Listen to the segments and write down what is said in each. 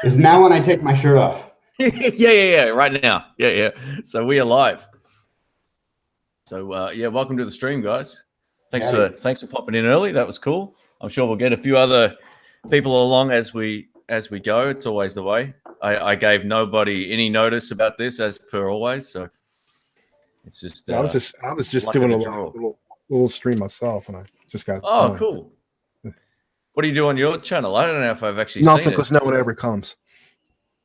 Is now when I take my shirt off. Yeah. Right now. Yeah. So we are live. So yeah, welcome to the stream, guys. Thanks for popping in early. That was cool. I'm sure we'll get a few other people along as we go. It's always the way. I gave nobody any notice about this, as per always. So it's just I was just doing a little stream myself, and I just got cool. What do you do on your channel? I don't know if I've actually nothing, seen it. because no one ever comes.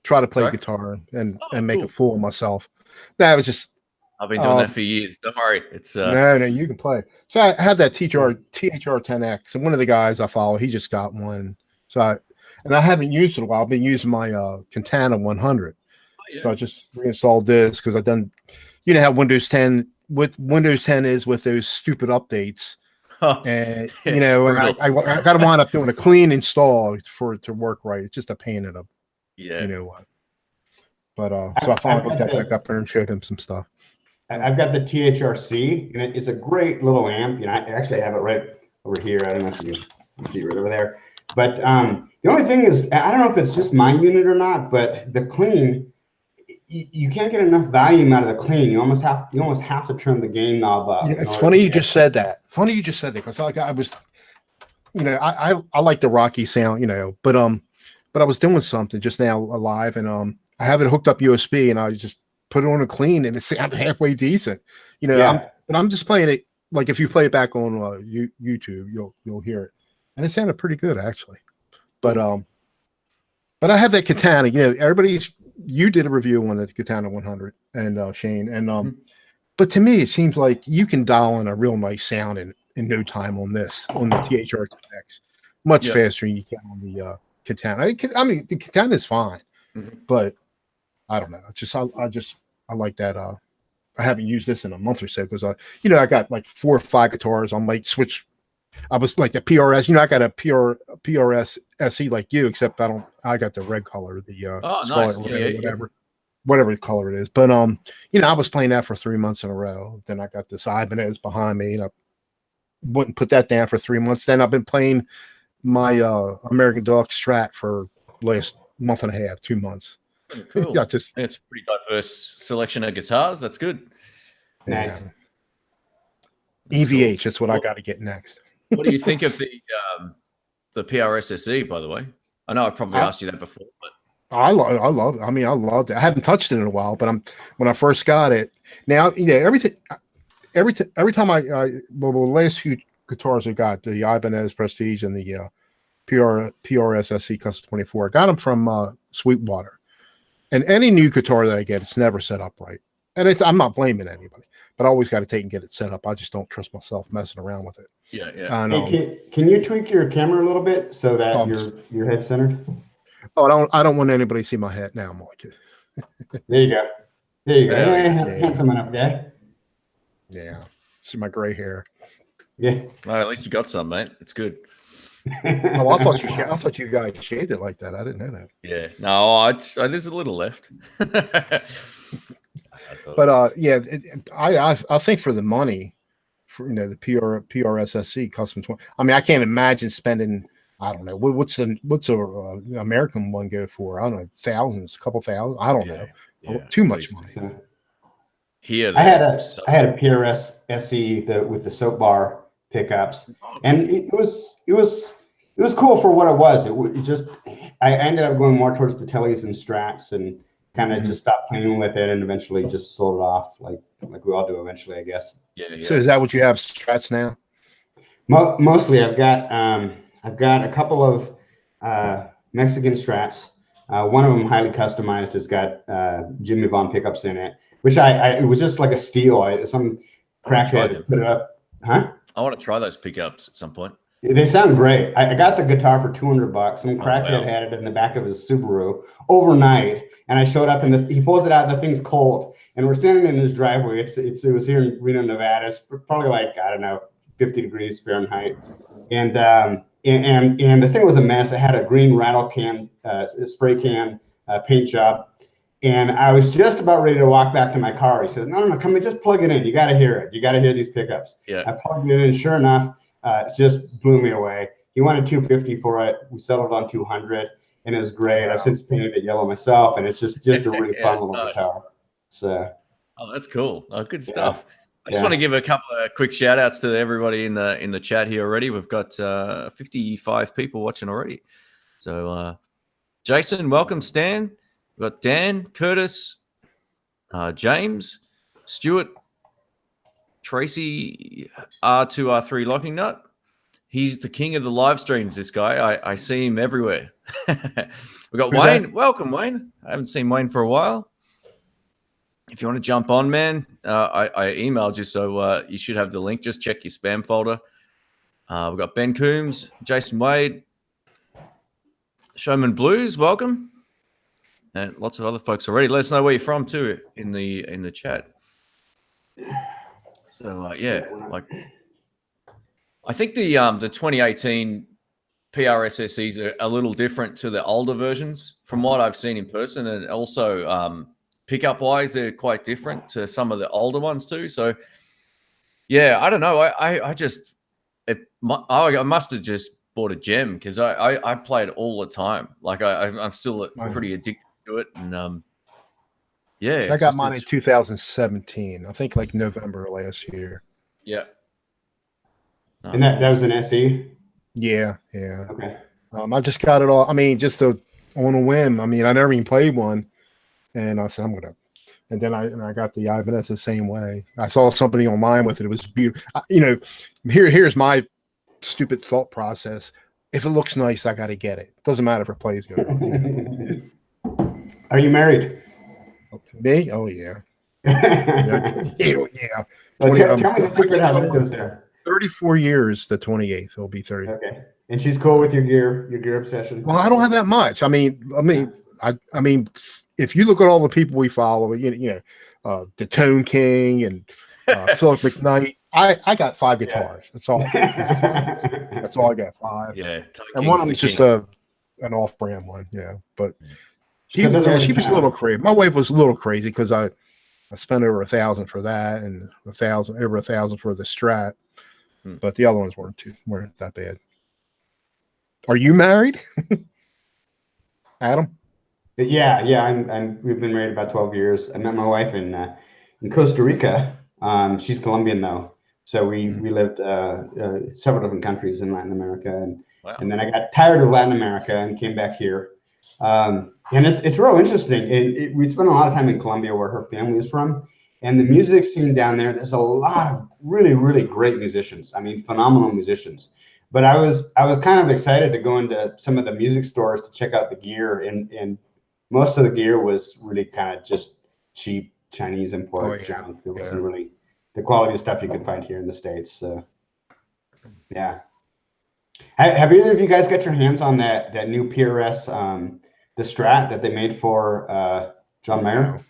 Try to play guitar and make a fool of myself. That was just. I've been doing that for years. Don't worry. It's no, you can play. So I have that THR-10X, and one of the guys I follow, he just got one. So I haven't used it in a while. I've been using my Katana 100. So I just reinstalled this because I've done. You know how Windows 10 is with those stupid updates. And you know, and I got to wind up doing a clean install for it to work right. It's just a pain in the you know what. But so I finally looked that back up there and showed him some stuff. I've got the THRC, and it's a great little amp. You know, I actually have it right over here. I don't know if you can see it right over there. But the only thing is, I don't know if it's just my unit or not, but the clean, you can't get enough volume out of the clean. You almost have to turn the gain knob up. Yeah, it's funny you just said that. Funny you just said that, because I was, you know, I like the rocky sound, you know, but I was doing something just now live, and I have it hooked up USB, and I just put it on a clean, and it sounded halfway decent, you know. I'm just playing it like if you play it back on YouTube, you'll hear it, and it sounded pretty good actually. But I have that Katana, you know, you did a review on the Katana 100, and Shane, and but to me it seems like you can dial in a real nice sound in no time on the THR-10X, much faster than you can on the Katana. I mean, the Katana is fine, but I don't know. It's just I like that. I haven't used this in a month or so because you know, I got like 4 or 5 guitars. I might switch. I was like the PRS. You know, I got a PRS SE like you, except I got the red color, the nice. whatever color it is. But you know, I was playing that for 3 months in a row. Then I got this Ibanez behind me, and I wouldn't put that down for 3 months. Then I've been playing my American Deluxe Strat for last month and a half, 2 months. Cool. Yeah, it's a pretty diverse selection of guitars. That's good. Nice. EVH, that's what I got to get next. What do you think of the PRS SE, by the way? I know I probably asked you that before, but I love it. I mean, I loved it. I haven't touched it in a while, but when I first got it. Now, you know, every time the last few guitars I got, the Ibanez Prestige and the PRS SE Custom 24, I got them from Sweetwater. And any new guitar that I get, it's never set up right. And I'm not blaming anybody, but I always got to take and get it set up. I just don't trust myself messing around with it. Yeah. Hey, can you tweak your camera a little bit so that your head's centered? Oh, I don't want anybody to see my head now. I'm like it. There you go. Handsome enough guy. Yeah. See my gray hair. Yeah. Well, at least you got some, mate. It's good. Oh, I thought you guys shaved it like that. I didn't know that. Yeah, no, there's a little left. But yeah, I think for the money, for, you know, the PRS SE Custom 20. I mean, I can't imagine spending. I don't know what's a American one go for. I don't know, thousands, a couple thousand. I don't know. Too much money. Here, I had a PRS SE with the soap bar pickups, and it was cool for what it was. I ended up going more towards the tellies and strats, and kind of just stopped playing with it, and eventually just sold it off, like we all do eventually, I guess. Yeah. So is that what you have, strats now? Mostly, I've got a couple of Mexican strats. One of them highly customized has got Jimmy Vaughn pickups in it, which it was just like a steal. Some crackhead put it up, huh? I want to try those pickups at some point. They sound great. I got the guitar for $200. Some crackhead had it in the back of his Subaru overnight, and I showed up, and he pulls it out, and the thing's cold. And we're standing in his driveway. It was here in Reno, Nevada. It's probably like, I don't know, 50 degrees Fahrenheit. And the thing was a mess. I had a green rattle can, spray can paint job. And I was just about ready to walk back to my car. He says, no, come and just plug it in. You got to hear it. You got to hear these pickups. Yeah. I plugged it in. Sure enough, it just blew me away. He wanted $250 for it. We settled on $200. and it was great. Wow. I've since painted it yellow myself, and it's just a really fun little nice. guitar. So, oh, that's cool. Oh, good stuff. I just Yeah. want to give a couple of quick shout outs to everybody in the chat here already. We've got 55 people watching already. So Jason, welcome. Stan, we've got Dan, Curtis, James, Stuart, Tracy, R2, R3 Locking Nut. He's the king of the live streams, this guy. I see him everywhere. We've got Wayne. Welcome, Wayne. I haven't seen Wayne for a while. If you want to jump on, man, I emailed you, so you should have the link. Just check your spam folder. We've got Ben Coombs, Jason Wade, Showman Blues, welcome. And lots of other folks already. Let us know where you're from, too, in the chat. So, yeah, like... I think the 2018 PRS SEs are a little different to the older versions from what I've seen in person, and also pickup wise they're quite different to some of the older ones too. So yeah, I don't know. I must have just bought a gem because I play it all the time. Like I'm still pretty addicted to it, and yeah. So I got mine in 2017. I think like November last year. Yeah. And that was an SE? Yeah. Okay. I just got it all. I mean, just on a whim. I mean, I never even played one, and I said I'm gonna. And then I got the Ibanez the same way. I saw somebody online with it. It was beautiful. Here's my stupid thought process. If it looks nice, I got to get it. Doesn't matter if it plays good. Are you married? Me? Oh yeah. Yeah. Well, tell me the secret how that goes there. 34 years, the 28th. It'll be 30. Okay. And she's cool with your gear obsession? Well, I don't have that much. I mean, if you look at all the people we follow, the Tone King and Philip McKnight, I got 5 guitars. That's all. That's all I got, 5. Yeah. And one of them's just an off-brand one. Yeah. But she was a little crazy. My wife was a little crazy because I spent over $1,000 for that and over $1,000 for the Strat. But the other ones weren't that bad. Are you married, Adam? Yeah. We've been married about 12 years. I met my wife in Costa Rica. She's Colombian though, so we lived several different countries in Latin America, and then I got tired of Latin America and came back here. And it's real interesting. We spent a lot of time in Colombia, where her family is from. And the music scene down there, there's a lot of really, really great musicians. I mean, phenomenal musicians. But I was kind of excited to go into some of the music stores to check out the gear, and most of the gear was really kind of just cheap Chinese import junk. It wasn't really the quality of stuff you could find here in the States. So, yeah. Have either of you guys got your hands on that new PRS, the Strat that they made for John Mayer?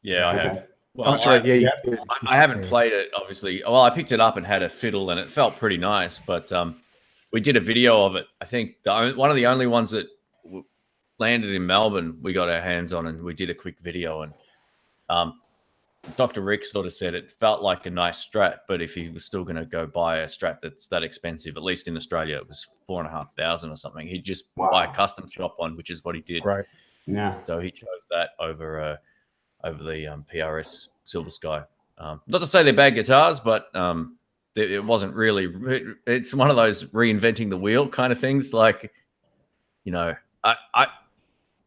Yeah, I have. Well, that's right. Yeah, I haven't played it, obviously. Well, I picked it up and had a fiddle, and it felt pretty nice. But we did a video of it. I think one of the only ones that landed in Melbourne we got our hands on, and we did a quick video. And Dr. Rick sort of said it felt like a nice Strat, but if he was still going to go buy a Strat that's that expensive, at least in Australia, it was $4,500 or something. He'd just buy a custom shop one, which is what he did. Right. Yeah. So he chose that over the PRS Silver Sky. Not to say they're bad guitars, but it wasn't really. It's one of those reinventing the wheel kind of things. Like, I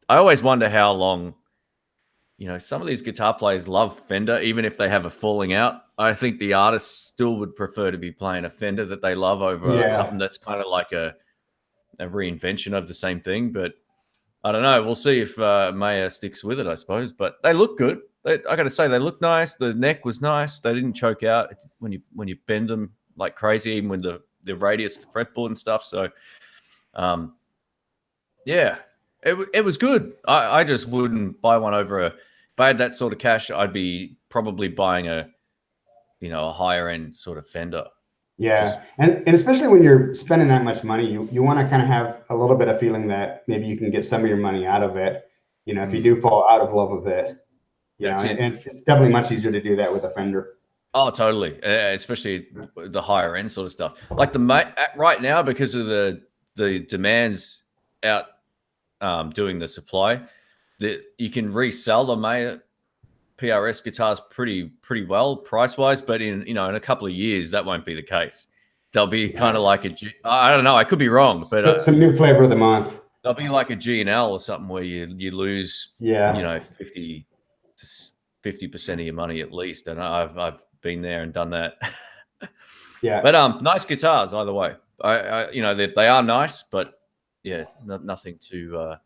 always wonder how long. Some of these guitar players love Fender, even if they have a falling out. I think the artists still would prefer to be playing a Fender that they love over something that's kind of like a reinvention of the same thing. But I don't know. We'll see if Mayer sticks with it, I suppose. But they look good. I got to say, they look nice. The neck was nice. They didn't choke out when you bend them like crazy, even with the radius, the fretboard and stuff. So, yeah, it was good. I just wouldn't buy one over if I had that sort of cash, I'd be probably buying a higher end sort of Fender. Yeah, and especially when you're spending that much money, you want to kind of have a little bit of feeling that maybe you can get some of your money out of it. If you do fall out of love with it, and it's definitely much easier to do that with a Fender. Oh, totally. Especially the higher end sort of stuff. Like right now, because of the demands out doing the supply, that you can resell the Mayer PRS guitars pretty well price wise, but in a couple of years that won't be the case. They'll be kind of like I don't know, I could be wrong, but some new flavor of the month. They'll be like a G&L or something where you lose 50% of your money at least, and I've been there and done that. Yeah, but nice guitars either way. They are nice, but yeah, nothing too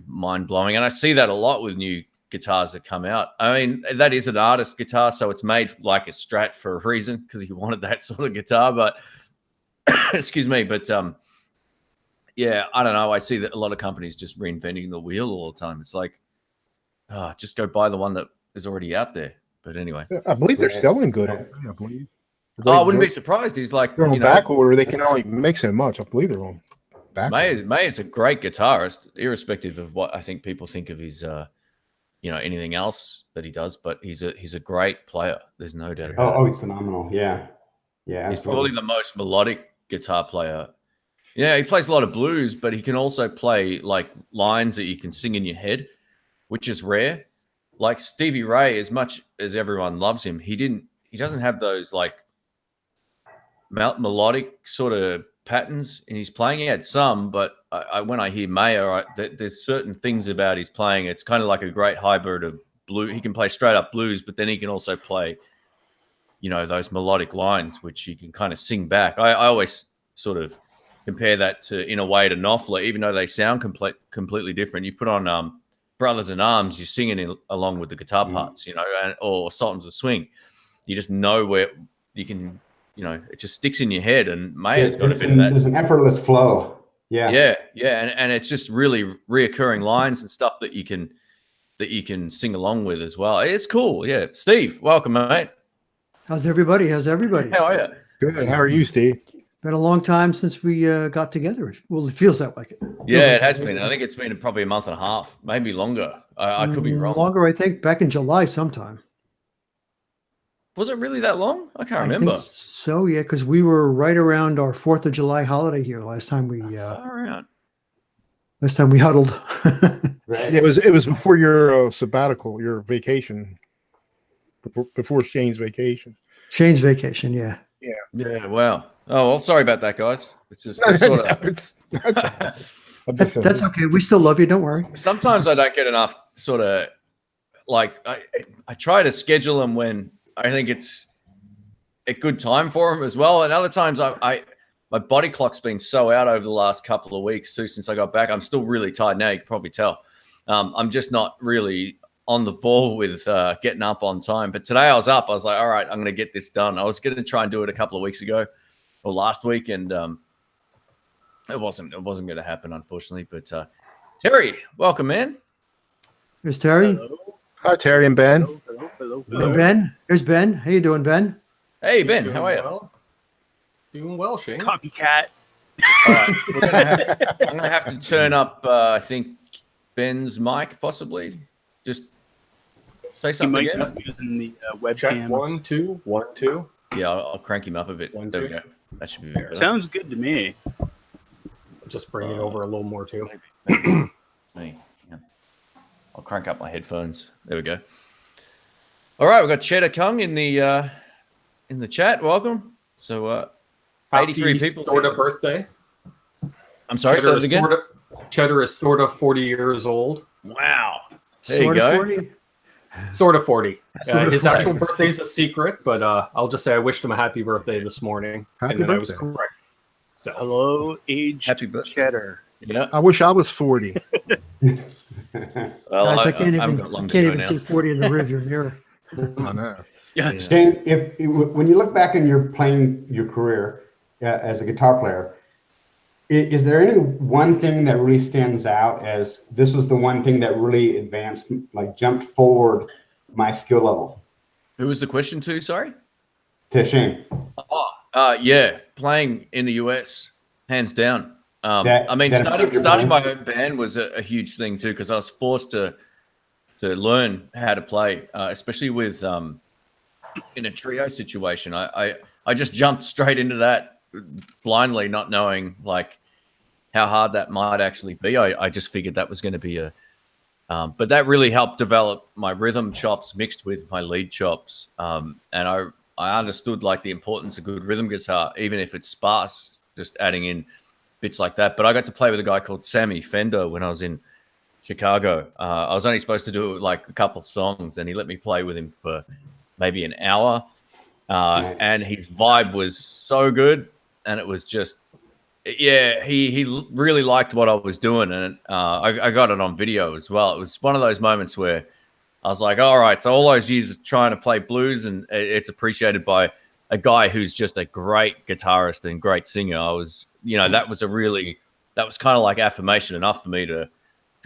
mind blowing, and I see that a lot with new guitars that come out. I mean, that is an artist guitar, so it's made like a Strat for a reason, because he wanted that sort of guitar. But excuse me, but yeah, I don't know. I see that a lot of companies just reinventing the wheel all the time. It's like, just go buy the one that is already out there. But anyway, I believe they're selling good. I believe. I wouldn't be surprised. He's like, they're on back order. They can only make so much. I believe they're on back. Mayer's a great guitarist, irrespective of what I think people think of his anything else that he does, but he's a great player. There's no doubt about it. Oh, he's phenomenal. Yeah. He's probably the most melodic guitar player. Yeah, he plays a lot of blues, but he can also play like lines that you can sing in your head, which is rare. Like Stevie Ray, as much as everyone loves him, he doesn't have those like melodic sort of patterns in his playing. He had some, but when I hear Mayer, there's certain things about his playing. It's kind of like a great hybrid of blue. He can play straight up blues, but then he can also play, those melodic lines, which you can kind of sing back. I always sort of compare that in a way to Knopfler, even though they sound completely different. You put on Brothers in Arms, you're singing along with the guitar parts, or Sultans of Swing. You just know where you can, it just sticks in your head. And Mayer's got a bit of that. There's an effortless flow. Yeah. And it's just really reoccurring lines and stuff that you can sing along with as well. It's cool. Yeah. Steve, welcome, mate. How's everybody? How are you? Good. How are you, Steve? Been a long time since we got together. Well, it feels that way. It has been. I think it's been probably a month and a half, maybe longer. I could be wrong. Longer, I think. Back in July sometime. Was it really that long? I can't remember. I think so, yeah, because we were right around our 4th of July holiday here last time we huddled. Right. Yeah, it was before your sabbatical, your vacation, before Shane's vacation. Shane's vacation, yeah. Yeah. Wow. Oh well, sorry about that, guys. It's just That's okay. We still love you. Don't worry. Sometimes I don't get enough sort of like I try to schedule them when I think it's a good time for them as well. And other times my body clock's been so out over the last couple of weeks too, since I got back. I'm still really tired now. You can probably tell. I'm just not really on the ball with getting up on time. But today I was up. I was like, all right, I'm going to get this done. I was going to try and do it a couple of weeks ago or last week, and it wasn't going to happen, unfortunately. But Terry, welcome, man. There's Terry. Hello. Hi, Terry and Ben. Hello. Ben. There's Ben. How you doing, Ben? Hey, Ben. How are you? Well. Doing well, Shane. Copycat. All right. I'm going to have to turn up, I think, Ben's mic, possibly. Just say something again. Might be using the webcam. Check 1, 2, 1, 2. Yeah, I'll crank him up a bit. 1, there 2. we go. That should be better. Sounds good to me. Just bring it over a little more too. Me. Yeah. I'll crank up my headphones. There we go. All right, we've got Cheddar Kung in the chat. Welcome. So 83 people. Sort of birthday. I'm sorry, say that again. Cheddar is sort of 40 years old. Wow. There Sort you of go. 40? Sort of 40. Sort of His 40. actual birthday is a secret, but I'll just say I wished him a happy birthday this morning. Happy and then I was birthday. correct. So Hello, aged Happy birthday. cheddar. Yeah. I wish I was 40. Well, Guys, I can't even see 40 in the rearview mirror. I know. Yeah. Shane, when you look back in your career as a guitar player, is there any one thing that really stands out as this was the one thing that really advanced, like jumped forward my skill level? Who was the question to? Sorry. To Shane. Yeah, playing in the US, hands down. Starting my own band was a huge thing too, because I was forced to learn how to play, especially with in a trio situation. I just jumped straight into that blindly, not knowing like how hard that might actually be. I just figured that was going to be a, but that really helped develop my rhythm chops mixed with my lead chops. And I understood like the importance of good rhythm guitar, even if it's sparse, just adding in bits like that. But I got to play with a guy called Sammy Fender when I was in Chicago. I was only supposed to do like a couple songs, and he let me play with him for maybe an hour. And his vibe was so good, and it was just, yeah, he really liked what I was doing, and I got it on video as well. It was one of those moments where I was like, all right, so all those years trying to play blues, and it's appreciated by a guy who's just a great guitarist and great singer. I was, that was kind of like affirmation enough for me to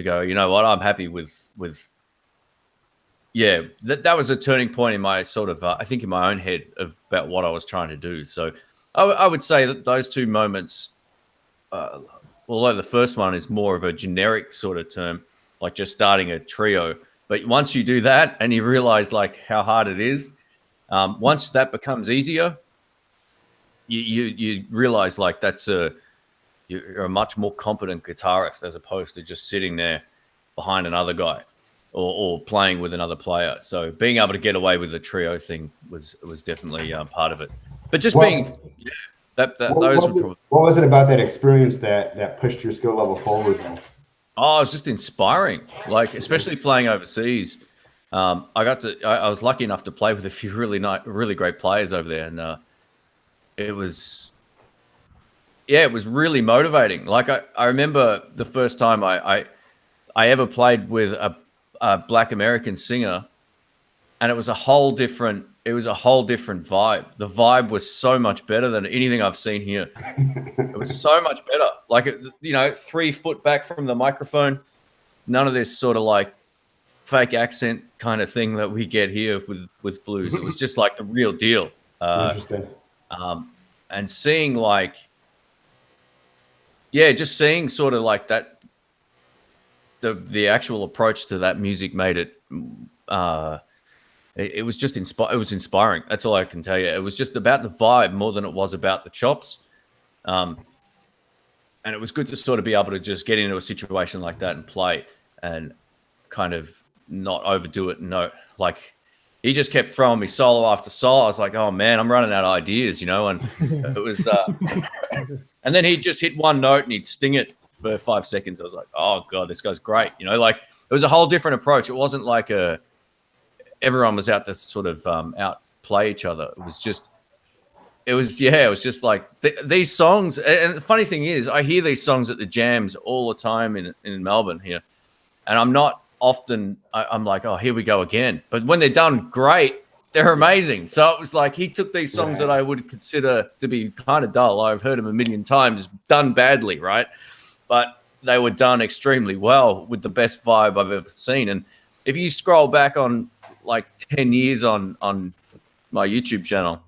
go, you know what, I'm happy with yeah, that was a turning point in my sort of, I think in my own head about what I was trying to do. So I would say that those two moments, although the first one is more of a generic sort of term, like just starting a trio. But once you do that and you realize like how hard it is, once that becomes easier, you realize like you're a much more competent guitarist as opposed to just sitting there behind another guy or playing with another player. So being able to get away with the trio thing was definitely part of it. But just what was it about that experience that pushed your skill level forward? Oh, it was just inspiring. Like, especially playing overseas. I was lucky enough to play with a few really great players over there, and it was really motivating. Like I remember the first time I ever played with a Black American singer, and it was a whole different vibe. The vibe was so much better than anything I've seen here. It was so much better. Like, 3 foot back from the microphone, none of this sort of like fake accent kind of thing that we get here with blues. It was just like the real deal. Interesting. And seeing like, just seeing sort of like that, the actual approach to that music made it, it was just it was inspiring. That's all I can tell you. It was just about the vibe more than it was about the chops. And it was good to sort of be able to just get into a situation like that and play and kind of not overdo it. No, like he just kept throwing me solo after solo. I was like, oh man, I'm running out of ideas, and it was, and then he'd just hit one note and he'd sting it for 5 seconds. I was like, oh God, this guy's great. Like it was a whole different approach. It wasn't like everyone was out to sort of outplay each other. It was just like these songs. And the funny thing is, I hear these songs at the jams all the time in Melbourne here, and I'm not often. I'm like, oh, here we go again. But when they're done great, they're amazing. So it was like he took these songs that I would consider to be kind of dull. I've heard them a million times, done badly, right? But they were done extremely well with the best vibe I've ever seen. And if you scroll back on like 10 years on my YouTube channel,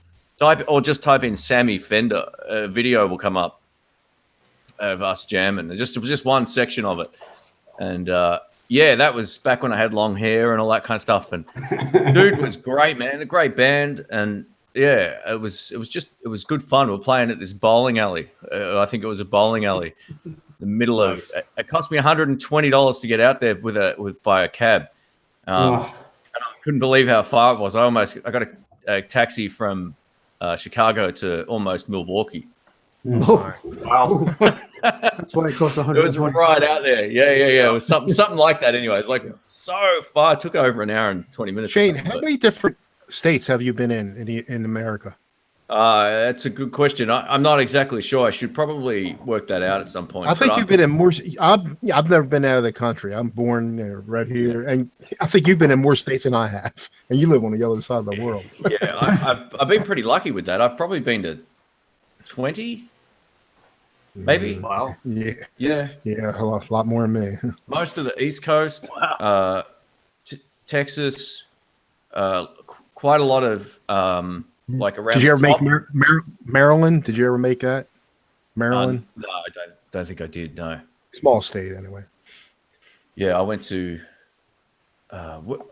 just type in Sammy Fender, a video will come up of us jamming. It was just one section of it. And that was back when I had long hair and all that kind of stuff. And dude was great, man, a great band. And it was good fun. We were playing at this bowling alley. I think it was a bowling alley. The middle of it cost me $120 to get out there by a cab. And I couldn't believe how far it was. I got a taxi from Chicago to almost Milwaukee. Oh, Wow. that's why it cost It was 120. right out there. Yeah. It was something like that. Anyway, it's like so far. It took over an hour and 20 minutes. Shane, how many different states have you been in America? That's a good question. I'm not exactly sure. I should probably work that out at some point. I think you've been in more. I've never been out of the country. I'm born right here, and I think you've been in more states than I have. And you live on the other side of the world. Yeah, I've been pretty lucky with that. I've probably been to 20, maybe. Wow. Yeah, a lot more than me. Most of the East Coast, Texas, quite a lot of like around. Did you ever top. make Maryland? Did you ever make that? Maryland? No, I don't think I did. No. Small state, anyway. Yeah, I went to.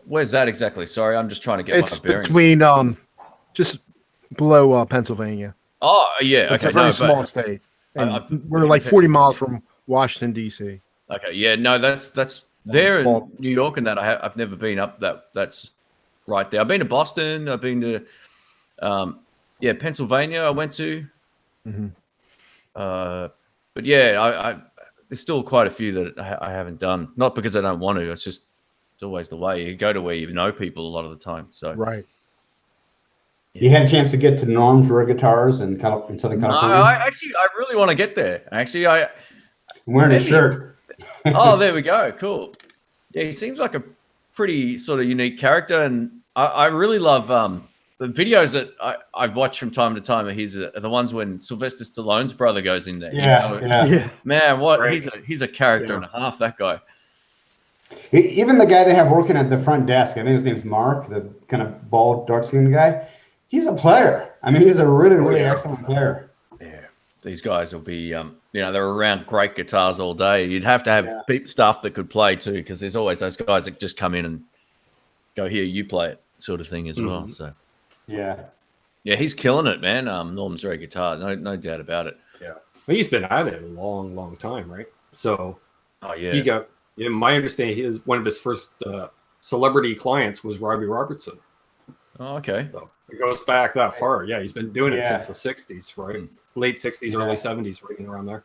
Where's that exactly? Sorry, I'm just trying to get It's my bearings. between just below Pennsylvania. Oh yeah, It's okay. a very small state, and I've we're like 40 miles from Washington D.C. Okay, yeah, no, that's there in Well- New York, and that I've never been up. That's right there. I've been to Boston. I've been to, Pennsylvania. I went to, Mhm. but yeah, I there's still quite a few that I haven't done. Not because I don't want to. It's always the way. You go to where you know people a lot of the time. So Right. You had a chance to get to Norm's rare guitars in Southern No, California? I really want to get there. Actually, I'm wearing a maybe- shirt. Oh, there we go. Cool. Yeah, he seems like a pretty sort of unique character, and I really love the videos that I've watched from time to time. Are the ones when Sylvester Stallone's brother goes in there. Yeah. Yeah. Man, what Right. he's a character Yeah. and a half. That guy. Even the guy they have working at the front desk, I think his name's Mark, the kind of bald, dark-skinned guy. He's a player. I mean, he's a really excellent player. Yeah, these guys will be, they're around great guitars all day. You'd have to have stuff that could play too, because there's always those guys that just come in and go, here, you play it, sort of thing as well. So, Yeah. yeah, he's killing it, man. Norm's rare guitar, no doubt about it. Yeah. Well, he's been at it a long time, right? So Oh yeah, he got, in my understanding, one of his first celebrity clients was Robbie Robertson. Oh, okay. So it goes back that far. Yeah, he's been doing it Yeah. since the 60s, right? Late 60s, early 70s, right around there.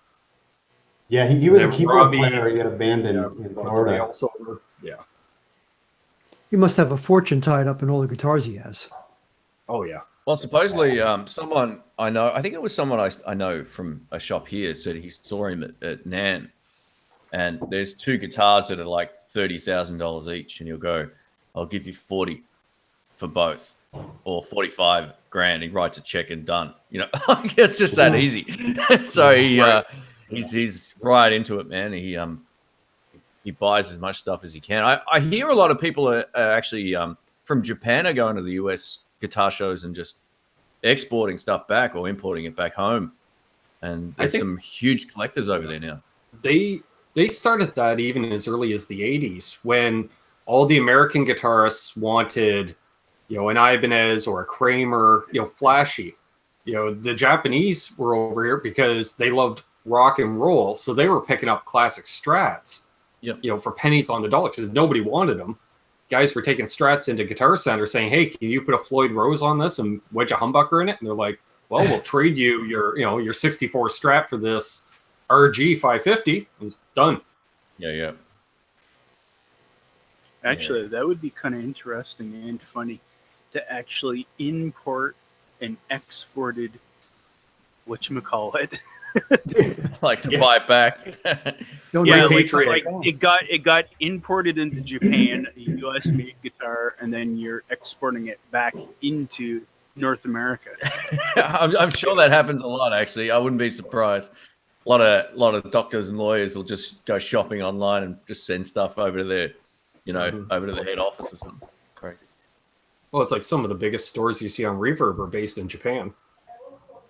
Yeah, he was a And keyboard Robbie- player. He had a band in Somebody Florida. else over. Yeah. He must have a fortune tied up in all the guitars he has. Oh, yeah. Well, supposedly, someone I know, I think it was someone I know from a shop here, said he saw him at NAMM, and there's two guitars that are like $30,000 each, and he'll go, "I'll give you 40 for both, or 45 grand." He writes a check and done. It's just that easy. So he's right into it, man. He buys as much stuff as he can. I hear a lot of people are actually from Japan are going to the US guitar shows and just exporting stuff back or importing it back home. And there's some huge collectors over there now. They started that even as early as the 80s when all the American guitarists wanted, an Ibanez or a Kramer, flashy. The Japanese were over here because they loved rock and roll, so they were picking up classic Strats, for pennies on the dollar because nobody wanted them. Guys were taking Strats into Guitar Center saying, "Hey, can you put a Floyd Rose on this and wedge a humbucker in it?" And they're like, "Well, we'll trade you your 64 Strat for this RG 550." It's done. Yeah. Actually, that would be kind of interesting and funny to actually import an exported, whatchamacallit. Like to buy it back. Don't Yeah, know like, what- like it got imported into Japan, a US made guitar, and then you're exporting it back into North America. I'm sure that happens a lot, actually. I wouldn't be surprised. A lot of doctors and lawyers will just go shopping online and just send stuff over to their, over to the head office or something. Crazy. Well, it's like some of the biggest stores you see on Reverb are based in Japan.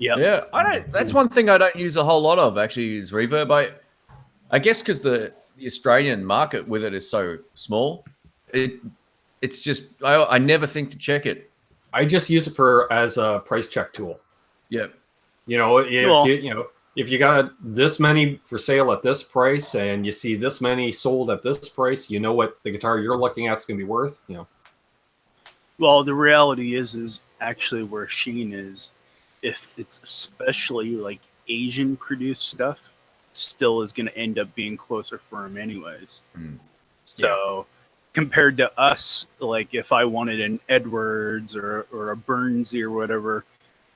Yeah. Yeah, that's one thing I don't use a whole lot of, actually, is Reverb. I guess because the Australian market with it is so small, it's just I never think to check it. I just use it as a price check tool. Yeah. If you got this many for sale at this price and you see this many sold at this price, you know what the guitar you're looking at is going to be worth. Well, the reality is actually where Sheen is. If it's especially like Asian produced stuff, still is going to end up being closer for him anyways. So compared to us, like if I wanted an Edwards or a Burnsy or whatever,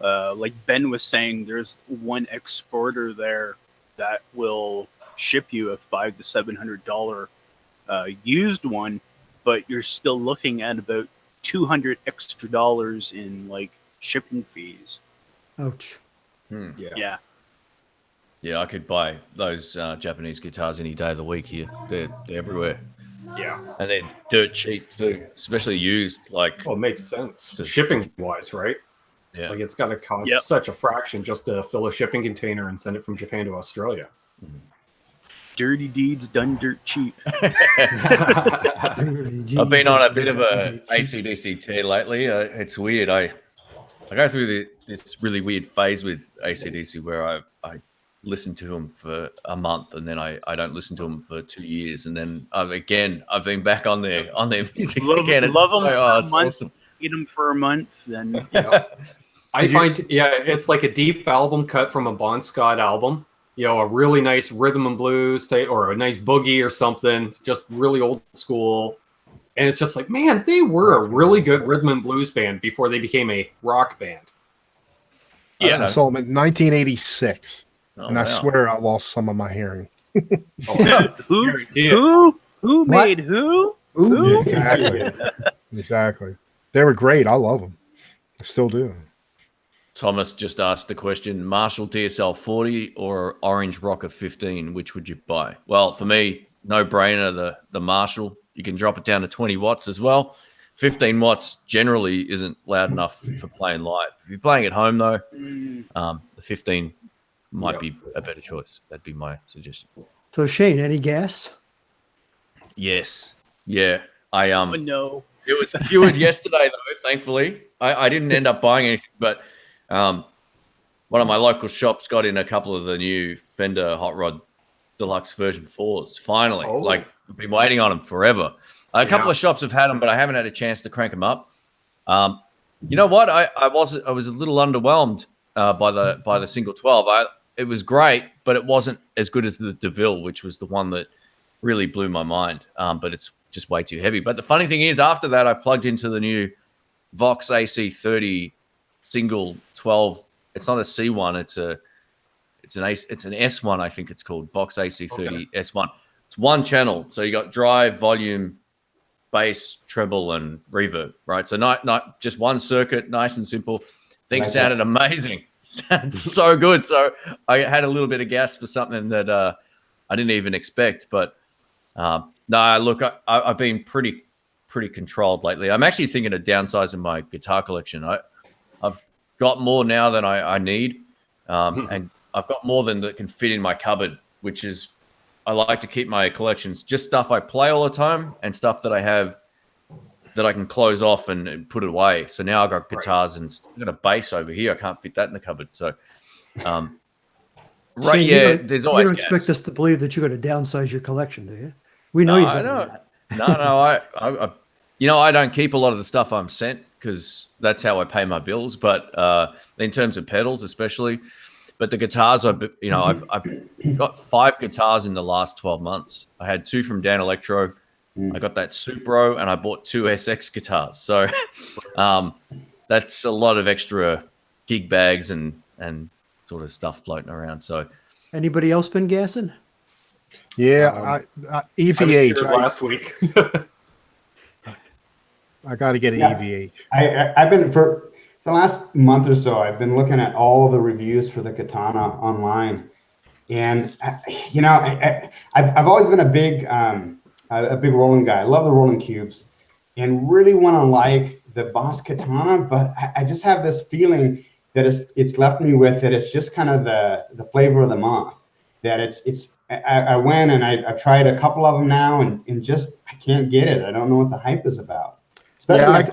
like Ben was saying, there's one exporter there that will ship you a $500 to $700 used one, but you're still looking at about $200 extra in like shipping fees. Ouch. Yeah. Yeah, I could buy those Japanese guitars any day of the week here. They're everywhere. Yeah. And they're dirt cheap too, especially used. Like, Well, it makes sense. Just- Shipping wise, right? yeah. Like it's got to cost Yep. such a fraction just to fill a shipping container and send it from Japan to Australia. Dirty deeds done dirt cheap. I've been on a bit of a AC/DC tear lately. It's weird. I go through this really weird phase with AC/DC where I listen to them for a month, and then I don't listen to them for 2 years, and then I've been back on their music again. It's love them so, for a it's month, awesome. hate them for a month, then I find, it's like a deep album cut from a Bon Scott album. A really nice rhythm and blues type, or a nice boogie or something, just really old school. And it's just like, man, they were a really good rhythm and blues band before they became a rock band. I saw them in 1986, and I wow. swear I lost some of my hearing. Who made who? Yeah, exactly. They were great. I love them. I still do. Thomas just asked the question: Marshall DSL 40 or Orange Rocker 15? Which would you buy? Well, for me, no brainer. The Marshall. You can drop it down to 20 watts as well. 15 watts generally isn't loud enough for playing live. If you're playing at home, though, the 15 might be a better choice. That'd be my suggestion. So Shane, any gas? Yes. Yeah. No. It was cured yesterday, though, thankfully. I didn't end up buying anything, but one of my local shops got in a couple of the new Fender Hot Rod Deluxe version 4s. Finally. Like, I've been waiting on them forever. A couple of shops have had them, but I haven't had a chance to crank them up. You know what? I was a little underwhelmed by the single 12. It was great, but it wasn't as good as the DeVille, which was the one that really blew my mind. But it's just way too heavy. But the funny thing is, after that, I plugged into the new Vox AC30 single 12. It's not a C1. It's an S1. I think it's called Vox AC30 S1. It's one channel, so you got drive, volume, bass, treble, and reverb. Right, so not just one circuit, nice and simple. Things sounded amazing. Sounded so good. So I had a little bit of gas for something that I didn't even expect. But no, look, I've been pretty controlled lately. I'm actually thinking of downsizing my guitar collection. I've got more now than I need, and I've got more than that can fit in my cupboard, which is, I like to keep my collections just stuff I play all the time and stuff that I have that I can close off and put it away. So now I've got guitars and I've got a bass over here. I can't fit that in the cupboard. So, Shane, there's always you don't gas. expect us to believe that you're going to downsize your collection, do you? We know you don't. No, I don't keep a lot of the stuff I'm sent because that's how I pay my bills. But in terms of pedals, especially, but the guitars, I've got 5 guitars in the last 12 months. I had 2 from Dan Electro. I got that Supro, and I bought 2 SX guitars. So that's a lot of extra gig bags and sort of stuff floating around. So Anybody else been gassing? Yeah, EVH. Last week. I got to get an EVH. I've been for the last month or so. I've been looking at all the reviews for the Katana online, and I've always been a big Roland guy. I love the Roland cubes, and really want to like the Boss Katana, but I just have this feeling that it's left me with that it's just kind of the flavor of the month. That I went and I've tried a couple of them now, and just I can't get it. I don't know what the hype is about. Yeah,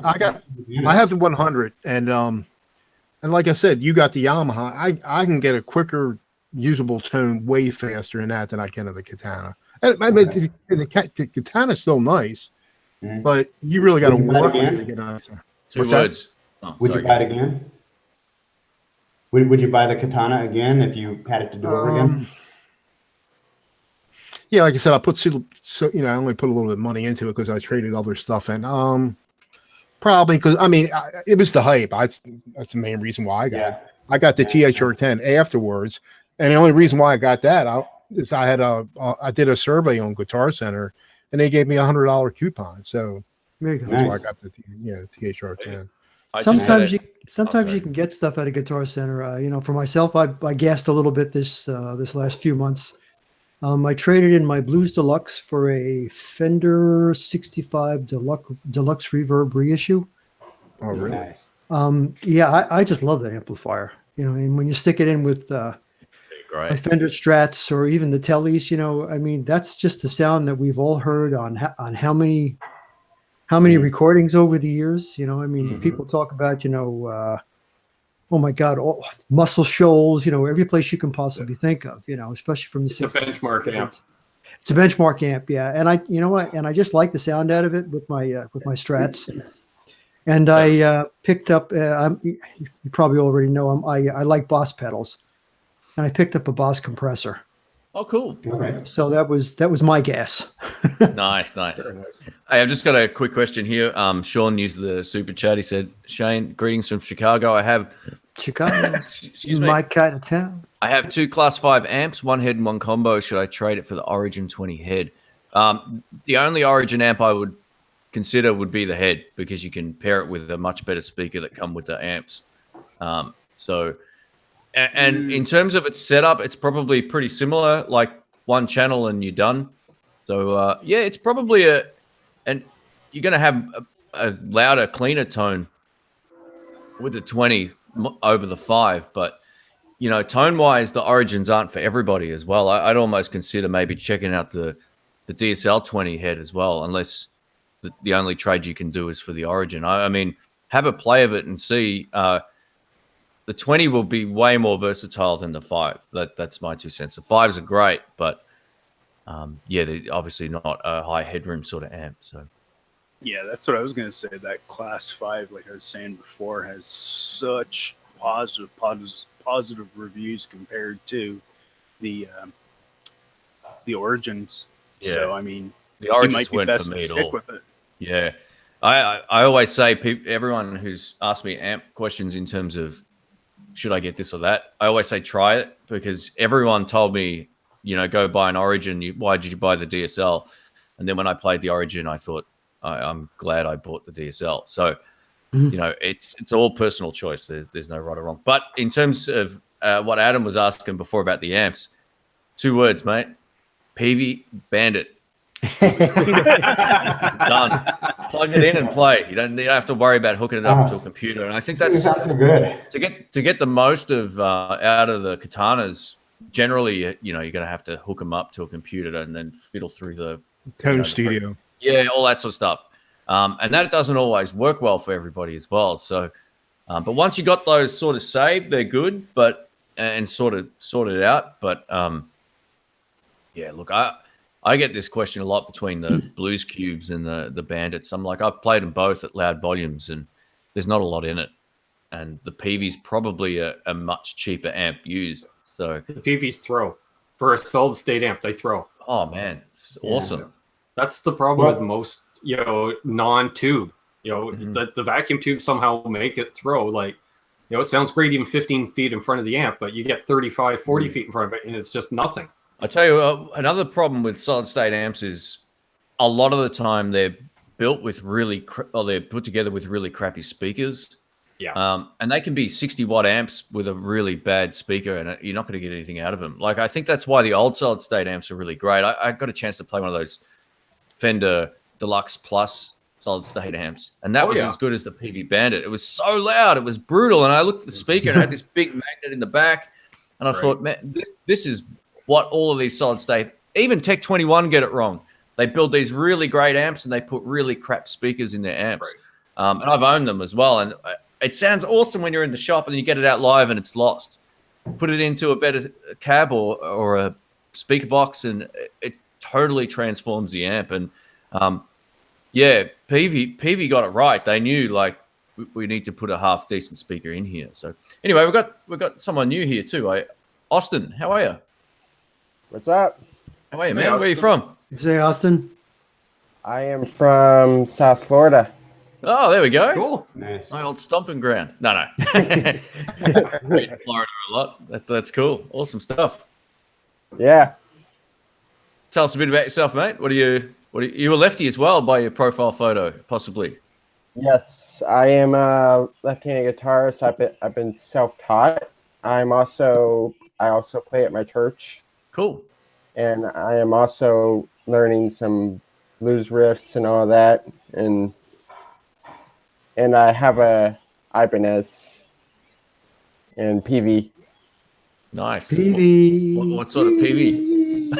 I have the 100, and like I said, you got the Yamaha. I can get a quicker usable tone way faster in that than I can of the Katana. And the Katana is still nice, but you really got to work with it to get on. Two words. Oh, would you buy it again? Would you buy the Katana again if you had it to do over again? Yeah, like I said, I I only put a little bit of money into it because I traded other stuff in. Probably because it was the hype. That's the main reason why I got it. I got the THR10 afterwards, and the only reason why I got that is I did a survey on Guitar Center, and they gave me $100 coupon. So that's why I got the THR10. Sometimes you can get stuff at a Guitar Center. For myself, I gassed a little bit this last few months. I traded in my Blues Deluxe for a Fender 65 Deluxe Reverb reissue. Oh, really? Nice. I just love that amplifier. And when you stick it in with my Fender Strats or even the Tellys, that's just the sound that we've all heard on how many recordings over the years. People talk about oh my God, Muscle Shoals, every place you can possibly think of, especially from the It's a 60s. benchmark amp. It's a benchmark amp, yeah. And I just like the sound out of it with my Strats. And I picked up. You probably already know I like Boss pedals, and I picked up a Boss compressor. Oh, cool. Okay. So that was my guess. Nice. Hey, I've just got a quick question here. Sean used the super chat. He said, "Shane, greetings from Chicago. I have Chicago, excuse me. my kind of town. I have 2 Class 5 amps, 1 head and 1 combo. Should I trade it for the Origin 20 head?" The only Origin amp I would consider would be the head, because you can pair it with a much better speaker that come with the amps. And in terms of its setup, it's probably pretty similar, like 1 channel and you're done. So yeah, it's probably and you're going to have a louder, cleaner tone with the 20 over the 5, but tone-wise, the Origins aren't for everybody as well. I'd almost consider maybe checking out the DSL 20 head as well, unless the only trade you can do is for the Origin. I mean, have a play of it and see. The 20 will be way more versatile than the 5. That's my 2 cents. The 5s are great, but yeah, they're obviously not a high headroom sort of amp. So Yeah, that's what I was going to say. That Class 5, like I was saying before, has such positive reviews compared to the Origins. Yeah. So, I mean, the Origins might be weren't best for to me at stick all. with it. Yeah. I always say, everyone who's asked me amp questions in terms of should I get this or that, I always say try it, because everyone told me, go buy an Origin. Why did you buy the DSL? And then when I played the Origin, I thought, I'm glad I bought the DSL. So, it's all personal choice. There's no right or wrong. But in terms of what Adam was asking before about the amps, 2 words, mate. Peavey Bandit. Done. Plug it in and play. You don't have to worry about hooking it up to a computer. And I think that's sounds so good. to get the most of out of the Katanas. Generally, you're going to have to hook them up to a computer and then fiddle through the Tone Studio. Yeah, all that sort of stuff. And that doesn't always work well for everybody as well. So, but once you got those sort of saved, they're good, and sort of sorted out. But yeah, look, I get this question a lot between the Blues Cubes and the Bandits. I'm like, I've played them both at loud volumes, and there's not a lot in it. And the Peavey's probably a much cheaper amp used. So The Peavey's throw. For a solid state amp, they throw. oh man, it's awesome. That's the problem Well- with most, non-tube. The vacuum tubes somehow make it throw. Like, it sounds great even 15 feet in front of the amp, but you get 35, 40 feet in front of it, and it's just nothing. I tell you, another problem with solid state amps is a lot of the time they're built with they're put together with really crappy speakers. Yeah. And they can be 60-watt amps with a really bad speaker, and you're not going to get anything out of them. Like, I think that's why the old solid state amps are really great. I got a chance to play one of those Fender Deluxe Plus solid state amps, and that was as good as the Peavey Bandit. It was so loud, it was brutal. And I looked at the speaker and it had this big magnet in the back, and I thought, man, this is what all of these solid state, even Tech 21 get it wrong. They build these really great amps and they put really crap speakers in their amps. And I've owned them as well. And it sounds awesome when you're in the shop, and then you get it out live and it's lost. Put it into a better cab or a speaker box, and it totally transforms the amp. And yeah, Peavey got it right. They knew, like, we need to put a half decent speaker in here. So anyway, we've got someone new here too. Austin, how are you? What's up? How are you, Hey, man? Where are you Austin. from? You say, Austin? I am from South Florida. Oh, there we go. Cool. Nice. My old stomping ground. No. Been to Florida a lot. That's cool. Awesome stuff. Yeah. Tell us a bit about yourself, mate. You a lefty as well by your profile photo, possibly. Yes, I am a left-handed guitarist. I've been self-taught. I also play at my church, Cool. and I am also learning some blues riffs and all that. And I have a Ibanez and Peavey. Nice. Peavey. What sort of Peavey?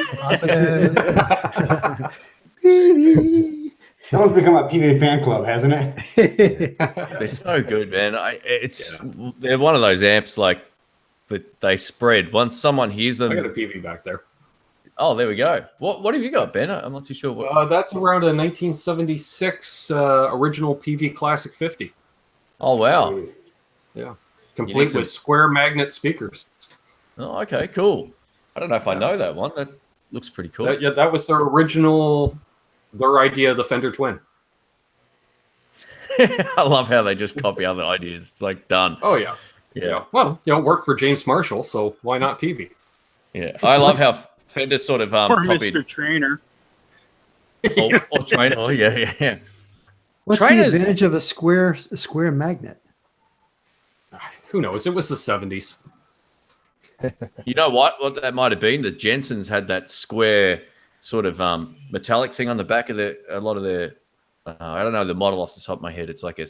Peavey. Someone's become a PVA fan club, hasn't it? They're so good, man. They're one of those amps like that they spread. Once someone hears them, I got a PV back there. oh, there we go. What have you got, Ben? I'm not too sure. What... That's around a 1976 original PV Classic 50. Oh wow! So, yeah, complete with square magnet speakers. Oh, okay, cool. I don't know if I know that one. That looks pretty cool. That was their idea of the Fender Twin. I love how they just copy other ideas. It's like done. Oh yeah. Yeah. Well, it worked for James Marshall, so why not Peavey? Yeah, I love how Fender sort of or copied. Mr. Trainer. Or Trainer. Oh, yeah. What's Trainers... the advantage of a square magnet? Who knows? It was the 70s. You know what that might have been? The Jensens had that square sort of metallic thing on the back of a lot of their. I don't know the model off the top of my head. It's like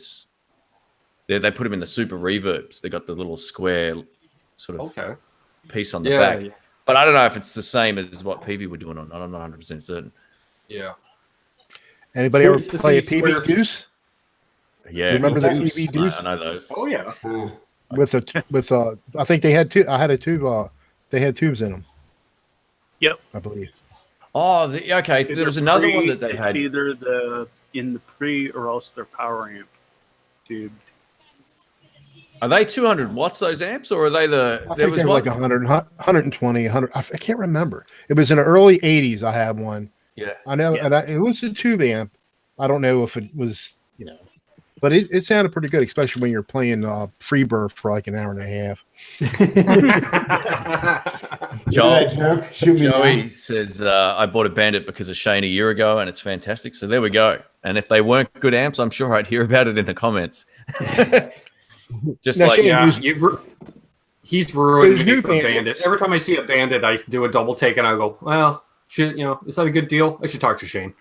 they put them in the super reverbs. They got the little square sort of piece on the back. Yeah. But I don't know if it's the same as what Peavey were doing on. I'm not 100% certain. Yeah. Anybody ever play a Peavey Deuce? Yeah. Do you remember the Peavey Deuce? I know those. Oh yeah. With I think they had I had a tube. They had tubes in them. Yep. I believe. Oh, okay. There was another one that they had. It's either in the pre or else their power amp tube. Are they 200 watts, those amps, or are they I think they were like 100, 120, 100. I can't remember. It was in the early 80s. I had one. Yeah. I know. Yeah. And it was a tube amp. I don't know if it was, but it sounded pretty good, especially when you're playing Freebird for like an hour and a half. Joey says, I bought a Bandit because of Shane a year ago, and it's fantastic. So there we go. And if they weren't good amps, I'm sure I'd hear about it in the comments. Just now, like Shane, he's ruined me for Bandit. Every time I see a Bandit, I do a double take, and I go, well, is that a good deal? I should talk to Shane.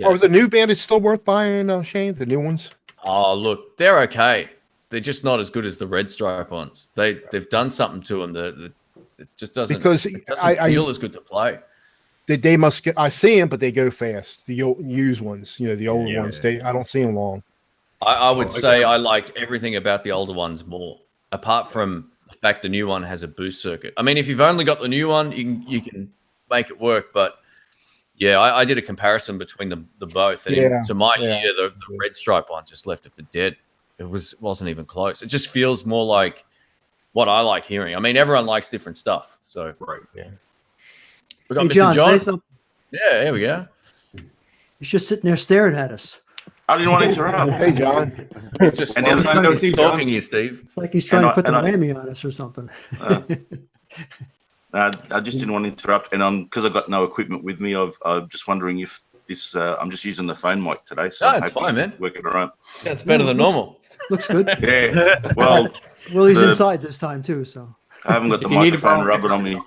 Are the new Bandits still worth buying, Shane? The new ones? Oh, look, they're okay. They're just not as good as the red stripe ones. They've done something to them that it just doesn't feel as good to play. They must get. I see them, but they go fast. The old used ones, the older ones. I don't see them long. I would say I liked everything about the older ones more, apart from the fact the new one has a boost circuit. I mean, if you've only got the new one, you can make it work. But yeah, I did a comparison between the both, and to my ear, the red stripe one just left it for dead. It wasn't even close. It just feels more like what I like hearing. I mean, everyone likes different stuff. So right, yeah. We got hey, Mr. John. Say something. Yeah, here we go. He's just sitting there staring at us. I didn't want to interrupt. Hey, John. He's just talking here, Steve. It's like he's trying to put the whammy on us or something. I just didn't want to interrupt, and because I've got no equipment with me, I'm just wondering if this. I'm just using the phone mic today, so it's fine, man. Working around. That's better than normal. Looks good. Yeah. Well, he's inside this time too, so I haven't got the microphone rubbing on me.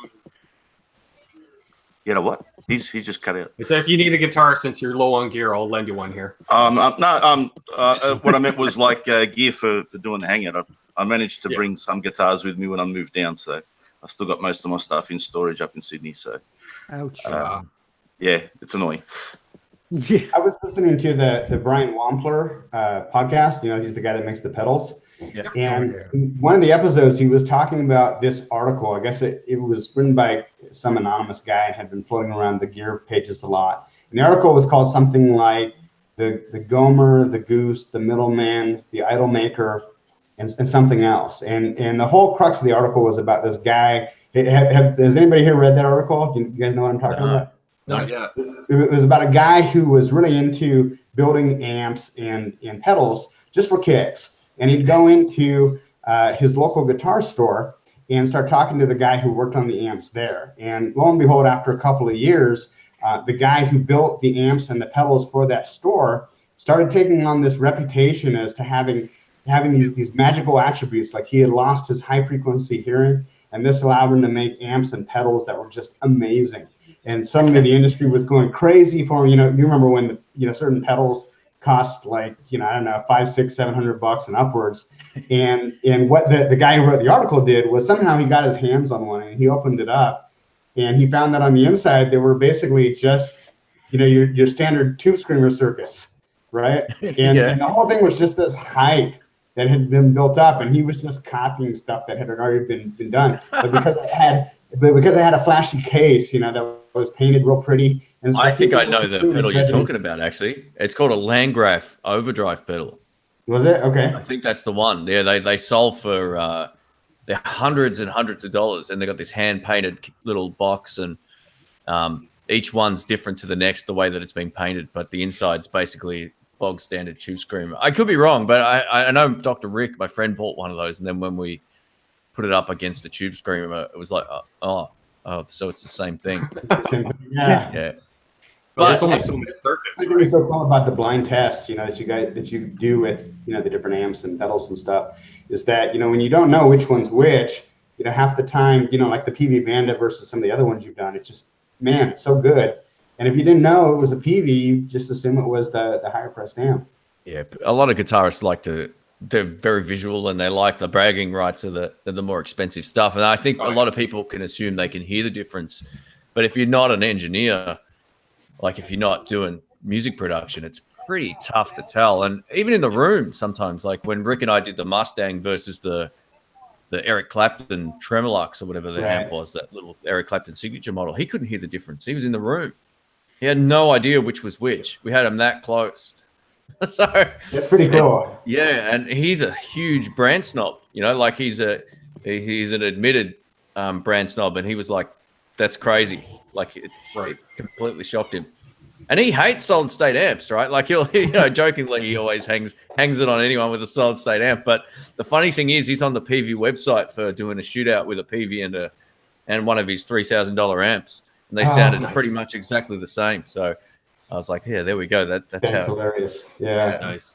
You know what? He's just cut out. So if you need a guitar, since you're low on gear, I'll lend you one here. What I meant was like gear for doing the Hangout. I managed to bring some guitars with me when I moved down, so I still got most of my stuff in storage up in Sydney. So, ouch. Yeah, it's annoying. Yeah. I was listening to the Brian Wampler podcast. He's the guy that makes the pedals. Yeah. And one of the episodes, he was talking about this article. I guess it was written by some anonymous guy and had been floating around the gear pages a lot. And the article was called something like the Gomer, the Goose, the Middleman, the Idol Maker, and something else. And the whole crux of the article was about this guy. Has anybody here read that article? Do you guys know what I'm talking about? Not yet. It was about a guy who was really into building amps and pedals just for kicks. And he'd go into his local guitar store and start talking to the guy who worked on the amps there. And lo and behold, after a couple of years, the guy who built the amps and the pedals for that store started taking on this reputation as to having these magical attributes. Like he had lost his high frequency hearing, and this allowed him to make amps and pedals that were just amazing. And suddenly the industry was going crazy for him. You remember when certain pedals cost like, I don't know, $500, $600, $700 and upwards. And what the guy who wrote the article did was somehow he got his hands on one and he opened it up and he found that on the inside, they were basically just your standard tube screamer circuits, right? And, and the whole thing was just this hype that had been built up, and he was just copying stuff that had already been done. But because it had a flashy case, that was painted real pretty. And I think I know the pedal you're talking about. Actually, it's called a Landgraf overdrive pedal. Was it? Okay. I think that's the one. Yeah, they sold for they're hundreds and hundreds of dollars, and they got this hand painted little box, and each one's different to the next the way that it's been painted, but the inside's basically bog standard tube screamer. I could be wrong, but I know Dr. Rick, my friend, bought one of those, and then when we put it up against the tube screamer, it was like, oh, so it's the same thing. Yeah. But there's only so many circuits. I think it's so cool about the blind test, that you do with the different amps and pedals and stuff, is that when you don't know which one's which, half the time, like the Peavey Bandit versus some of the other ones you've done, it's just, man, it's so good. And if you didn't know it was a Peavey, you just assume it was the higher priced amp. Yeah, a lot of guitarists they're very visual, and they like the bragging rights of the more expensive stuff. And I think a lot of people can assume they can hear the difference, but if you're not an engineer, like if you're not doing music production, it's pretty tough to tell. And even in the room, sometimes, like when Rick and I did the Mustang versus the Eric Clapton Tremolux or whatever the amp was, that little Eric Clapton signature model, he couldn't hear the difference. He was in the room. He had no idea which was which. We had him that close. So that's pretty cool. And he's a huge brand snob, like he's an admitted brand snob, and he was like, that's crazy. Like it completely shocked him. And he hates solid state amps, right? Like he'll, jokingly, he always hangs it on anyone with a solid state amp. But the funny thing is, he's on the Peavey website for doing a shootout with a Peavey and one of his $3,000 amps, and they sounded pretty much exactly the same. So I was like, yeah, there we go. That's how hilarious. Yeah, nice.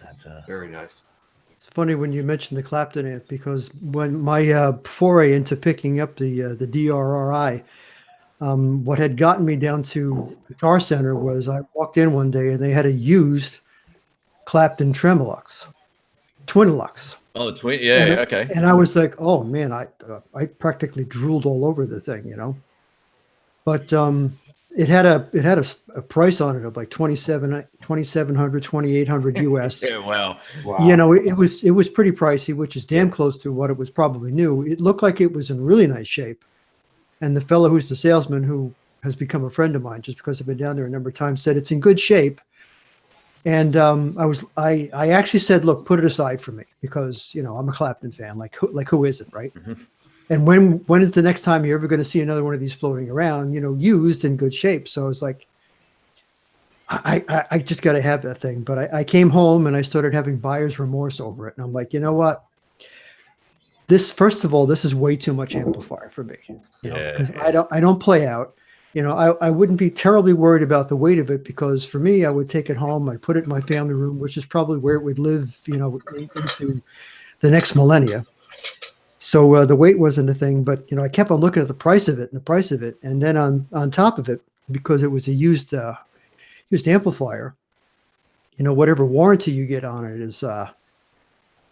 That's very nice. It's funny when you mentioned the Clapton amp, because when my foray into picking up the DRRI, what had gotten me down to Guitar Center was I walked in one day and they had a used Clapton Tremolux, Twinilux. Oh, twin, yeah, okay. And I was like, oh man, I practically drooled all over the thing, But it had a price on it of like $2,700, $2,800 US. Yeah, wow. It was pretty pricey, which is damn close to what it was probably new. It looked like it was in really nice shape. And the fellow who's the salesman, who has become a friend of mine just because I've been down there a number of times, said it's in good shape. And I actually said, look, put it aside for me, because I'm a Clapton fan. Like who isn't, right? Mm-hmm. And when is the next time you're ever going to see another one of these floating around, used in good shape? So I was like, I just got to have that thing. But I came home and I started having buyer's remorse over it. And I'm like, you know what? First of all, this is way too much amplifier for me, because I don't play out. I wouldn't be terribly worried about the weight of it, because for me, I would take it home, I'd put it in my family room, which is probably where it would live, into the next millennia. So the weight wasn't a thing, but I kept on looking at the price of it, and then on top of it, because it was a used amplifier, whatever warranty you get on it is,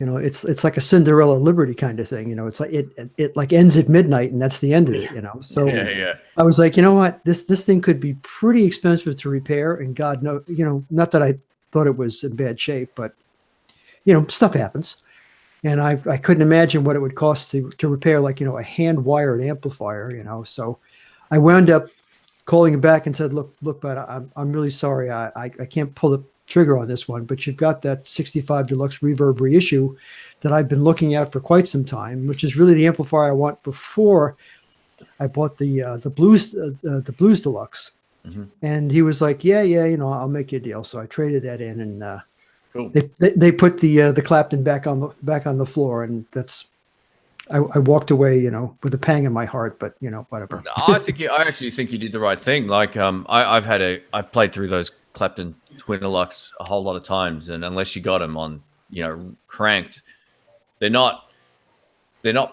it's like a Cinderella Liberty kind of thing. It's like it like ends at midnight, and that's the end of it. So I was like, you know what, this thing could be pretty expensive to repair, and God knows, not that I thought it was in bad shape, but stuff happens. And I couldn't imagine what it would cost to repair, like, a hand wired amplifier, So I wound up calling him back and said, look, but I'm really sorry. I can't pull the trigger on this one, but you've got that 65 Deluxe Reverb reissue that I've been looking at for quite some time, which is really the amplifier I want before I bought the Blues Deluxe. Mm-hmm. And he was like, yeah, I'll make you a deal. So I traded that in, and cool. They put the Clapton back on the floor, and that's I walked away, with a pang in my heart, but whatever. I actually think you did the right thing. Like I've played through those Clapton Twinilux a whole lot of times, and unless you got them on, cranked, they're not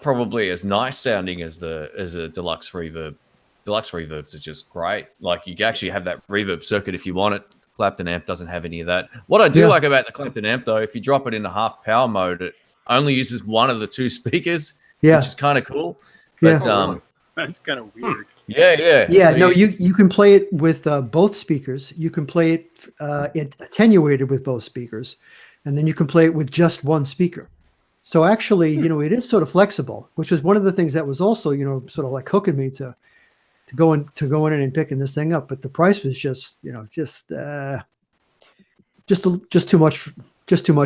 probably as nice sounding as a deluxe reverb. Deluxe reverbs are just great. Like you actually have that reverb circuit if you want it. Clapton amp doesn't have any of that. What I do like about the Clapton amp, though, if you drop it into half power mode, it only uses one of the two speakers, which is kind of cool. But that's kind of weird. Yeah, So no, you can play it with both speakers. You can play it attenuated with both speakers, and then you can play it with just one speaker. So actually, it is sort of flexible, which was one of the things that was also, sort of like hooking me to go in and picking this thing up. But the price was just too much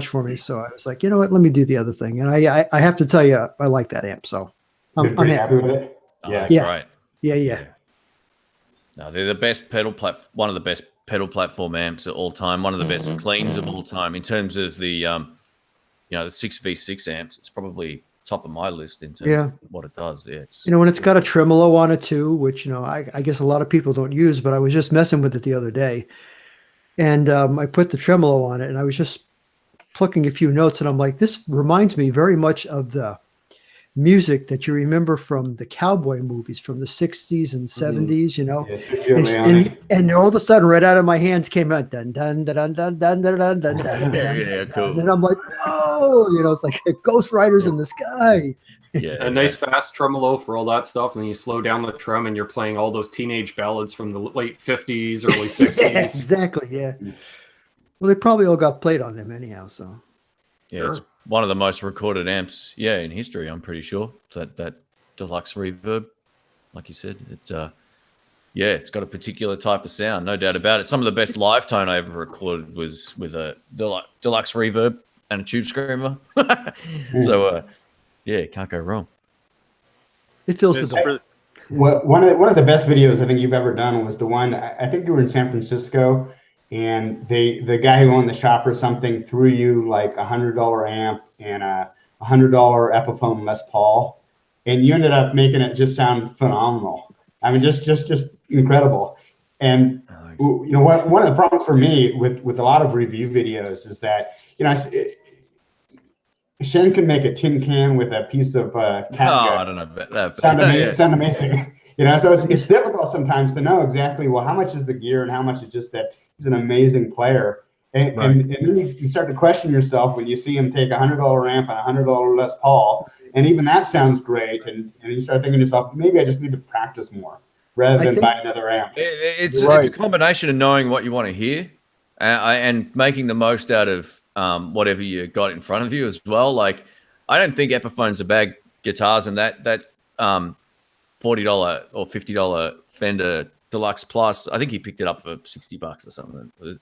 for me. So I was like, you know what, let me do the other thing. And I have to tell you, I like that amp. So I'm pretty happy with it. that's Yeah. right. Yeah. No, they're the best one of the best pedal platform amps of all time. One of the best cleans of all time in terms of the the 6v6 amps. It's probably top of my list in terms of what it does. Yeah, it's and it's got a tremolo on it too, which I guess a lot of people don't use, but I was just messing with it the other day, and I put the tremolo on it, and I was just plucking a few notes, and I'm like, this reminds me very much of the music that you remember from the cowboy movies from the 60s and 70s, and all of a sudden right out of my hands came out dun dun dun dun dun dun dun dun dun dun, cool. and I'm like, oh, it's like Ghost Riders in the sky. A nice fast tremolo for all that stuff, and then you slow down the trem and you're playing all those teenage ballads from the late 50s, early 60s. Yeah, exactly. Yeah. Well, they probably all got played on them anyhow, so it's one of the most recorded amps, in history. I'm pretty sure that deluxe reverb, like you said, it's got a particular type of sound, no doubt about it. Some of the best live tone I ever recorded was with a deluxe reverb and a tube screamer. So, can't go wrong. It feels the best. One of the best videos I think you've ever done was the one, I think you were in San Francisco, and the guy who owned the shop or something threw you like $100 amp and a $100 Epiphone Les Paul, and you ended up making it just sound phenomenal. I mean, just incredible. And one of the problems for me with a lot of review videos is that Shen can make a tin can with a piece of cat gut. I don't know about that. Sound amazing. So it's difficult sometimes to know exactly, well, how much is the gear and how much is just that he's an amazing player. And then you start to question yourself when you see him take a $100 amp and a $100 Les Paul, and even that sounds great. And you start thinking to yourself, maybe I just need to practice more rather than buy another amp. It's a combination of knowing what you want to hear and making the most out of whatever you got in front of you as well. Like, I don't think Epiphones are bad guitars, and that $40 or $50 Fender Deluxe Plus, I think he picked it up for $60 or something. It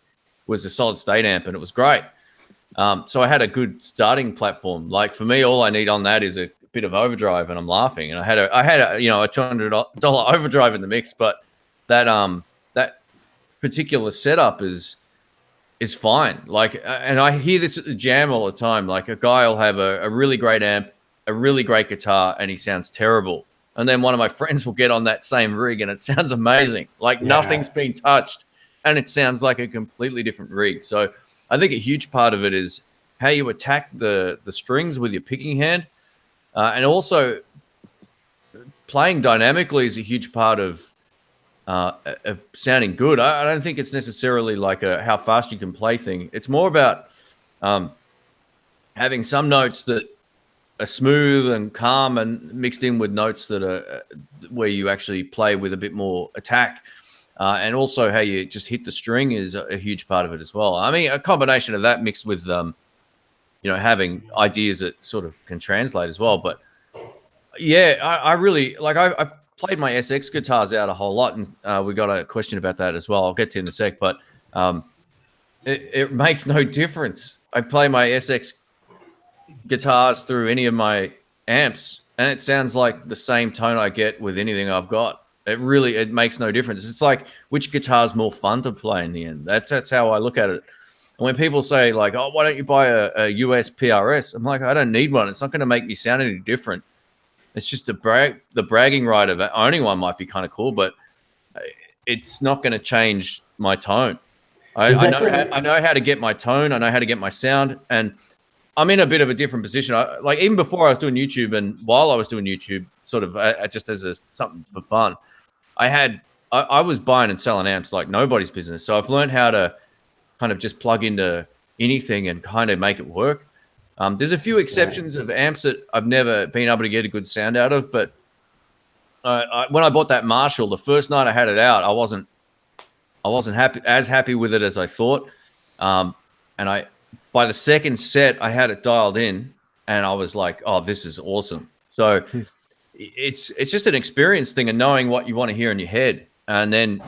was a solid state amp, and it was great. So I had a good starting platform. Like, for me, all I need on that is a bit of overdrive, and I'm laughing. And I had a $200 overdrive in the mix, but that particular setup is fine. Like, and I hear this at the jam all the time. Like, a guy will have a really great amp, a really great guitar, and he sounds terrible. And then one of my friends will get on that same rig and it sounds amazing. Like nothing's been touched and it sounds like a completely different rig. So I think a huge part of it is how you attack the strings with your picking hand. And also playing dynamically is a huge part of sounding good. I don't think it's necessarily like how fast you can play thing. It's more about having some notes that are smooth and calm and mixed in with notes that are where you actually play with a bit more attack. And also how you just hit the string is a huge part of it as well. I mean, a combination of that mixed with, having ideas that sort of can translate as well. But yeah, I really like, I played my SX guitars out a whole lot, and we got a question about that as well. I'll get to in a sec, but it makes no difference. I play my SX guitars through any of my amps, and it sounds like the same tone I get with anything I've got. It makes no difference. It's like, which guitar is more fun to play in the end? That's how I look at it. And when people say like, oh, why don't you buy a US PRS? I'm like, I don't need one. It's not going to make me sound any different. It's just the bragging right of owning one might be kind of cool, but it's not going to change my tone. I know how to get my tone. I know how to get my sound, and I'm in a bit of a different position. Like, even before I was doing YouTube and while I was doing YouTube, sort of just as something for fun, I was buying and selling amps like nobody's business. So I've learned how to kind of just plug into anything and kind of make it work. There's a few exceptions of amps that I've never been able to get a good sound out of, but when I bought that Marshall, the first night I had it out, I wasn't happy with it as I thought. And by the second set, I had it dialed in, and I was like, "Oh, this is awesome." So it's just an experience thing and knowing what you want to hear in your head, and then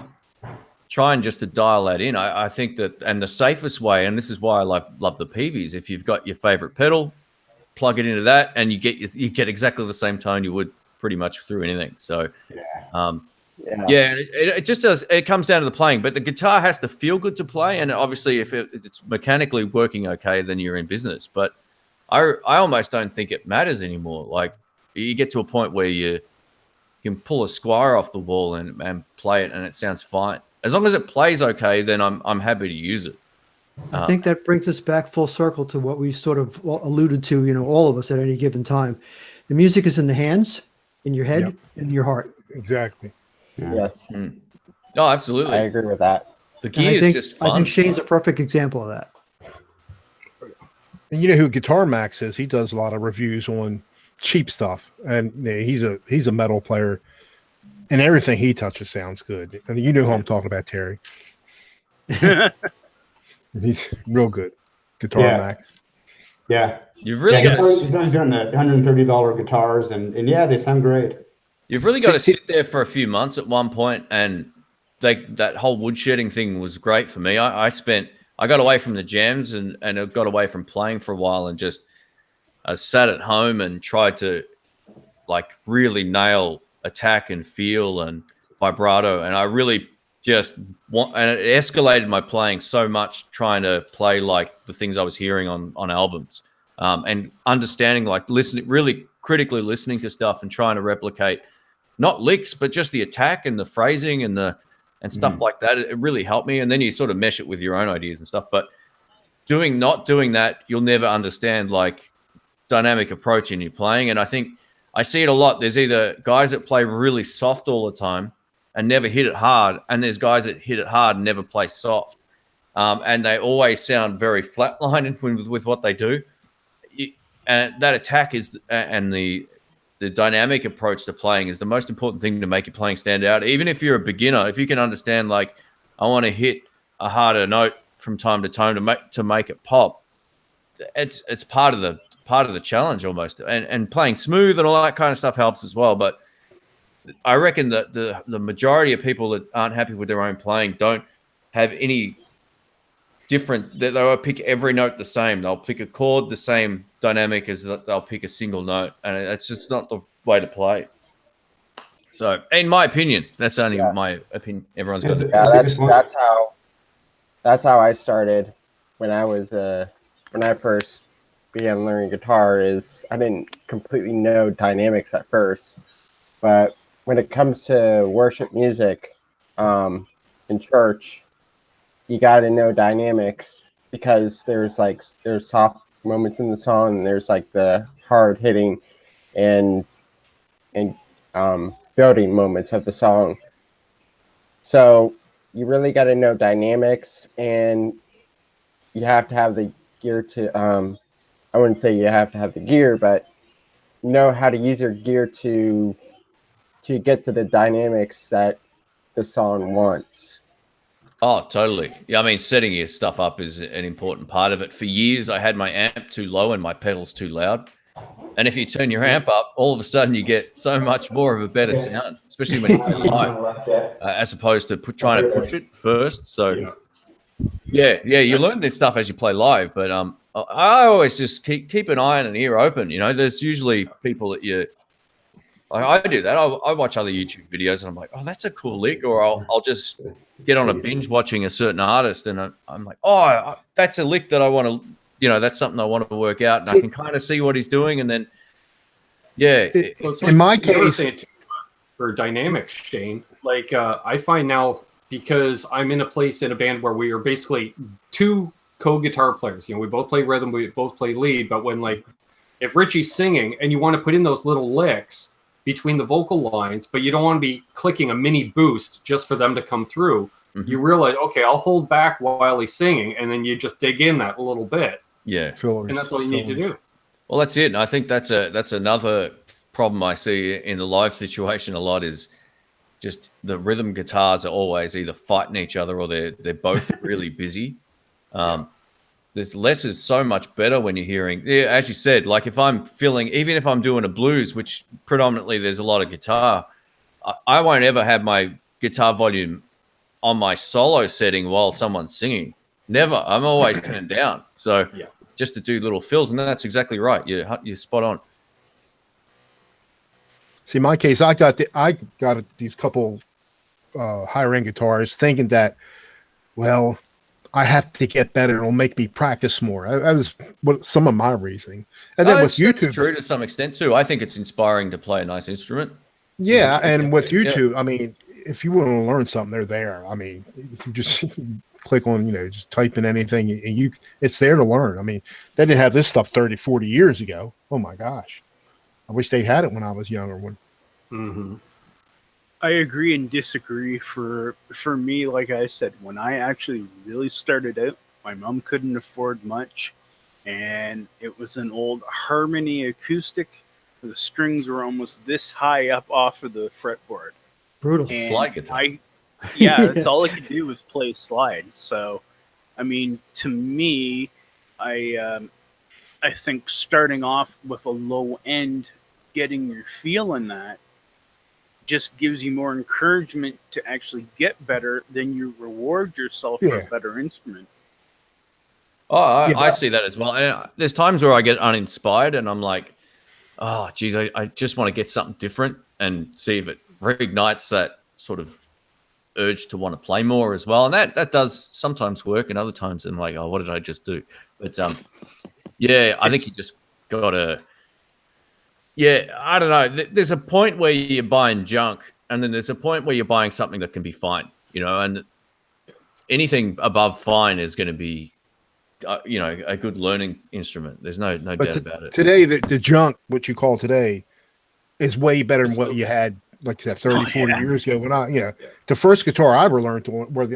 trying just to dial that in. I think that, and the safest way, and this is why I love the Peaveys. If you've got your favorite pedal, plug it into that, and you get exactly the same tone you would pretty much through anything. So, it just does. It comes down to the playing, but the guitar has to feel good to play, and obviously, if it's mechanically working okay, then you're in business. But I almost don't think it matters anymore. Like, you get to a point where you can pull a Squire off the wall and play it, and it sounds fine. As long as it plays okay, then I'm happy to use it. I think that brings us back full circle to what we sort of alluded to, you know, all of us at any given time. The music is in the hands, in your head, in your heart. Exactly. Yes. No, absolutely. I agree with that. The key is just fun. I think Shane's a perfect example of that. And you know who Guitar Max is? He does a lot of reviews on cheap stuff, and he's a metal player, and everything he touches sounds good. And you know who I'm talking about, Terry. He's real good. Guitar Max. Yeah. You've really got he's doing the $130 guitars, and they sound great. You've really got to sit there for a few months at one point, and that whole woodshedding thing was great for me. I got away from the jams and I got away from playing for a while, and just sat at home and tried to like really nail attack and feel and vibrato, and I really just and it escalated my playing so much, trying to play like the things I was hearing on albums, and understanding, like really critically listening to stuff and trying to replicate not licks, but just the attack and the phrasing and stuff like that. It really helped me. And then you sort of mesh it with your own ideas and stuff. But not doing that, you'll never understand like dynamic approach in your playing. And I think I see it a lot. There's either guys that play really soft all the time and never hit it hard, and there's guys that hit it hard and never play soft. And they always sound very flatlined with what they do. And that attack is, and the dynamic approach to playing is the most important thing to make your playing stand out. Even if you're a beginner, if you can understand, like, I want to hit a harder note from time to time to make it pop, it's part of the challenge almost. And playing smooth and all that kind of stuff helps as well. But I reckon that the majority of people that aren't happy with their own playing don't have any different. They'll pick every note the same. They'll pick a chord the same dynamic as they'll pick a single note, and it's just not the way to play. So, in my opinion, that's only my opinion. Everyone's got that's how I started when I first began learning guitar. Is I didn't completely know dynamics at first, but when it comes to worship music, in church, you got to know dynamics, because there's soft moments in the song, and there's like the hard hitting and building moments of the song. So you really got to know dynamics, and you have to have the gear to I wouldn't say you have to have the gear, but know how to use your gear to get to the dynamics that the song wants. Oh, totally. Yeah, I mean, setting your stuff up is an important part of it. For years, I had my amp too low and my pedals too loud. And if you turn your amp up, all of a sudden you get so much more of a better sound, especially when you play live, as opposed to trying to push it first. So, you learn this stuff as you play live. But I always just keep an eye and an ear open. You know, there's usually people that I do that. I watch other YouTube videos and I'm like, oh, that's a cool lick. Or I'll just get on a binge watching a certain artist, and I'm like, oh, that's a lick that I want to, that's something I want to work out, and I can kind of see what he's doing. And then, in my case, for dynamics, Shane, like I find now, because I'm in a place in a band where we are basically two co-guitar players. We both play rhythm, we both play lead. But when if Richie's singing and you want to put in those little licks between the vocal lines, but you don't want to be clicking a mini boost just for them to come through, you realize, okay, I'll hold back while he's singing, and then you just dig in that a little bit. Yeah. And that's all you need to do. Well, that's it. And I think that's another problem I see in the live situation a lot is just the rhythm guitars are always either fighting each other or they're both really busy. There's less is so much better when you're hearing, as you said, like if I'm feeling, even if I'm doing a blues, which predominantly there's a lot of guitar, I won't ever have my guitar volume on my solo setting while someone's singing. Never. I'm always turned down. So just to do little fills, and that's exactly right. You're spot on. See, in my case, I got these couple higher end guitars, thinking that, well, I have to get better. It'll make me practice more. That was some of my reasoning. And then with YouTube, that's true to some extent too. I think it's inspiring to play a nice instrument. Yeah, and with YouTube, I mean, if you want to learn something, they're there. I mean, you just click on, just type in anything, and it's there to learn. I mean, they didn't have this stuff 30, 40 years ago. Oh my gosh. I wish they had it when I was younger. I agree and disagree. For me, like I said, when I actually really started out, my mom couldn't afford much, and it was an old Harmony acoustic. The strings were almost this high up off of the fretboard. Brutal. And slide guitar. That's all I could do was play slide. So, I mean, to me, I think starting off with a low end, getting your feel in that, just gives you more encouragement to actually get better. Then you reward yourself for a better instrument. Oh, I see that as well. There's times where I get uninspired and I'm like, oh, geez, I just want to get something different and see if it reignites that sort of urge to want to play more as well. And that does sometimes work, and other times I'm like, oh, what did I just do? But I think you just got to, I don't know. There's a point where you're buying junk, and then there's a point where you're buying something that can be fine, and anything above fine is going to be, a good learning instrument. There's no doubt about it. Today, the junk, what you call today, is way better than what you had, like I said, 30, 40 years ago. When the first guitar I ever learned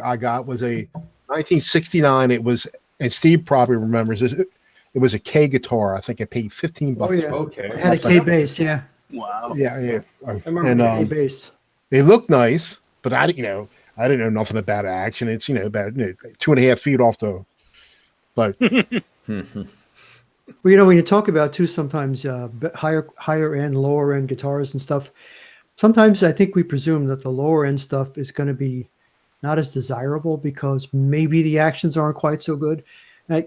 I got was a 1969. It was, and Steve probably remembers this. It was a K guitar. I think I paid $15. Oh, yeah. Okay. I had a K bass, yeah. Wow. Yeah. I remember K bass. It looked nice, but I didn't know nothing about action. It's about 2.5 feet off the. But well, when you talk about too, sometimes higher end, lower end guitars and stuff. Sometimes I think we presume that the lower end stuff is going to be not as desirable because maybe the actions aren't quite so good. I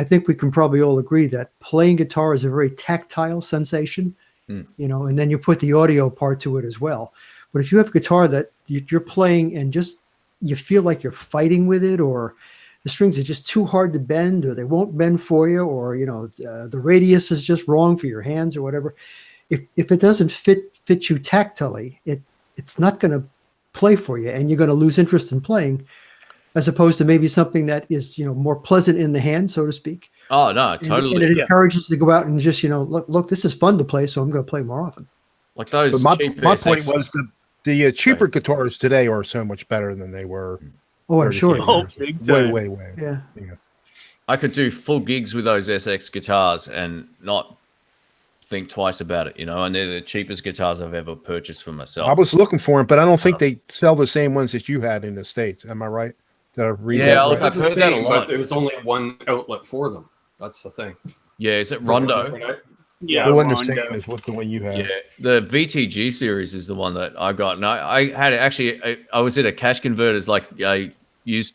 think we can probably all agree that playing guitar is a very tactile sensation, and then you put the audio part to it as well. But if you have a guitar that you're playing and just you feel like you're fighting with it, or the strings are just too hard to bend, or they won't bend for you, or the radius is just wrong for your hands or whatever. If it doesn't fit you tactilely, it's not going to play for you, and you're going to lose interest in playing. As opposed to maybe something that is, more pleasant in the hand, so to speak. Oh no, totally. And it encourages you to go out and just, look, this is fun to play, so I'm going to play more often. Like those. But cheap my PSX. point was the cheaper guitars today are so much better than they were. Oh, I'm sure. Big time. Way. Yeah. I could do full gigs with those SX guitars and not think twice about it, and they're the cheapest guitars I've ever purchased for myself. I was looking for them, but I don't think they sell the same ones that you had in the States. Am I right? Did I read that right? I've heard that a lot. But there's only one outlet for them. That's the thing. Yeah, is it Rondo? Yeah, It wasn't the Rondo. same as what the one you had. Yeah, the VTG series is the one that I got. And I had I was at a Cash Converters, like a used,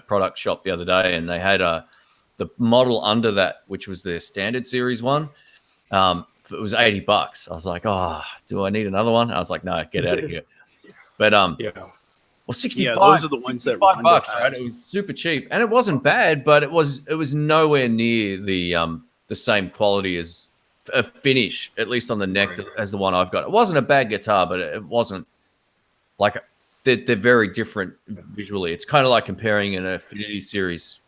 product shop the other day, and they had the model under that, which was the standard series one. It was $80. I was like, oh, do I need another one? I was like, no, get out of here. But well, 65. Yeah, those are the ones that $5, Rondo has. right? It was super cheap, and it wasn't bad, but it was nowhere near the same quality as a finish, at least on the neck, as the one I've got. It wasn't a bad guitar, but it wasn't like they're very different visually. It's kind of like comparing an Affinity series,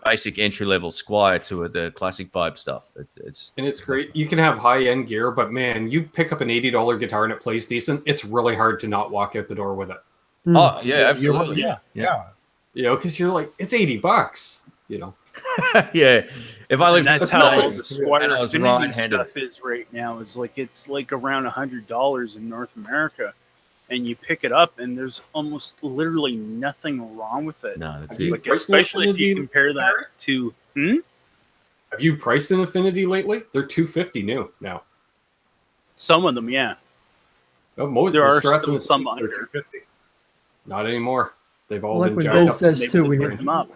basic entry level Squire to the classic vibe stuff. It's great. You can have high end gear, but man, you pick up an $80 guitar and it plays decent. It's really hard to not walk out the door with it. Oh yeah, absolutely. Yeah. Because you're like, it's $80. Yeah. If I And lived in that's the how the States Squire and I was Infinity right-handed, stuff is right now. Is like it's like around $100 in North America, and you pick it up, and there's almost literally nothing wrong with it. no, that's Have you it. Like priced an especially if you Infinity, compare that Barry? to Have you priced an Infinity lately? They're $250 new now. some of them, yeah. Oh, There the are Strats still and the some Sneaks are under. $250. Not anymore. They've all Like been when jacked Ben up. says Maybe too, they we bring need, them up.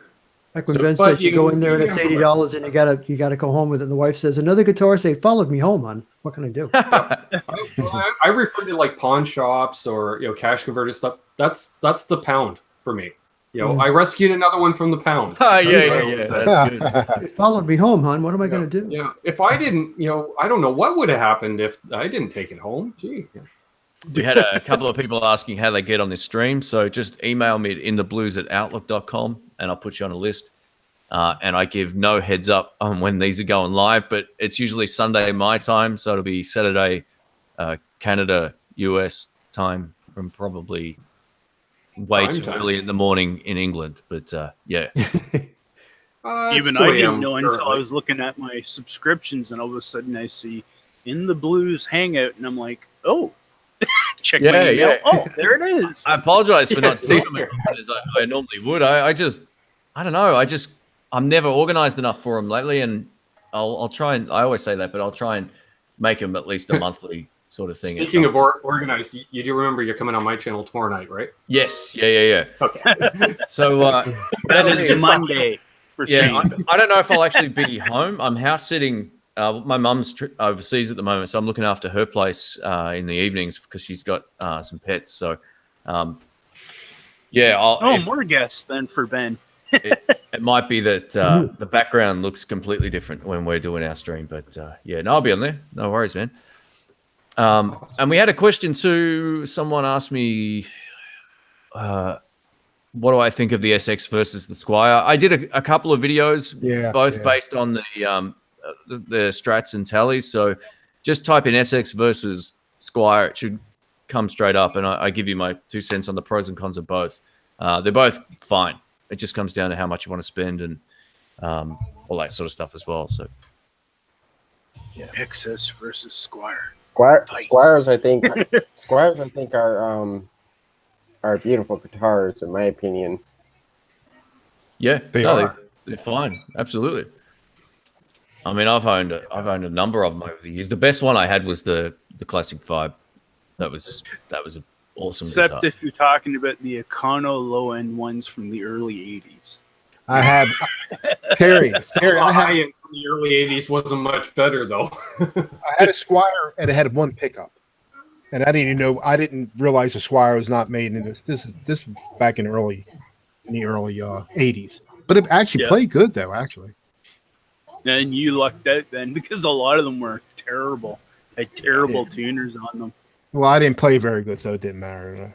like when So- Ben but says you you go can- in there and you it's can- $80 and you gotta go home with it. And the wife says, another guitar say followed me home, hon. What can I do? I refer to like pawn shops or cash converted stuff. That's the pound for me. I rescued another one from the pound. Oh, That's yeah, what I yeah, always yeah. say. That's good. It followed me home, hon. What am I gonna do? Yeah, if I didn't, I don't know what would have happened if I didn't take it home. Gee, We had a couple of people asking how they get on this stream. So just email me at intheblues@outlook.com and I'll put you on a list. And I give no heads up on when these are going live, but it's usually Sunday my time. So it'll be Saturday, Canada, US time, and probably way Prime too time. early in the morning in England. But yeah. Even I didn't know until I was looking at my subscriptions, and all of a sudden I see In the Blues Hangout, and I'm like, oh, check my Yeah, email. yeah. Oh, there it is. I apologize for not Yes, seeing them as often as I normally would. I don't know. I'm never organized enough for them lately, and I'll try and I always say that, but I'll try and make them at least a monthly sort of thing. Speaking of organized, you do remember you're coming on my channel tomorrow night, right? Yes, yeah. Okay. So That is Monday for yeah, Shane. I don't know if I'll actually be home. I'm house sitting. My mum's overseas at the moment, so I'm looking after her place in the evenings because she's got some pets. So, yeah. More guests than for Ben. It might be that the background looks completely different when we're doing our stream, but yeah, no, I'll be on there. No worries, man. And we had a question too. Someone asked me, what do I think of the SX versus the Squire? I did a couple of videos, both based on the Strats and Tallies. So just type in SX versus Squire. It should come straight up, and I give you my 2 cents on the pros and cons of both. They're both fine. It just comes down to how much you want to spend and all that sort of stuff as well. So, Yeah. XS versus Squire. Squires, I think, are beautiful guitars, in my opinion. yeah, They are. they're fine. Absolutely. I mean, I've owned a number of them over the years. The best one I had was the Classic 5. That was an awesome Except guitar. if you're talking about the Econo low-end ones from the early 80s. I had Terry. I had in the early '80s wasn't much better though. I had a Squire and it had one pickup, and I didn't realize the Squire was not made in this is back in the early '80s. But it actually played good though. Actually, And you lucked out then because a lot of them were terrible. Had terrible tuners on them. well, I didn't play very good, so it didn't matter.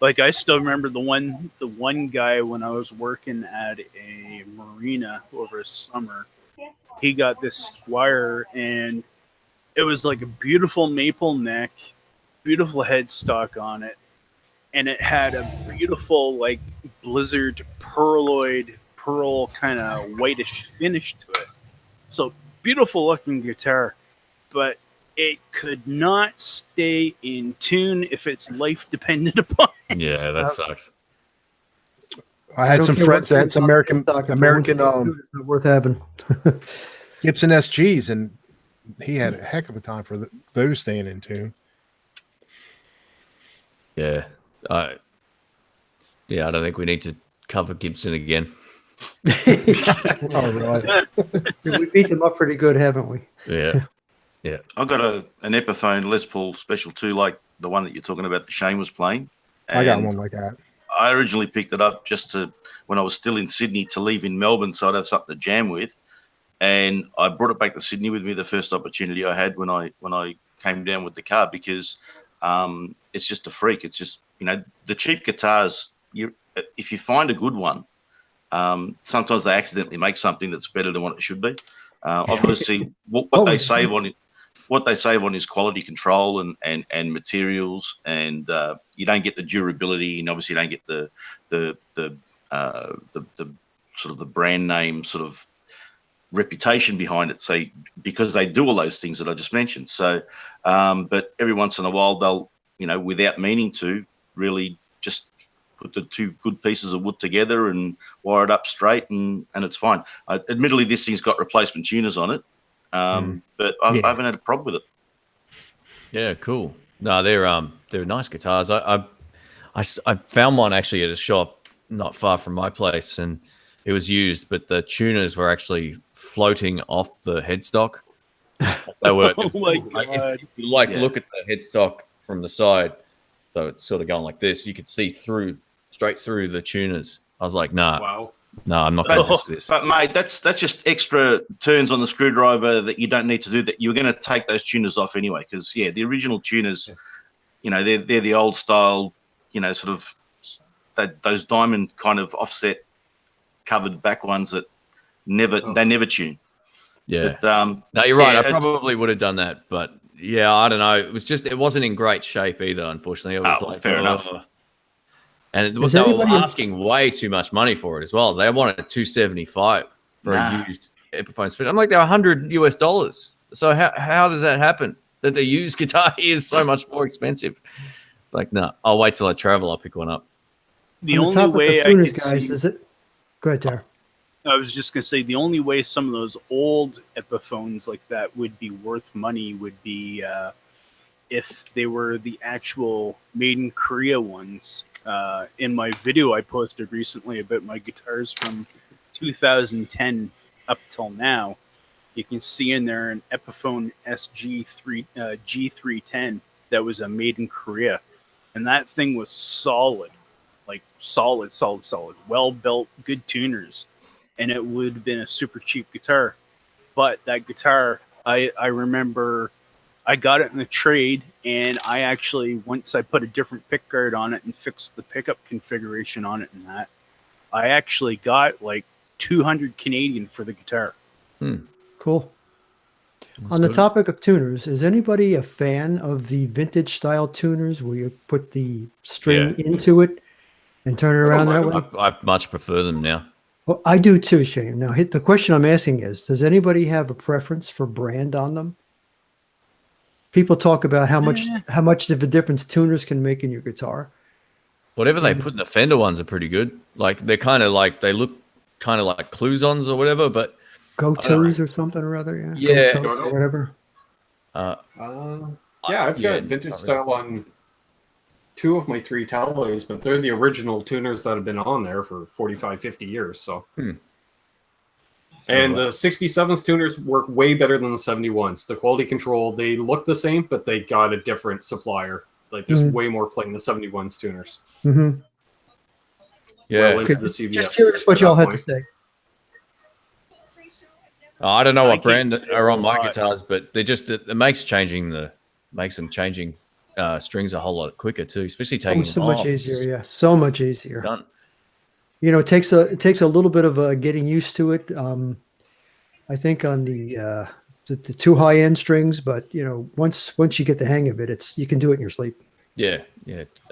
Like I still remember the one guy when I was working at a marina over a summer. He got this Squire, and it was like a beautiful maple neck, beautiful headstock on it, and it had a beautiful like blizzard pearl kind of whitish finish to it. So beautiful looking guitar, but it could not stay in tune if its life depended upon it. Yeah, that sucks. I had some friends that had some American It's not worth having. Gibson SGs, and he had a heck of a time for those staying in tune. Yeah, I don't think we need to cover Gibson again. Oh, really? We beat them up pretty good, haven't we? Yeah. I've got an Epiphone Les Paul Special 2, like the one that you're talking about that Shane was playing. I got And one like that. I originally picked it up just when I was still in Sydney to leave in Melbourne, so I'd have something to jam with. And I brought it back to Sydney with me the first opportunity I had when I came down with the car, because it's just a freak. It's just, the cheap guitars, if you find a good one, sometimes they accidentally make something that's better than what it should be. Obviously, what they save on is quality control and materials, and you don't get the durability, and obviously you don't get the sort of the brand name sort of reputation behind it. So because they do all those things that I just mentioned. So, but every once in a while they'll, you know, without meaning to, really just put the two good pieces of wood together and wire it up straight, and it's fine. Admittedly, this thing's got replacement tuners on it, but I haven't had a problem with it. Yeah, cool. No, they're nice guitars. I found one actually at a shop not far from my place, and it was used, but the tuners were actually floating off the headstock. They were. Oh my God. If you look at the headstock from the side, so it's sort of going like this, you could see straight through the tuners. I was like, nah. Wow. No, I'm not going to risk this. But mate, that's just extra turns on the screwdriver that you don't need to do. That you're going to take those tuners off anyway, because the original tuners, you know, they're the old style, you know, sort of those diamond kind of offset covered back ones that they never tune. Yeah. But, no, you're right. I probably would have done that, but yeah, I don't know. It wasn't in great shape either. Unfortunately, it was fair enough. And they were asking way too much money for it as well. They wanted $275 for a used Epiphone special. I'm like, they're $100. So how does that happen? That the used guitar is so much more expensive? It's like, no, I'll wait till I travel. I'll pick one up. The only way I could see... Go ahead, Tara. I was just going to say, the only way some of those old Epiphones like that would be worth money would be if they were the actual made in Korea ones. In my video I posted recently about my guitars from 2010 up till now, you can see in there an Epiphone G310 that was made in Korea. And that thing was solid, like solid, well built, good tuners. And it would have been a super cheap guitar. But that guitar, I remember I got it in the trade, and I actually, once I put a different pick guard on it and fixed the pickup configuration on it and that, I actually got like 200 Canadian for the guitar. Cool. On the topic of tuners, is anybody a fan of the vintage style tuners where you put the string into it and turn it around that way? I much prefer them now. Well, I do too, Shane. Now, the question I'm asking is, does anybody have a preference for brand on them? People talk about how much of a difference tuners can make in your guitar. Whatever they put in the Fender ones are pretty good. Like they look kind of like Cluzons or whatever, but Go-Tos or something or other, yeah, or whatever. I've got vintage style on 2 of my 3 Talloys, but they're the original tuners that have been on there for 45, 50 years. So. And the 67s tuners work way better than the 71s. The quality control, they look the same, but they got a different supplier. Like there's way more play in the 71s tuners. Yeah. Well, the CVS just curious what y'all had to say. I don't know what brand are on my guitars, but it makes them changing strings a whole lot quicker too, especially taking so them much off. easier, so much easier. Done. You know, it takes a little bit of getting used to it. I think on the 2 high end strings, but you know, once you get the hang of it, you can do it in your sleep. Yeah,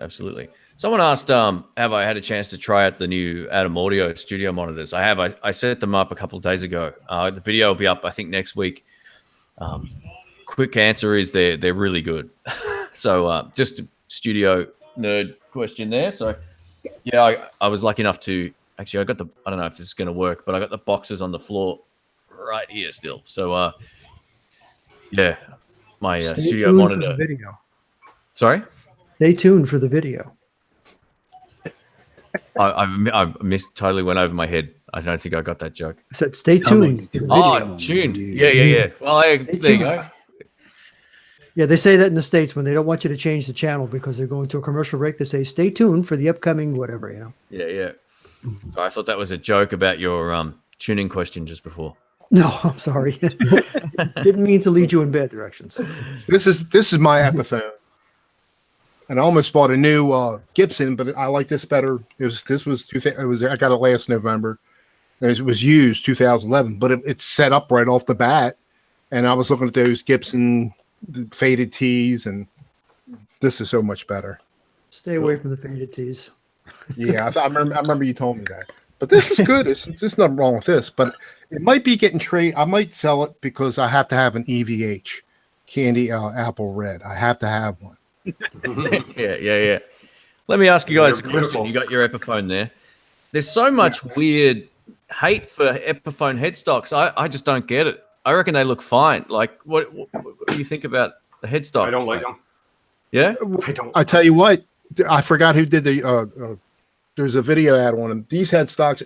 absolutely. Someone asked, have I had a chance to try out the new Atom Audio studio monitors? I have. I set them up a couple of days ago. The video will be up, I think, next week. Quick answer is they're really good. So just a studio nerd question there. So yeah, I was lucky enough to actually, I don't know if this is going to work, but I got the boxes on the floor right here still. So yeah, my studio monitor. Video. Sorry? Stay tuned for the video. I missed, totally went over my head. I don't think I got that joke. I said stay tuned. Tuned. Yeah. Well, there you go. Yeah, they say that in the States when they don't want you to change the channel because they're going to a commercial break. They say, stay tuned for the upcoming whatever, you know. Yeah. So I thought that was a joke about your tuning question just before. No, I'm sorry. Didn't mean to lead you in bad directions. This is my Epiphone. And I almost bought a new Gibson, but I like this better. I got it last November. It was used 2011, but it's set up right off the bat. And I was looking at those Gibson faded tees, and this is so much better. Stay away from the faded tees. Yeah, I remember you told me that. But this is good. There's nothing wrong with this, but it might be getting trade. I might sell it because I have to have an EVH candy apple red. I have to have one. Yeah. Let me ask you guys a They're question. beautiful. You got your Epiphone there. There's so much weird hate for Epiphone headstocks. I just don't get it. I reckon they look fine. Like, what do you think about the headstocks? I don't like them. Yeah? I don't. I tell you what, I forgot who did the. There's a video ad on them. These headstocks.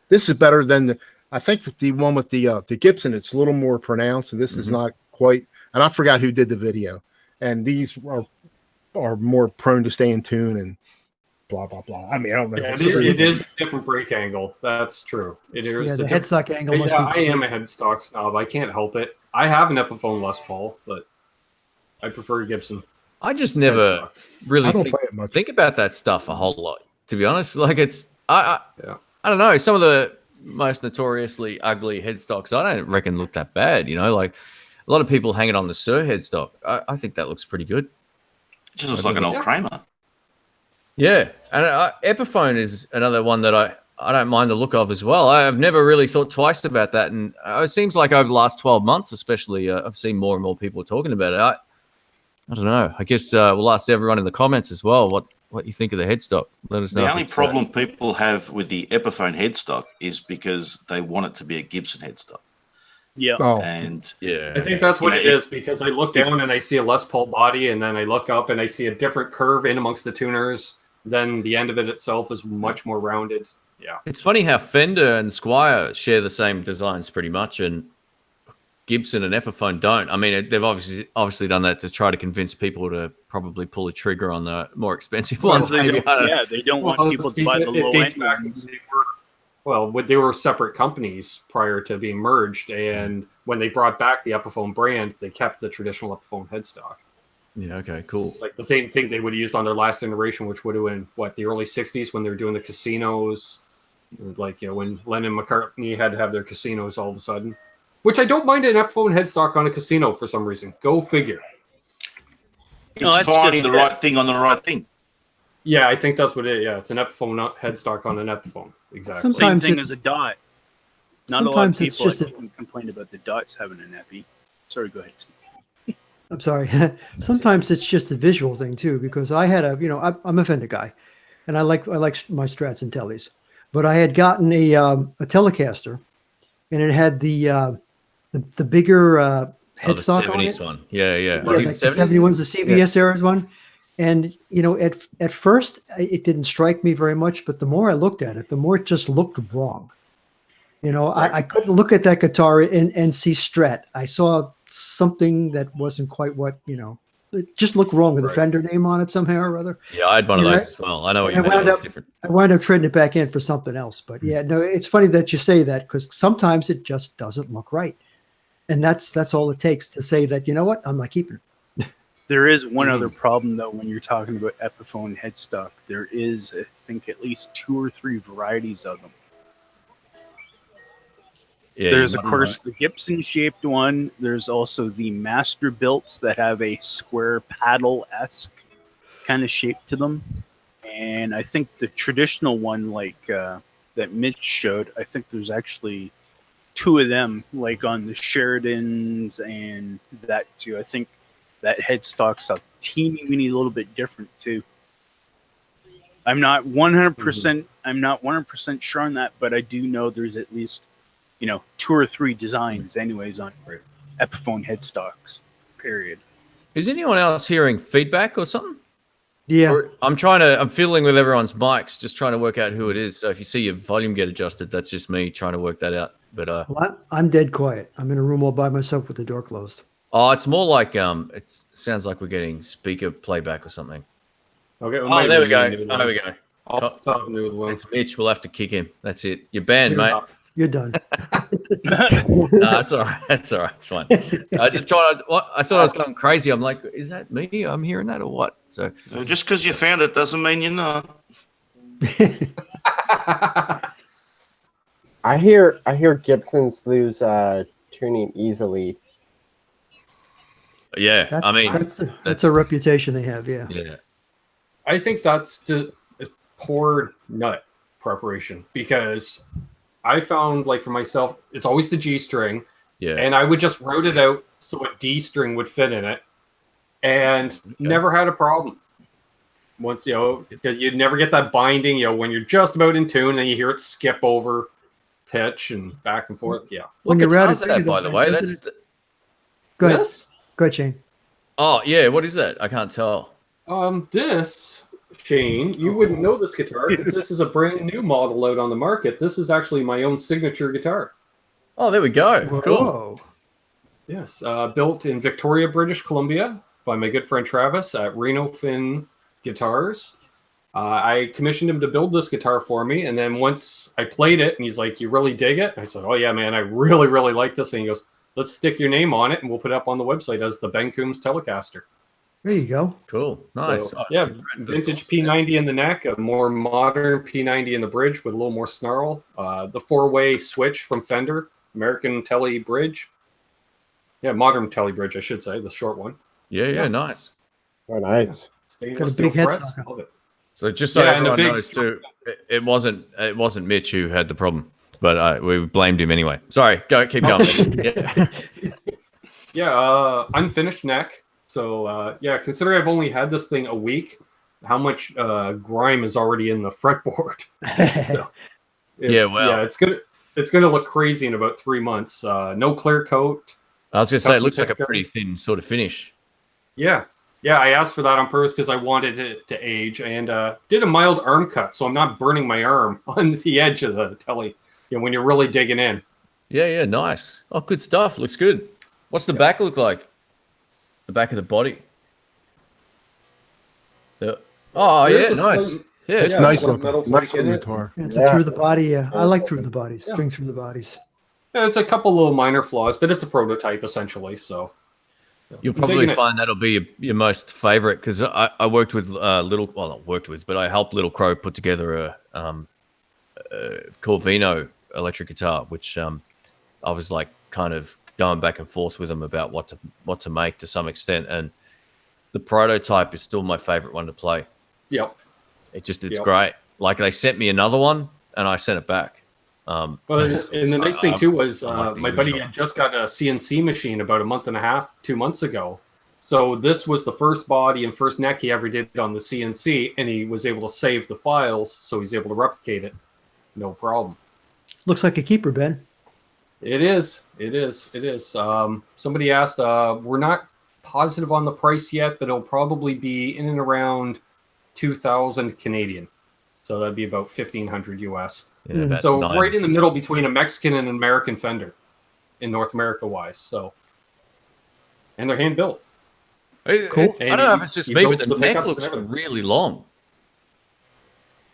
This is better than I think the one with the Gibson. It's a little more pronounced, and this is not quite. And I forgot who did the video. And these are more prone to stay in tune and blah blah blah. I mean, I don't know. Yeah, it is a different break angle. That's true. It is. Yeah, a the different- headstock angle must Yeah, I be. am a headstock snob. I can't help it. I have an Epiphone Les Paul, but I prefer Gibson. I just never headstock. really I don't play it much. think about that stuff a whole lot, to be honest. Like, it's I Yeah. don't know. Some of the most notoriously ugly headstocks I don't reckon look that bad. You know, like a lot of people hanging on the Sir headstock. I think that looks pretty good. It just looks like an old Kramer. Yeah, and Epiphone is another one that I don't mind the look of as well. I've never really thought twice about that, and it seems like over the last 12 months, especially, I've seen more and more people talking about it. I don't know. I guess we'll ask everyone in the comments as well what you think of the headstock. Let us know. The only problem people have with the Epiphone headstock is because they want it to be a Gibson headstock. Yeah. Oh, And Yeah, I think that's what Yeah, it is, because I look down and I see a Les Paul body, and then I look up and I see a different curve in amongst the tuners. Then the end of it itself is much more rounded. Yeah. it's funny how Fender and Squier share the same designs pretty much, and Gibson and Epiphone don't. I mean, they've obviously done that to try to convince people to probably pull a trigger on the more expensive ones. They Maybe. don't, they don't want people to buy the low dates end back. ones. They were separate companies prior to being merged, and when they brought back the Epiphone brand, they kept the traditional Epiphone headstock. Yeah. Okay. Cool. Like the same thing they would have used on their last iteration, which would have been the early '60s when they were doing the casinos, like when Lennon and McCartney had to have their casinos all of a sudden. Which I don't mind an Epiphone headstock on a casino for some reason. Go figure. No, it's that's finding good the for right thing on the right thing. Yeah, I think that's what it is. Yeah, it's an Epiphone headstock on an Epiphone. Exactly. Same Sometimes thing it's- as a dot. Not a lot of sometimes it's people just complain about the dots having an epi. Sorry, go ahead. I'm sorry. Sometimes it's just a visual thing too, because I had I'm a Fender guy, and I like my Strats and Tellies, but I had gotten a Telecaster, and it had the bigger headstock the on 70s it. one. Yeah. Yeah, like the 71's the CBS era's one. And at first it didn't strike me very much, but the more I looked at it, the more it just looked wrong. I couldn't look at that guitar and see Strat. I saw something that wasn't quite what, it just looked wrong with the Fender name on it somehow or other. Yeah, I had one of You know, those as well. I know what and you I mean. wound It's up- different. I wound up trading it back in for something else. But yeah, no, it's funny that you say that, because sometimes it just doesn't look right. And that's all it takes to say that, you know what, I'm not keeping it. There is one other problem, though, when you're talking about Epiphone headstock. There is, I think, at least 2 or 3 varieties of them. Yeah, There's, you of might- course, the Gibson-shaped one. There's also the master builts that have a square paddle-esque kind of shape to them. And I think the traditional one, like that Mitch showed, I think there's actually 2 of them, like on the Sheridans and that too. I think that headstock's a teeny weeny little bit different too. I'm not 100%. I'm not 100% sure on that, but I do know there's at least 2 or 3 designs, anyways, on Epiphone headstocks. Period. Is anyone else hearing feedback or something? Yeah. Or I'm fiddling with everyone's mics, just trying to work out who it is. So if you see your volume get adjusted, that's just me trying to work that out. But Well, I'm dead quiet. I'm in a room all by myself with the door closed. it's more like it sounds like we're getting speaker playback or something. Okay. Oh, there we go. There we go. I'll stop new one. It's Mitch. We'll have to kick him. That's it. You're banned, mate. You're done. No, that's all right. That's all right. It's fine. I just tried. I thought I was going crazy. I'm like, is that me? I'm hearing that or what? So Just because you found it doesn't mean you know. I hear Gibsons lose tuning easily. yeah, That- I mean, that's a reputation they have. Yeah. yeah. I think that's a poor nut. preparation, because I found, like, for myself, it's always the G string, Yeah. and I would just route it out so a D string would fit in it, and never had a problem. Once, you know, because you'd never get that binding, you know, when you're just about in tune, and then you hear it skip over pitch and back and forth. Yeah. What When you're guitar routed is that, through, by the way? doesn't That's it- Go ahead. This? Go ahead, Shane. oh yeah. What is that? I can't tell. This, Shane, you wouldn't know this guitar because this is a brand new model out on the market. This is actually my own signature guitar. Oh, there we go. Cool. Whoa. Yes, built in Victoria, British Columbia by my good friend Travis at Reno Finn Guitars. I commissioned him to build this guitar for me, and then once I played it, and he's like, "You really dig it?" I said, "Oh yeah, man, I really, really like this." And he goes, "Let's stick your name on it, and we'll put it up on the website as the Ben Coombs Telecaster." There you go. Cool. Nice. So, yeah, vintage P90 in the neck, a more modern P90 in the bridge with a little more snarl. The four-way switch from Fender, American Tele bridge. Yeah, modern Tele bridge, I should say, the short one. Yeah. Nice. Oh, nice. Stainless Got a big steel frets, headstock. love it. So just so Yeah, and a everyone big knows too, it wasn't Mitch who had the problem, but we blamed him anyway. Sorry, keep going. Yeah. Yeah, unfinished neck. So yeah, considering I've only had this thing a week, how much grime is already in the fretboard? So it's gonna look crazy in about 3 months. No clear coat. I was gonna say it Custom looks like a pickup. pretty thin sort of finish. Yeah, I asked for that on purpose because I wanted it to age, and did a mild arm cut, so I'm not burning my arm on the edge of the telly. You know, when you're really digging in. Yeah, nice. Oh, good stuff. Looks good. What's the back look like? The back of the body. Oh, There's yeah, a nice. slight- Yeah, It's Yeah, nice some looking. metal Nice flake in looking it. guitar. It's a through the body. I like through the bodies. Yeah. String through the bodies. Yeah, it's a couple little minor flaws, but it's a prototype essentially. So You'll I'm probably digging it. find that'll be your most favorite, because I worked with not worked with, but I helped Little Crow put together a Corvino electric guitar, which I was like kind of going back and forth with them about what to make to some extent, and the prototype is still my favorite one to play. Yep. It's Yep. great. Like, they sent me another one and I sent it back. Well, and the nice thing too was I like the my buddy original. had just got a CNC machine about a month and a half, 2 months ago. So this was the first body and first neck he ever did on the CNC, and he was able to save the files, so he's able to replicate it, no problem. Looks like a keeper, Ben. It is. Somebody asked, we're not positive on the price yet, but it'll probably be in and around 2,000 Canadian. So that'd be about 1,500 US. Yeah, about So 9. right in the middle between a Mexican and an American Fender in North America wise. So, and they're hand built. Cool. I don't know if it's just He me, but builds the the neck pickups looks and everything. really long.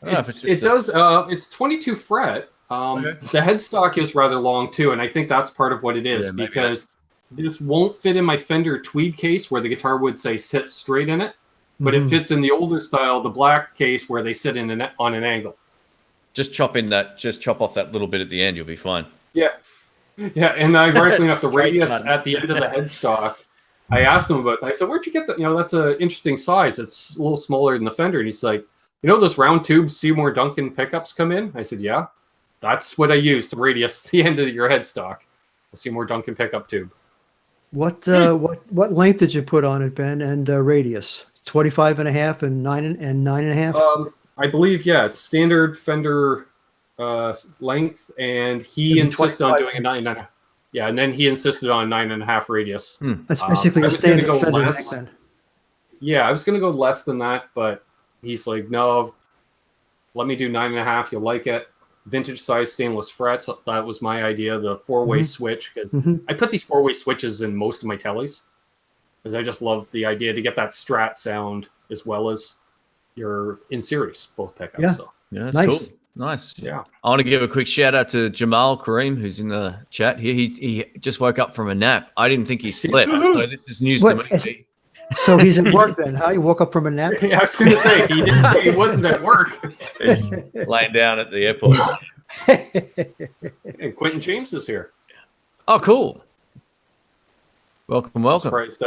I don't know if it's just It does. It's 22 fret. Okay. The headstock is rather long too, and I think that's part of what it is, Yeah, maybe because this won't fit in my Fender tweed case where the guitar would say sit straight in it, but it fits in the older style, the black case where they sit in on an angle. Just chop off that little bit at the end, you'll be fine. Yeah, and ironically enough, the Straight radius cut. at the end of the headstock, I asked him about that. I said, "Where'd you get that? You know, that's an interesting size. It's a little smaller than the Fender." And he's like, "You know those round tube Seymour Duncan pickups come in?" I said, "Yeah, that's what I use to radius the end of your headstock, a Seymour Duncan pickup tube." What length did you put on it, Ben? And radius? 25 and a half and 9.5? I believe, yeah, it's standard Fender length, and he And insisted on 25. doing a 9.5. Yeah, and then he insisted on 9.5 radius. That's basically I a was gonna standard go Fender neck less. then. Yeah, I was gonna go less than that, but he's like, "No, let me do 9.5. You'll like it. Vintage size stainless frets." That was my idea. The four-way switch, because I put these four-way switches in most of my tellies, because I just love the idea to get that Strat sound as well as your in series both pickups. Yeah. So, Yeah, that's Nice. cool. Nice. yeah. I want to give a quick shout out to Jamal Kareem, who's in the chat here. He just woke up from a nap. I didn't think he slept, so this is news What? to me. So he's at work then, huh? You woke up from a nap? I was going to say he didn't say he wasn't at work. He's laying down at the airport. And Quentin James is here. Oh, cool. Welcome. Surprised.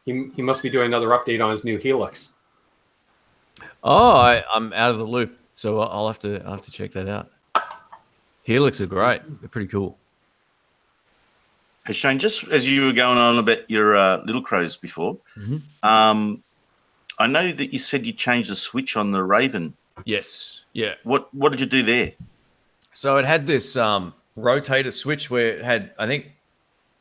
He must be doing another update on his new Helix. Oh, I'm out of the loop. So I'll have to check that out. Helix are great. They're pretty cool. Hey Shane, just as you were going on about your Little Crows before, I know that you said you changed the switch on the Raven. Yes. Yeah. What did you do there? So it had this rotator switch where it had, I think,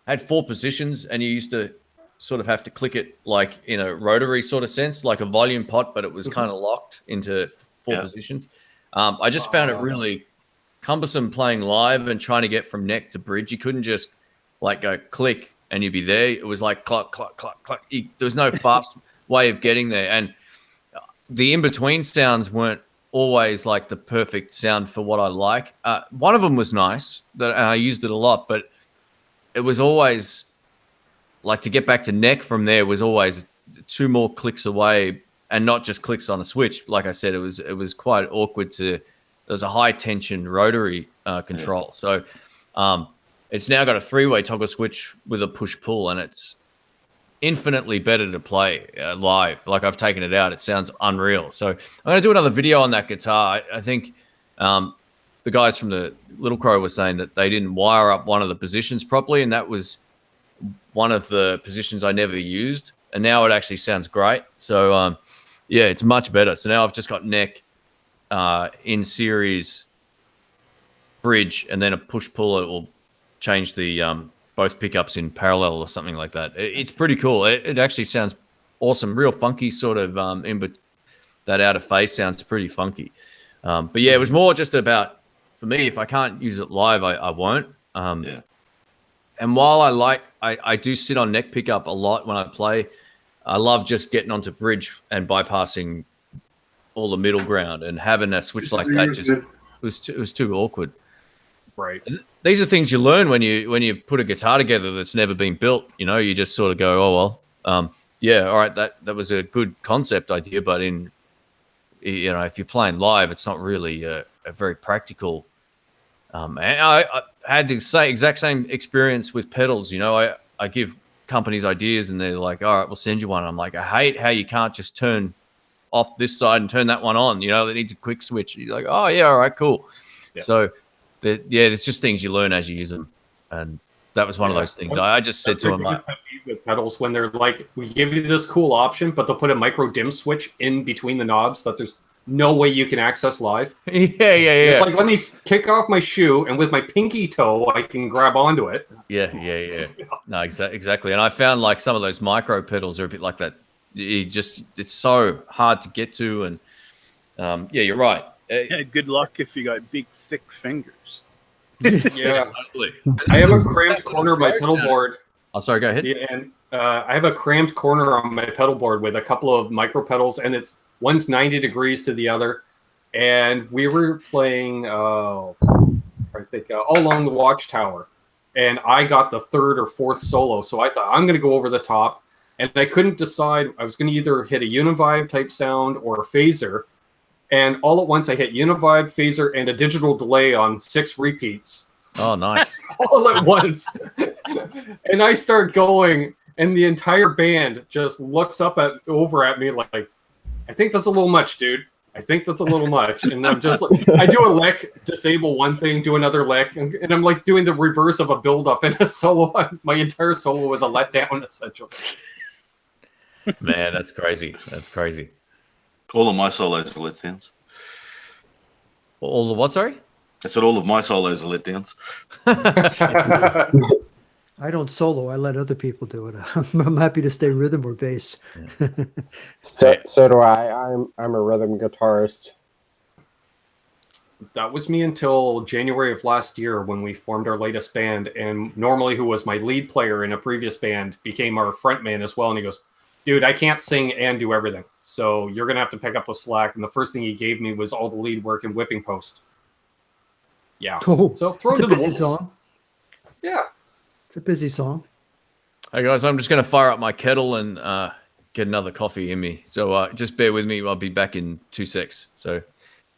had 4 positions, and you used to sort of have to click it like in a rotary sort of sense, like a volume pot, but it was kind of locked into 4 positions. I just found it really cumbersome playing live and trying to get from neck to bridge. You couldn't just like go click and you'd be there. It was like cluck, cluck, cluck, cluck. There was no fast way of getting there. And the in-between sounds weren't always like the perfect sound for what I like. One of them was nice, and I used it a lot, but it was always like to get back to neck from there was always 2 more clicks away, and not just clicks on a switch. Like I said, it was quite awkward there was a high tension rotary control. So it's now got a 3-way toggle switch with a push pull, and it's infinitely better to play live. Like I've taken it out, it sounds unreal. So I'm going to do another video on that guitar. I think the guys from the Little Crow were saying that they didn't wire up one of the positions properly, and that was one of the positions I never used, and now it actually sounds great. So yeah, it's much better. So now I've just got neck, in series, bridge, and then a push pull. It will change the both pickups in parallel or something like that. It's pretty cool. It actually sounds awesome, real funky sort of that out of phase sounds pretty funky. But yeah, it was more just about, for me, if I can't use it live, I won't. Yeah. And while I do sit on neck pickup a lot when I play, I love just getting onto bridge and bypassing all the middle ground, and having a switch like that just it was too awkward. Right. And these are things you learn when you put a guitar together that's never been built. You know, you just sort of go, oh well, yeah, all right, that was a good concept idea, but if you're playing live, it's not really a very practical. And I had the exact same experience with pedals. You know, I give companies ideas, and they're like, all right, we'll send you one. I'm like, I hate how you can't just turn off this side and turn that one on. You know, it needs a quick switch. You're like, oh yeah, all right, cool. Yeah. So there's just things you learn as you use them, and that was one of those things. I just said to him, like, with pedals, when they're like, we give you this cool option, but they'll put a micro dim switch in between the knobs that there's no way you can access live. Yeah. It's like, let me kick off my shoe, and with my pinky toe, I can grab onto it. Yeah. No, exactly. And I found like some of those micro pedals are a bit like that. It's so hard to get to, and yeah, you're right. Yeah, good luck if you got big, thick fingers. Yeah, totally. I have a cramped corner of my pedal board. Oh, sorry, go ahead. Yeah, and I have a cramped corner on my pedal board with a couple of micro pedals, and one's 90 degrees to the other. And we were playing, I think, All Along the Watchtower. And I got the 3rd or 4th solo. So I thought, I'm going to go over the top. And I couldn't decide. I was going to either hit a Univibe type sound or a phaser. And all at once, I hit Univibe, phaser, and a digital delay on 6 repeats. Oh, nice. All at once. And I start going, and the entire band just looks over at me like, I think that's a little much, dude. I think that's a little much. And I'm just like, I do a lick, disable one thing, do another lick, and I'm like doing the reverse of a build-up in a solo. My entire solo was a letdown, essentially. Man, that's crazy. That's crazy. All of my solos are letdowns. All the what, sorry? I said all of my solos are letdowns. I don't solo. I let other people do it. I'm happy to stay rhythm or bass. So do I. I'm a rhythm guitarist. That was me until January of last year when we formed our latest band. And normally, who was my lead player in a previous band, became our frontman as well. And he goes, dude, I can't sing and do everything. So you're going to have to pick up the slack. And the first thing he gave me was all the lead work and whipping post. Yeah. Cool. So throw It's to a the busy wolves. song. Yeah. It's a busy song. Hey guys, I'm just going to fire up my kettle and get another coffee in me. So just bear with me. I'll be back in 2 secs. So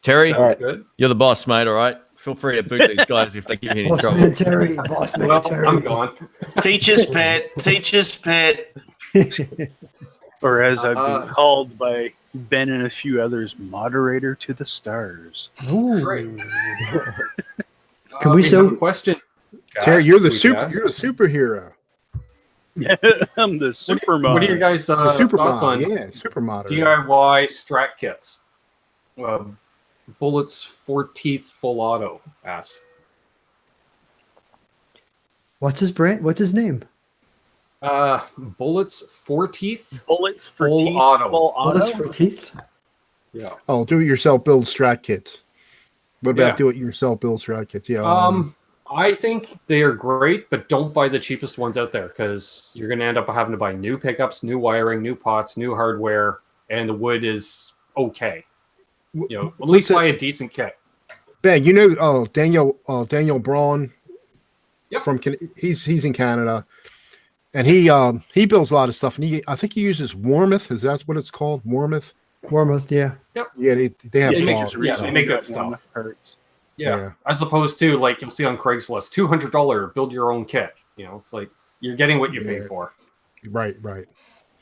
Terry, Sounds good. you're the boss, mate. All right. Feel free to boot these guys if they give you any Boss trouble. man Terry. Boss man Well, Terry. I'm gone. Teacher's pet. Teacher's pet. Or as I've been called by Ben and a few others, moderator to the stars. Ooh. Great. Can we have so- a question? Terry, you're the we super. asked. You're a superhero. I'm the super What are your guys' The super thoughts mod. on Yeah, super moderator. DIY strat kits? Bullets 4 teeth full auto. Ass. What's his brand? What's his name? Bullets 4 teeth. Bullets for Full teeth, auto. full auto. Bullets for teeth. Yeah. Oh, do-it-yourself build strat kits. What about Yeah. do-it-yourself build strat kits? Yeah. I think they are great, but don't buy the cheapest ones out there because you're going to end up having to buy new pickups, new wiring, new pots, new hardware, and the wood is okay. You know, at least buy a decent kit. Ben, you know, Daniel Braun. Yep. He's in Canada, and he builds a lot of stuff. And I think he uses Warmouth. Is that what it's called? Warmouth. Warmouth, yeah. Yeah, they have. They make quality. they make good stuff. Yeah. As opposed to like you'll see on Craigslist, $200 build your own kit. You know, it's like you're getting what you pay for. Right.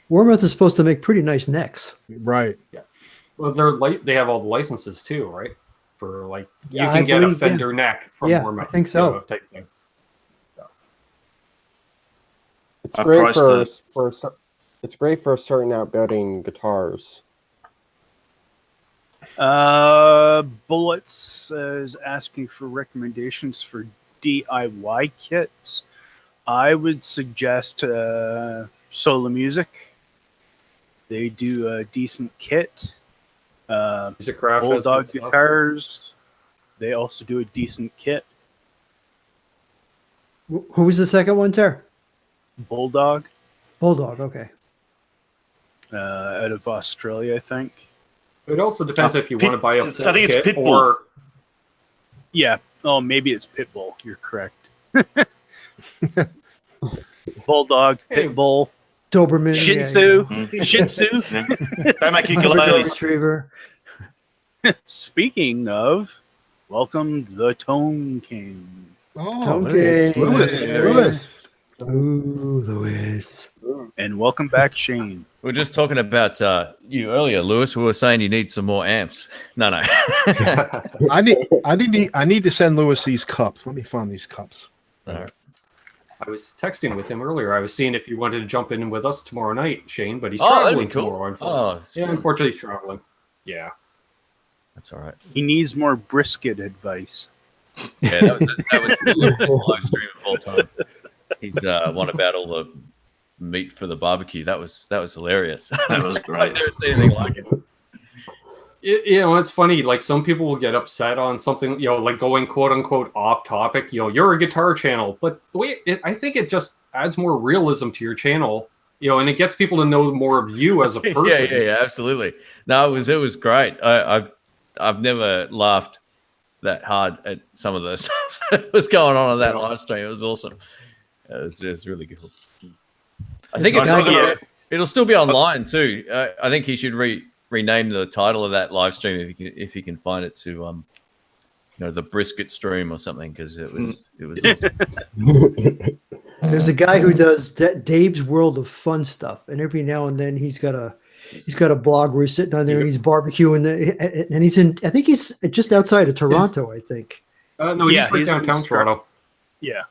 Warmouth is supposed to make pretty nice necks. Right. Yeah. Well, they have all the licenses too, right? For like you Yeah, can I get believe, a fender neck from Yeah, Warmouth. I think so. You know, type thing. It's I great priced it's great for starting out building guitars. Bullets is asking for recommendations for DIY kits. I would suggest Solo Music. They do a decent kit. Music Craft has Bulldog good stuff. Guitars. They also do a decent kit. Who was the second one, Ter? Bulldog, Bulldog, okay. out of Australia, I think. It also depends if you want to buy a full I think it's kit Pitbull. or Yeah. Oh, maybe it's Pitbull. You're correct. Bulldog, Hey. Pitbull, Doberman. Shih yeah, Tzu, Mhm. Shih Tzu. They make Labrador ukuleles. Retriever. Speaking of, welcome the Tone King. Oh, Tone there it is. King. Lewis. Ooh, Louis. And welcome back, Shane. We were just talking about you earlier, Lewis. We were saying you need some more amps. No. I need to send Lewis these cups. Let me find these cups. All right. I was texting with him earlier. I was seeing if you wanted to jump in with us tomorrow night, Shane, but he's Oh, that'd traveling be cool. tomorrow. Unfortunately. Oh, Yeah, unfortunately, he's traveling. Yeah. that's all right. He needs more brisket advice. Yeah, that was the best live stream of all time. He'd want about all the meat for the barbecue. That was hilarious. That was I've great. never seen anything like it. You know, it's funny. Like some people will get upset on something, you know, like going quote unquote off topic. You know, you're a guitar channel, but the way I think it just adds more realism to your channel. You know, and it gets people to know more of you as a person. Yeah, absolutely. No, it was great. I've never laughed that hard at some of the stuff that was going on that live stream. It was awesome. It was really good. I think it'll still be online too. I think he should rename the title of that live stream if he can find it to the brisket stream or something, because it was awesome. There's a guy who does Dave's World of Fun stuff, and every now and then he's got a blog where he's sitting on there and he's barbecuing, and he's in. I think he's just outside of Toronto. I think. No, Yeah, he's right he's in downtown Toronto. Yeah.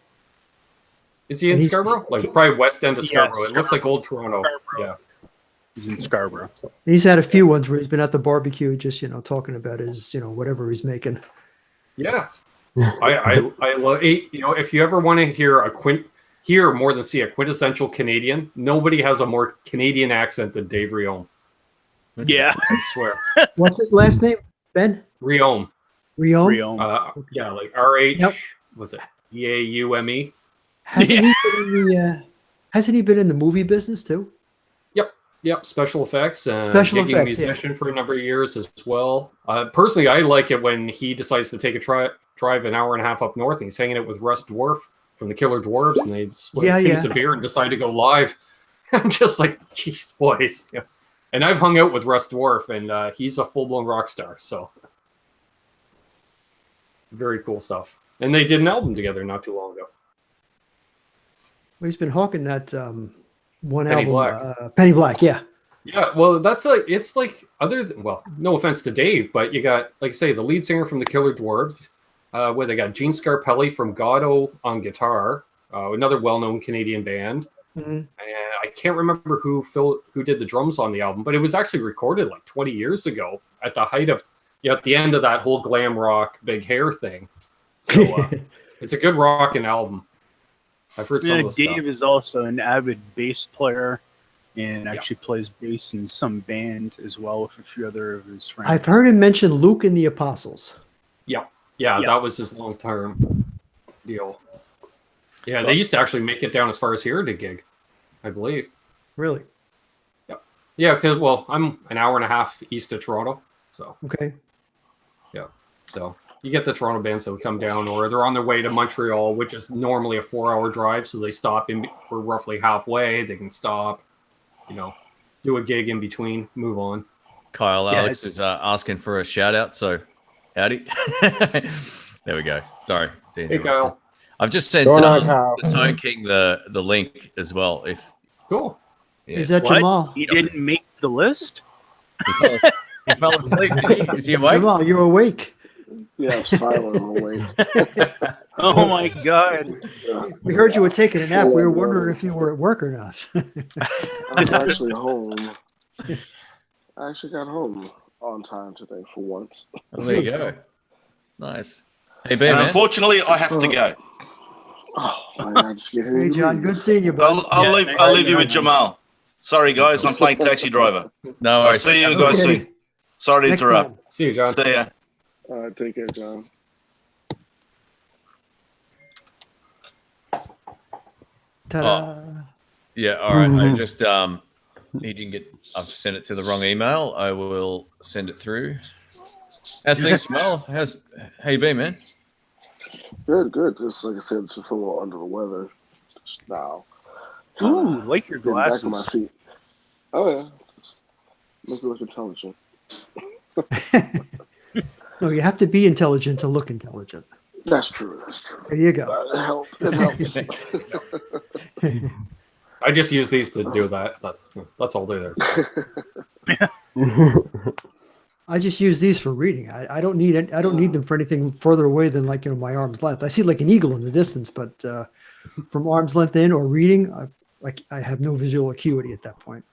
Is he in Scarborough? Like probably west end of Yeah, Scarborough. It looks like old Toronto. Scarborough. Yeah. He's in Scarborough. And he's had a few ones where he's been at the barbecue, just talking about his, whatever he's making. Yeah. I love, if you ever want to hear more than see a quintessential Canadian, nobody has a more Canadian accent than Dave Riome. Yeah. I swear. What's his last name? Ben Riome. Riome. Riome. Yeah, like RH. Yep. Was it Eaume? Hasn't he been in the movie business too? Yep, special effects and Special gigging effects, musician for a number of years as well. Personally, I like it when he decides to take a drive an hour and a half up north and he's hanging out with Russ Dwarf from the Killer Dwarves, and they split a case of beer and decide to go live. I'm just like, geez, boys. Yeah. And I've hung out with Russ Dwarf, and he's a full-blown rock star, so very cool stuff. And they did an album together not too long ago. Well, he's been hawking that one Penny album, Black. Penny Black. Yeah. Yeah, well, that's like it's like other than, well, no offense to Dave, but you got like say the lead singer from the Killer Dwarfs, where they got Gene Scarpelli from Goddo on guitar, another well-known Canadian band. And I can't remember who did the drums on the album, but it was actually recorded like 20 years ago at the height of at the end of that whole glam rock big hair thing. So it's a good rocking album. I've heard some of the Dave stuff. is also an avid bass player and actually plays bass in some band as well with a few other of his friends. I've heard him mention Luke and the Apostles. Yeah, that was his long-term deal. Yeah, they used to actually make it down as far as here to gig, I believe. Really? Yeah, because, well, I'm an hour and a half east of Toronto, so. Okay. Yeah, so you get the Toronto bands that would come down, or they're on their way to Montreal, which is normally a 4-hour drive, so they stop we're roughly halfway, they can stop, do a gig in between, move on. Kyle Alex is asking for a shout out, so howdy. There we go. Sorry. Hey, Kyle. I've just sent the Tone King the link as well. If cool. Yes. Is that What? Jamal? He didn't make the list? He fell asleep. Is he awake? Jamal, you're awake. Yes, finally I'm awake. Oh my God. We heard you were taking a nap. We were wondering if you were at work or not. I'm actually home. I actually got home on time today for once. Oh, there you go. Nice. Hey, B, man. Unfortunately, I have to go. Oh, I just get here. Hey, John, good seeing you, bud. I'll leave you with Jamal. Sorry, guys. I'm playing taxi driver. No I'll worries. see you guys soon. Sorry to Next interrupt. time. See you, John. See ya. All right, take care, John. Ta-da. Yeah, all right. I just he didn't get. I've sent it to the wrong email. I will send it through. How's things, Jamal? How you been, man? Good, good. Just like I said, just a little under the weather just now. Ooh, like your Getting back on my glasses. feet. Oh yeah, just make me look intelligent. No, you have to be intelligent to look intelligent. That's true. That's true. There you go. It helps. It helps. I just use these to do that. That's all they're there. I just use these for reading. I don't need it. I don't need them for anything further away than my arm's length. I see like an eagle in the distance, but from arm's length in or reading, I have no visual acuity at that point.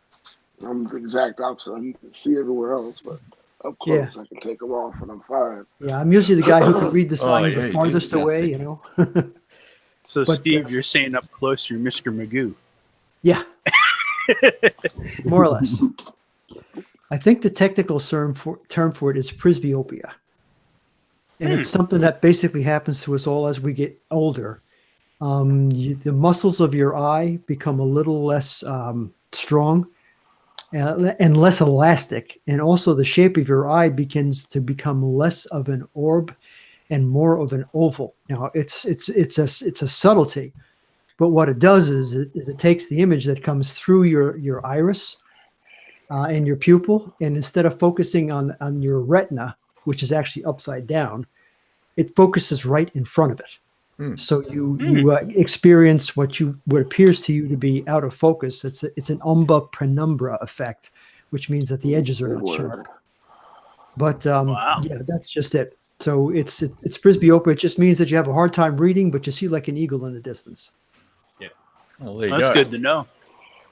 I'm the exact opposite. You can see everywhere else, but up close, I can take them off and I'm fine. Yeah, I'm usually the guy who can read the sign the you farthest do. away. So, But, Steve, you're saying up close, you're Mr. Magoo. Yeah, more or less. I think the technical term for it is presbyopia. And it's something that basically happens to us all as we get older. The muscles of your eye become a little less strong and less elastic. And also the shape of your eye begins to become less of an orb and more of an oval. Now, it's a subtlety. But what it does is it takes the image that comes through your iris and your pupil, and instead of focusing on your retina, which is actually upside down, it focuses right in front of it. So you experience what appears to you to be out of focus. It's an umbra penumbra effect, which means that the edges are not sharp. But yeah, that's just it. So it's presbyopia. It just means that you have a hard time reading, but you see like an eagle in the distance. Well, there you That's go. good to know.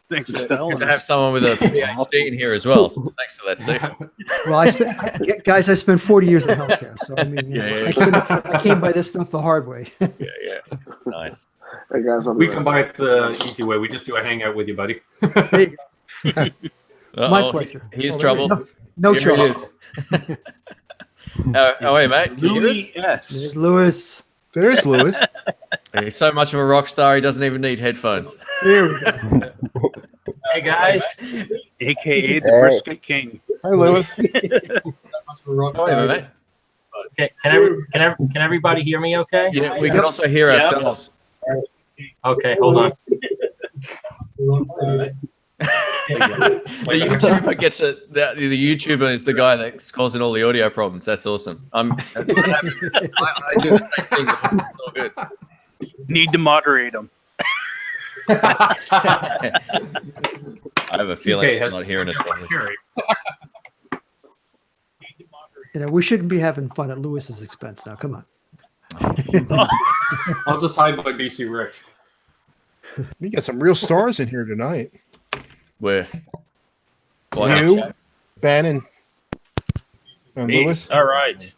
Thanks for telling Good to have us. someone with a PhD in here as well. Thanks for that, Steve. Well, I spent 40 years in healthcare, so I mean, I came by this stuff the hard way. Yeah. Nice. Hey guys, We come by it the easy way. We just do a hangout with you, buddy. There you go. My pleasure. Here's Oh, trouble. No Here trouble. it is. Oh, hey, mate. Can you hear us? Louis S. There's Lewis. There's Lewis. He's so much of a rock star, he doesn't even need headphones. Here we go. Hey guys, AKA the Brisket King. Hi, Lewis. Oh, hey, mate. can everybody hear me? Okay. Yeah, we can also hear ourselves. Okay, hold on. The YouTuber gets it. The YouTuber is the guy that's causing all the audio problems. That's awesome. I do the same thing. It's all good. Need to moderate him. I have a feeling Okay, it's has- not hearing us properly. We shouldn't be having fun at Lewis's expense now. Come on. I'll just hide my BC Rich. We got some real stars in here tonight. Where? You, Ben, and Lewis. All right.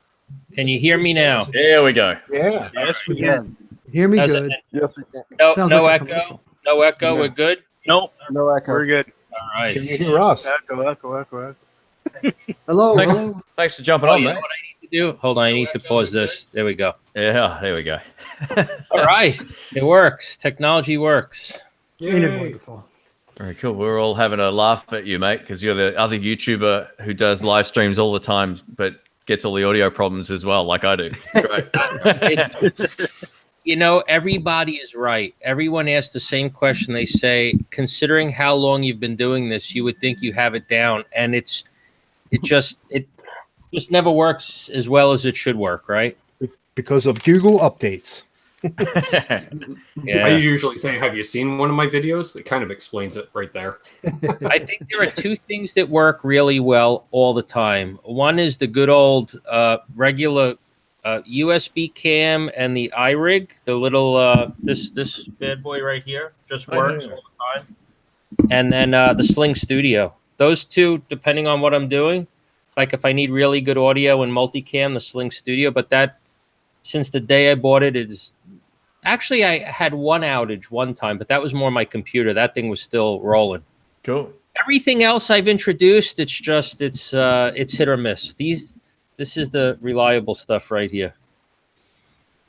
Can you hear me now? There we go. Yeah. Yes, we can. Hear me How's good. it? Yes, we can. No, Sounds no like a echo. commercial. No echo. We're good. Nope, No echo. we're good. All right. Can you hear us? Echo. Hello, Thanks. hello. Thanks for jumping Oh, on, you know mate. what I need to do? Hold on. I need to pause this. There we go. Yeah, there we go. All right. It works. Technology works. Ain't it wonderful? Very cool. We're all having a laugh at you, mate, because you're the other YouTuber who does live streams all the time, but gets all the audio problems as well, like I do. It's great. You know, everybody is right. Everyone asks the same question. They say, considering how long you've been doing this, you would think you have it down, and it just never works as well as it should work, right? Because of Google updates. I Yeah. usually say, have you seen one of my videos? That kind of explains it right there. I think there are two things that work really well all the time. One is the good old regular USB cam and the iRig, the little this bad boy right here just works all the time. And then the Sling Studio. Those two, depending on what I'm doing, like if I need really good audio and multicam, the Sling Studio. But that, since the day I bought it, is actually I had one outage one time, but that was more my computer. That thing was still rolling. Cool. Everything else I've introduced, it's hit or miss. This is the reliable stuff right here.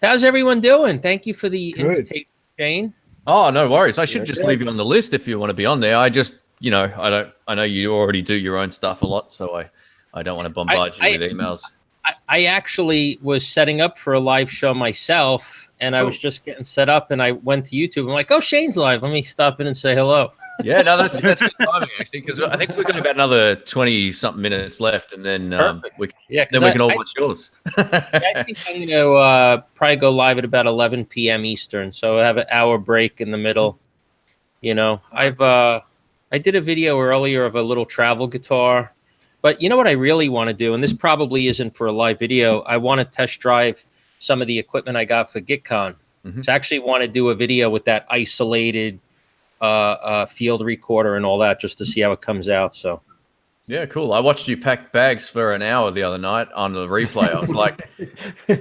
How's everyone doing? Thank you for the Good. invitation, Shane. Oh, no worries. I should just leave you on the list if you want to be on there. I just, I know you already do your own stuff a lot, so I don't want to bombard you with emails. I actually was setting up for a live show myself, and I was just getting set up, and I went to YouTube. I'm like, oh, Shane's live. Let me stop in and say hello. Yeah, no, that's good timing, actually, because I think we've got about another 20-something minutes left, and then we can all watch yours. I think I'm going to probably go live at about 11 p.m. Eastern, so I have an hour break in the middle. You know, I did a video earlier of a little travel guitar, but you know what I really want to do, and this probably isn't for a live video. I want to test drive some of the equipment I got for GitCon. So I actually want to do a video with that isolated field recorder and all that, just to see how it comes out. So yeah, cool. I watched you pack bags for an hour the other night on the replay. I was like,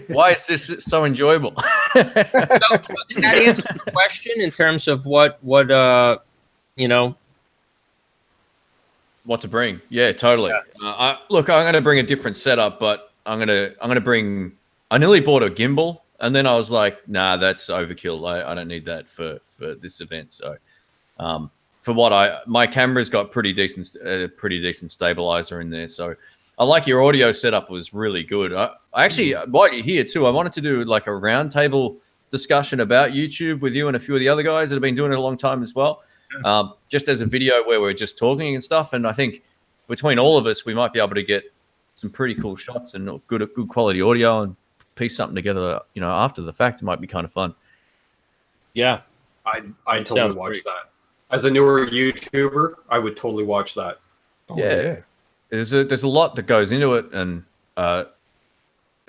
why is this so enjoyable? So, did that answer the question in terms of what what to bring? Yeah, totally. Yeah. Look, I'm going to bring a different setup, but I'm going to bring. I nearly bought a gimbal, and then I was like, nah, that's overkill. I don't need that for this event. So. For what my camera's got pretty decent stabilizer in there, so I like your audio setup was really good. I actually, while you're here too, I wanted to do like a roundtable discussion about YouTube with you and a few of the other guys that have been doing it a long time as well, just as a video where we're just talking and stuff. And I think between all of us, we might be able to get some pretty cool shots and good quality audio and piece something together. After the fact, it might be kind of fun. Yeah, I totally watch that. As a newer YouTuber, I would totally watch that. Oh, yeah. There's a lot that goes into it, and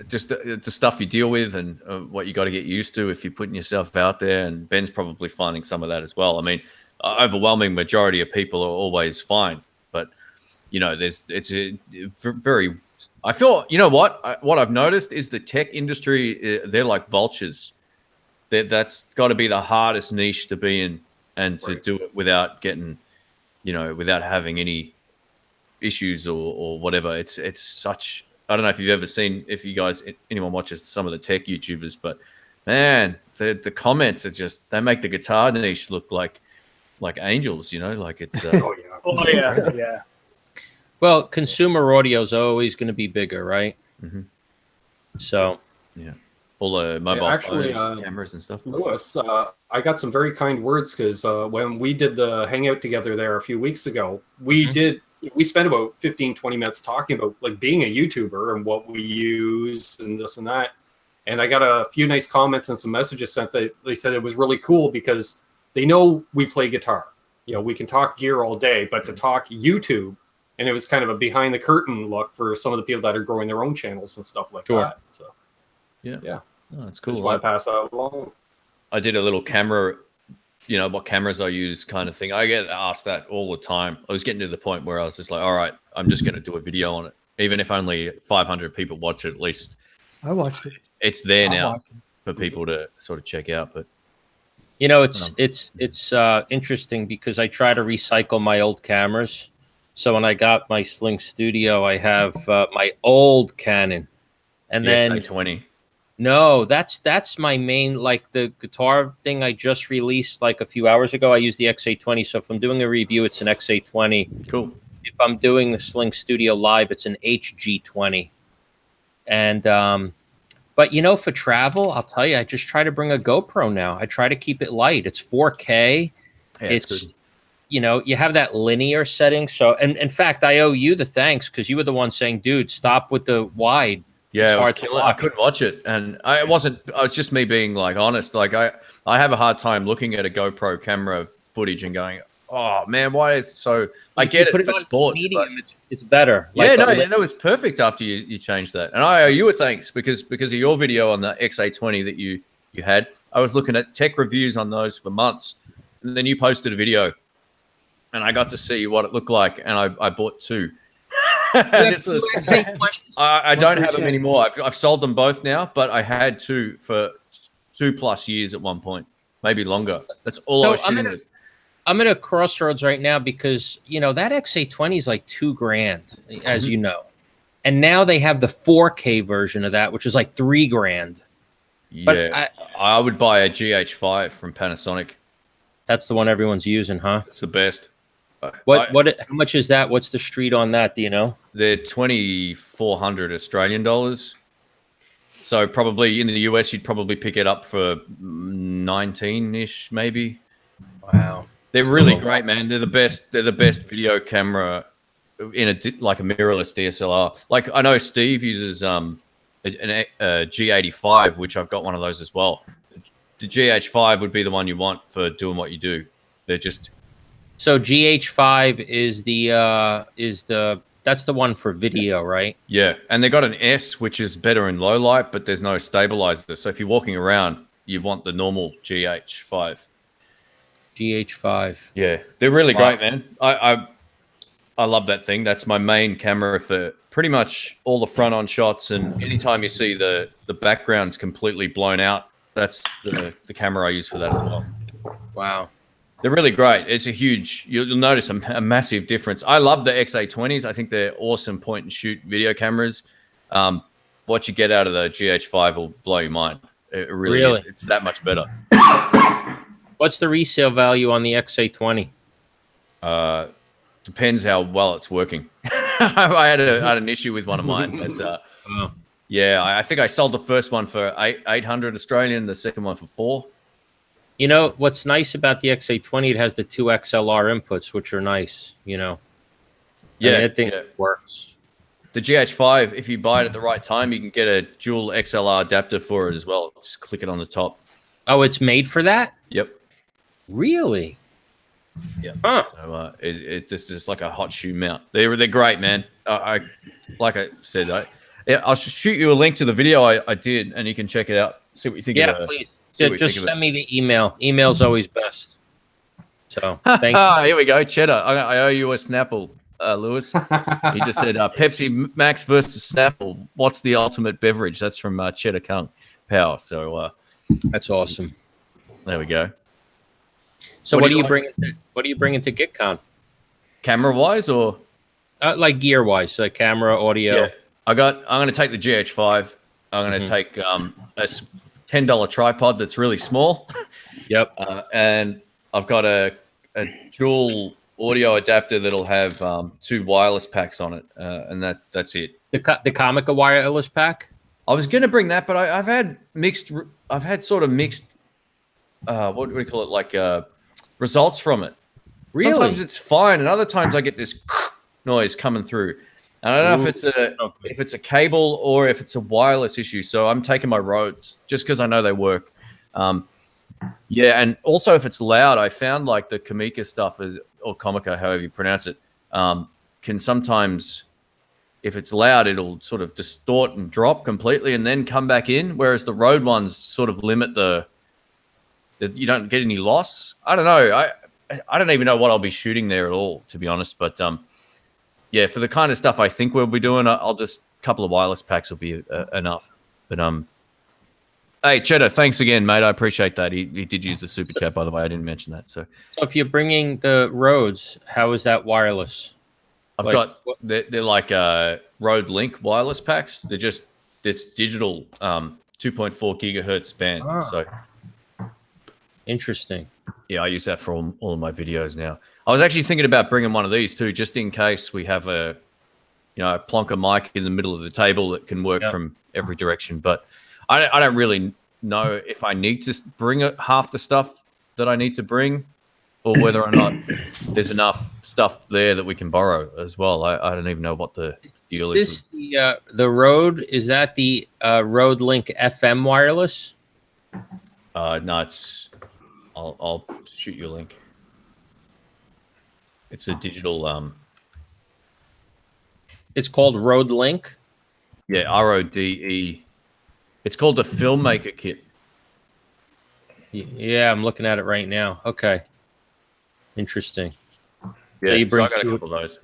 just the stuff you deal with, and what you got to get used to if you're putting yourself out there. And Ben's probably finding some of that as well. I mean, overwhelming majority of people are always fine, but it's a very. I feel what I've noticed is the tech industry. They're like vultures. That's got to be the hardest niche to be in. And to do it without getting, without having any issues or whatever. It's such. I don't know if you've ever seen, anyone watches some of the tech YouTubers, but man, the comments are just, they make the guitar niche look like angels. Like it's. Yeah. Well, consumer audio is always going to be bigger, right? Mm-hmm. So. Yeah. All the mobile phones, cameras and stuff. Lewis, I got some very kind words because when we did the Hangout together there a few weeks ago, we spent about 15-20 minutes talking about like being a YouTuber and what we use and this and that. And I got a few nice comments and some messages sent that they said it was really cool because they know we play guitar. we can talk gear all day, but to talk YouTube, and it was kind of a behind the curtain look for some of the people that are growing their own channels and stuff like that. So yeah, oh, that's cool. Just want to pass that along. I did a little camera, what cameras I use kind of thing. I get asked that all the time. I was getting to the point where I was just like, all right, I'm just going to do a video on it. Even if only 500 people watch it, at least I watched it. It's there now for people to sort of check out. But it's interesting because I try to recycle my old cameras. So when I got my Sling Studio, I have my old Canon, and then XA20. No, that's my main, like the guitar thing I just released like a few hours ago. I use the XA20. So if I'm doing a review, it's an XA20. Cool. If I'm doing the Sling Studio Live, it's an HG20. And but for travel, I'll tell you, I just try to bring a GoPro now. I try to keep it light. It's 4K. Yeah, it's you have that linear setting. So, and in fact, I owe you the thanks because you were the one saying, "Dude, stop with the wide." Yeah, I couldn't watch it, and it was just me being like honest. Like I have a hard time looking at a GoPro camera footage and going, "Oh man, why is it so?" I get it for sports, medium, but it's better. Yeah, that was perfect after you changed that, and I owe you a thanks because of your video on the XA20 that you had. I was looking at tech reviews on those for months, and then you posted a video, and I got to see what it looked like, and I bought two. This was, I don't have them anymore. I've sold them both now, but I had two for 2+ years at one point, maybe longer. That's all I was shooting with. I'm at a crossroads right now because that XA20 is like $2,000, as you know, and now they have the 4K version of that, which is like $3,000. Yeah, I would buy a GH5 from Panasonic. That's the one everyone's using, huh? It's the best. How much is that? What's the street on that? Do you know? They're 2,400 Australian dollars. So probably in the US, you'd probably pick it up for 19-ish, maybe. Wow, they're really great, man. They're the best. They're the best video camera in a mirrorless DSLR. Like I know Steve uses a G85, which I've got one of those as well. The GH5 would be the one you want for doing what you do. They're just. So GH5 that's the one for video, right? Yeah, and they got an S, which is better in low light, but there's no stabilizer. So if you're walking around, you want the normal GH5. GH5. Yeah, they're really great, man. I love that thing. That's my main camera for pretty much all the front-on shots, and anytime you see the background's completely blown out, that's the camera I use for that as well. Wow. They're really great. It's a huge, you'll notice a massive difference. I love the XA20s. I think they're awesome point-and-shoot video cameras. What you get out of the GH5 will blow your mind. It really is. It's that much better. What's the resale value on the XA20? Depends how well it's working. I had an issue with one of mine. But, yeah, I think I sold the first one for 800 Australian, the second one for 4. What's nice about the XA20? It has the 2 XLR inputs, which are nice. Yeah, I think it works. The GH5, if you buy it at the right time, you can get a dual XLR adapter for it as well. Just click it on the top. Oh, it's made for that? Yep. Really? Yeah. Huh. So this is like a hot shoe mount. They're great, man. Like I said, I'll shoot you a link to the video I did, and you can check it out. See what you think. Yeah, please. Just send me the email. Email's always best. So thank you. Here we go, Cheddar. I owe you a Snapple, Lewis. He just said Pepsi Max versus Snapple. What's the ultimate beverage? That's from Cheddar Kung Power. So that's awesome. There we go. So what do you bring? What do you bring into GitCon? Camera wise or like gear wise? So camera, audio. Yeah. I'm going to take the GH5. I'm going to take a $10 tripod that's really small. Yep. And I've got a dual audio adapter that'll have 2 wireless packs on it, and that's it. The Comica wireless pack. I was going to bring that, but I've had sort of mixed. What do we call it? Like results from it. Really? Sometimes it's fine, and other times I get this noise coming through. And I don't know if it's a cable or if it's a wireless issue. So I'm taking my Rhodes just because I know they work. Yeah, and also if it's loud, I found like the Kamika stuff is, or Comica, however you pronounce it, can sometimes, if it's loud, it'll sort of distort and drop completely and then come back in. Whereas the Rode ones sort of limit the you don't get any loss. I don't know. I don't even know what I'll be shooting there at all, to be honest. But yeah, for the kind of stuff I think we'll be doing, I'll just a couple of wireless packs will be enough. But hey, Cheddar, thanks again, mate. I appreciate that. He did use the super chat, by the way. I didn't mention that. So if you're bringing the Rodes, how is that wireless? I've got they're like Rode Link wireless packs. It's digital 2.4 gigahertz band. So interesting. Yeah, I use that for all of my videos now. I was actually thinking about bringing one of these too, just in case we have a plonker mic in the middle of the table that can work from every direction. But I don't really know if I need to bring half the stuff that I need to bring, or whether or not there's enough stuff there that we can borrow as well. I don't even know what the deal is. The Rode, is that the Rode Link FM wireless? No, it's. I'll shoot you a link. It's a digital. It's called Rode Link. Yeah, RODE. It's called the Filmmaker Kit. Yeah, I'm looking at it right now. Okay. Interesting. Yeah, you so I got a couple of those.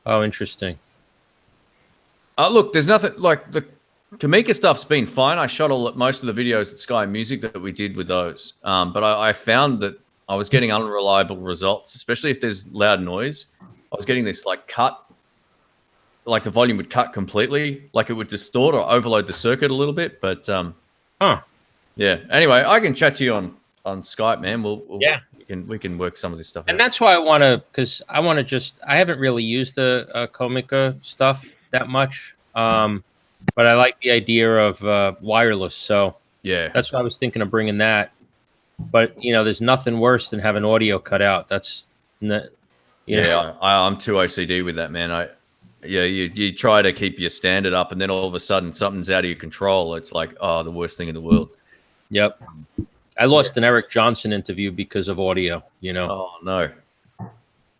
Oh, interesting. Look, there's nothing like the Kamika stuff's been fine. I shot most of the videos at Sky Music that we did with those. But I found that I was getting unreliable results, especially if there's loud noise. I was getting this like cut, like the volume would cut completely, like it would distort or overload the circuit a little bit. But yeah. Anyway, I can chat to you on Skype, man. We can work some of this stuff out. And that's why I want to, because I haven't really used the Comica stuff that much. But I like the idea of wireless. So yeah, that's why I was thinking of bringing that. But, there's nothing worse than having audio cut out. That's, I'm too OCD with that, man. You try to keep your standard up, and then all of a sudden something's out of your control. It's like, the worst thing in the world. Yep. I lost an Eric Johnson interview because of audio, Oh, no.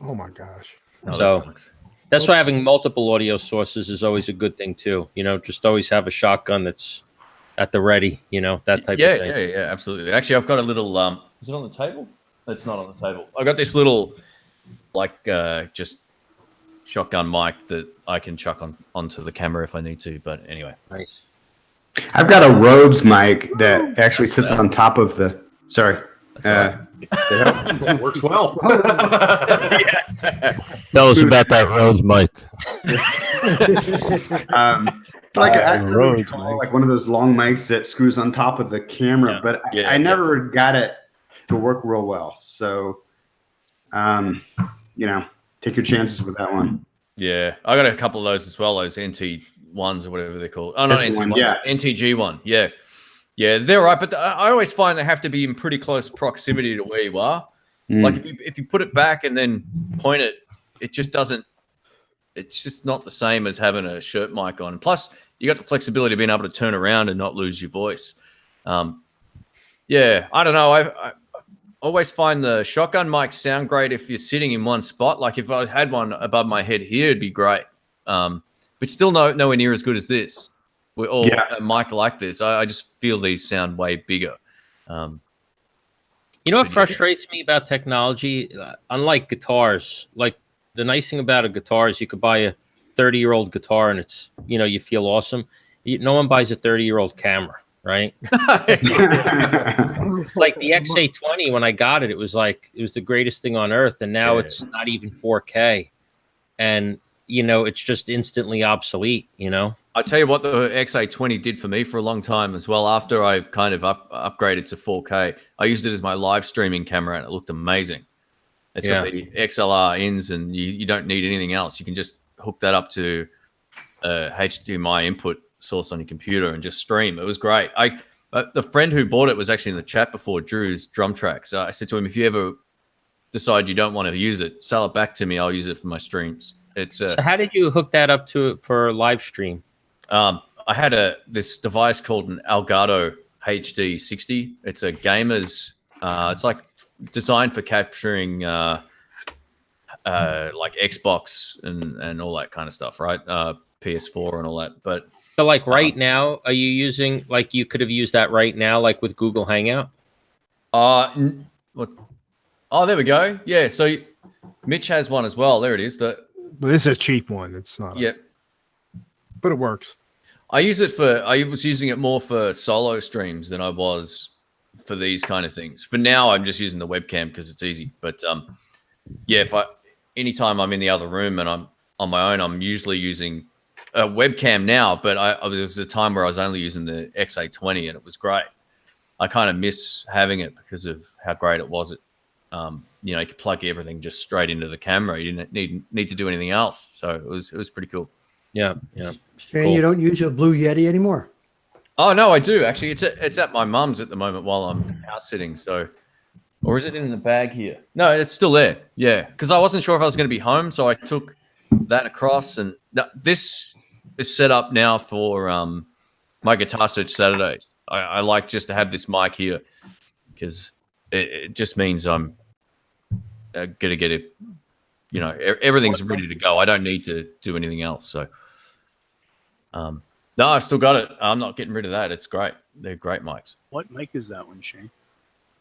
Oh, my gosh. Oh, so that's why having multiple audio sources is always a good thing, too. Just always have a shotgun that's at the ready, that type of thing. Yeah, absolutely. Actually, I've got a little, is it on the table? It's not on the table. I got this little, just shotgun mic that I can chuck onto the camera if I need to. But anyway. Nice. I've got a Rhodes mic that actually sits on top of the. Sorry. That works well. Tell us about that Rhodes mic. Like one of those long mics that screws on top of the camera, but I never got it to work real well. So, take your chances with that one. Yeah, I got a couple of those as well. Those NT1s or whatever they're called. Oh, not NT1s. NTG1. Yeah. Yeah, they're right, but I always find they have to be in pretty close proximity to where you are. Like if you put it back and then point it, it just doesn't. It's just not the same as having a shirt mic on. Plus, you got the flexibility of being able to turn around and not lose your voice. Yeah, I don't know. I always find the shotgun mics sound great if you're sitting in one spot. Like if I had one above my head here, it'd be great. But still nowhere near as good as this. Or a mic like this. I just feel these sound way bigger. What frustrates me about technology? Unlike guitars, like the nice thing about a guitar is you could buy a 30-year-old guitar and it's, you feel awesome. No one buys a 30-year-old camera, right? Like the XA20, when I got it, it was the greatest thing on earth. And now it's not even 4K. And, it's just instantly obsolete, I'll tell you what the XA20 did for me for a long time as well. After I kind of upgraded to 4K, I used it as my live streaming camera and it looked amazing. It's got the XLR ins and you don't need anything else. You can just hook that up to a HDMI input source on your computer and just stream. It was great. The friend who bought it was actually in the chat before, Drew's drum tracks. I said to him, if you ever decide you don't want to use it, sell it back to me. I'll use it for my streams. So how did you hook that up to it for live stream? I had this device called an Elgato HD60. It's a gamer's It's like designed for capturing like Xbox and all that kind of stuff, right? PS4 and all that. But So like right now, are you using, like you could have used that right now, like with Google Hangout? Look, oh, there we go. Yeah, so Mitch has one as well. There it is. But this is a cheap one. It's not. Yeah, but it works. I was using it more for solo streams than I was for these kind of things. For now, I'm just using the webcam because it's easy. But yeah, anytime I'm in the other room and I'm on my own, I'm usually using a webcam now. But there was a time where I was only using the X820 and it was great. I kind of miss having it because of how great it was. You know, you could plug everything just straight into the camera. You didn't need to do anything else. So it was pretty cool. Yeah. Shane, Cool. you don't use your Blue Yeti anymore? Oh no, I do actually. It's at my mum's at the moment while I'm house sitting. So, or is it in the bag here? No, it's still there. Yeah, because I wasn't sure if I was going to be home, so I took that across. And this is set up now for my Guitar Search Saturdays. I like just to have this mic here because it just means I'm gonna get it. You know, everything's ready to go. I don't need to do anything else. So, no, I've still got it. I'm not getting rid of that. It's great. They're great mics. What mic is that one, Shane?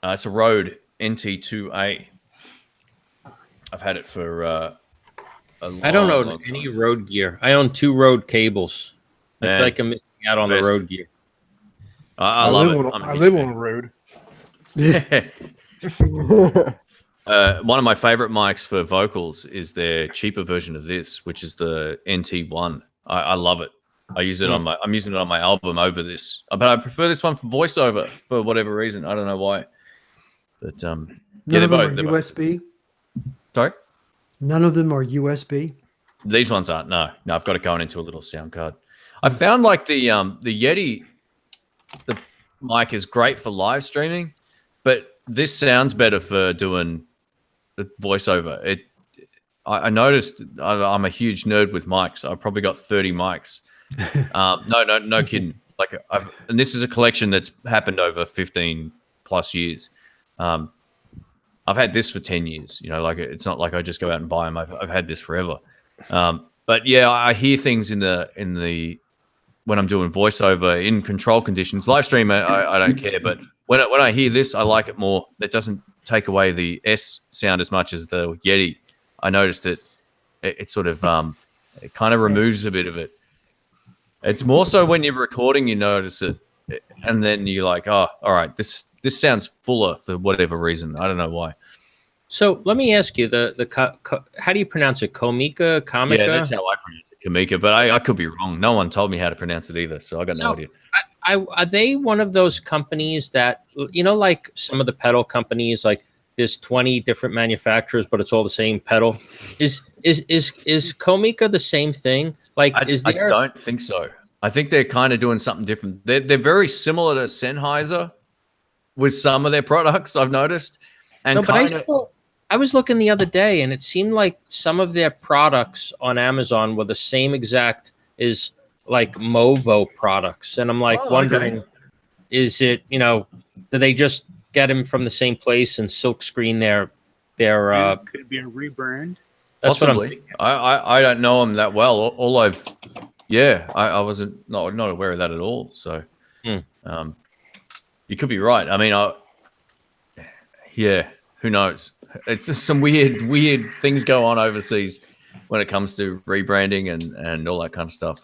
It's a Rode NT2A. I've had it for I don't own any Rode gear. I own 2 Rode cables. I feel like I'm missing out on the Rode gear. I love it. I live on a road. One of my favorite mics for vocals is their cheaper version of this, which is the NT1. I love it. I use it I'm using it on my album over this, but I prefer this one for voiceover for whatever reason. I don't know why, but yeah, they're both USB. Sorry, none of them are USB. These ones aren't. No, I've got it going into a little sound card. I found like the Yeti, the mic is great for live streaming, but this sounds better for doing the voiceover. I noticed I'm a huge nerd with mics. I've probably got 30 mics. No kidding. Like, and this is a collection that's happened over 15 plus years. I've had this for 10 years. You know, like it's not like I just go out and buy them. I've had this forever. But yeah, I hear things in the when I'm doing voiceover in control conditions. Live stream, I don't care. But when I hear this, I like it more. It doesn't take away the S sound as much as the Yeti. I noticed that it sort of it kind of removes a bit of it. It's more so when you're recording, you notice it, and then you're like, oh, all right, this sounds fuller for whatever reason. I don't know why. So let me ask you, how do you pronounce it? Comica? Yeah, that's how I pronounce it, Comica, but I could be wrong. No one told me how to pronounce it either, so I got no idea. Are they one of those companies that, you know, like some of the pedal companies, like there's 20 different manufacturers, but it's all the same pedal? Is Comica the same thing? Like, I don't think so. I think they're kind of doing something different. They're very similar to Sennheiser with some of their products, I've noticed. And no, I was looking the other day, and it seemed like some of their products on Amazon were the same exact as like Movo products. And I'm like wondering, is it, you know, do they just get them from the same place and silkscreen their could it be a rebrand? That's possibly. what I'm thinking. I don't know them that well. I wasn't not aware of that at all. So you could be right. I mean, who knows? It's just some weird things go on overseas when it comes to rebranding and all that kind of stuff.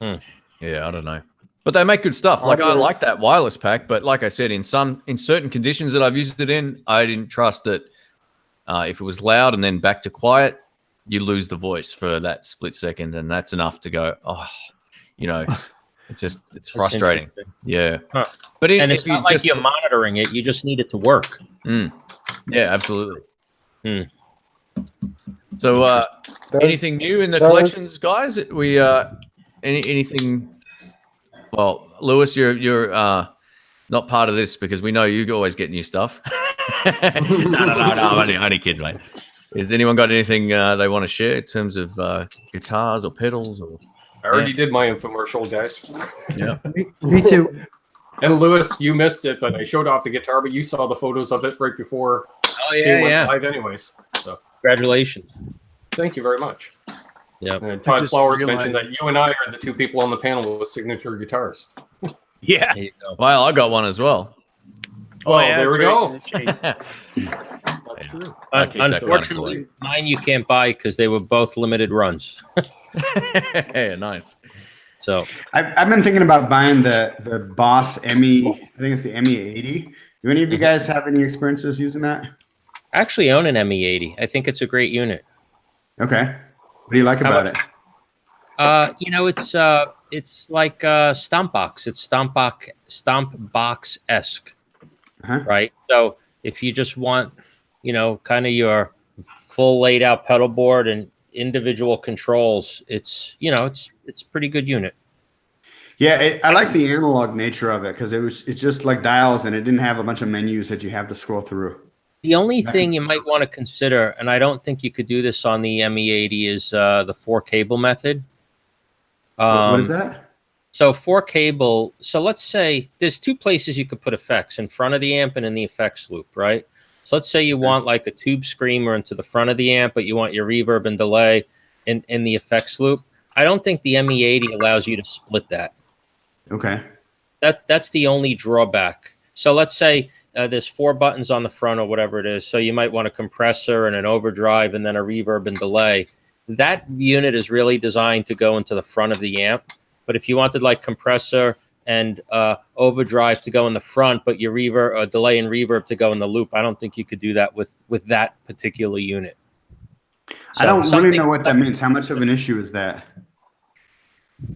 Yeah, I don't know. But they make good stuff. Like, I like that wireless pack, but like I said, in certain conditions that I've used it in, I didn't trust that if it was loud and then back to quiet, you lose the voice for that split second, and that's enough to go, oh, you know, it's frustrating. Yeah. Huh. But it's not like you're monitoring it, you just need it to work. Yeah, absolutely. So anything new in the collections, guys? We anything? Well, Lewis, you're not part of this because we know you always get new stuff. No, I'm only kidding, mate. Has anyone got anything they want to share in terms of guitars or pedals? Or I already did my infomercial, guys. Yeah, me too. And Lewis, you missed it, but I showed off the guitar, but you saw the photos of it right before Oh went live anyways. So Congratulations. thank you very much. Yeah. And Todd just Flowers realized- mentioned that you and I are the two people on the panel with signature guitars. Yeah. There you go. Well, I got one as well. Oh, yeah, there we it's right go. in the shade. That's true. I keep that kind of Unfortunately, cool. mine you can't buy because they were both limited runs. Yeah, nice. So I've been thinking about buying the Boss ME. I think it's the ME80. Do any of you guys have any experiences using that? I actually own an ME80. I think it's a great unit. Okay. What do you like about it? It's like Stomp Box. It's Stomp Box-esque, Uh-huh. right? So if you just want, kind of your full laid out pedal board and individual controls, it's a pretty good unit. Yeah, I like the analog nature of it because it's just like dials and it didn't have a bunch of menus that you have to scroll through. The only thing you might want to consider, and I don't think you could do this on the ME80, is the 4-cable method. What is that? So 4-cable. So let's say there's two places you could put effects, in front of the amp and in the effects loop, right? So let's say you want like a tube screamer into the front of the amp, but you want your reverb and delay in the effects loop. I don't think the ME80 allows you to split that. Okay. That's the only drawback. So let's say there's 4 buttons on the front or whatever it is. So you might want a compressor and an overdrive and then a reverb and delay. That unit is really designed to go into the front of the amp. But if you wanted like compressor and overdrive to go in the front, but your reverb, delay and reverb to go in the loop, I don't think you could do that with that particular unit. I don't really know what that means. How much of an issue is that?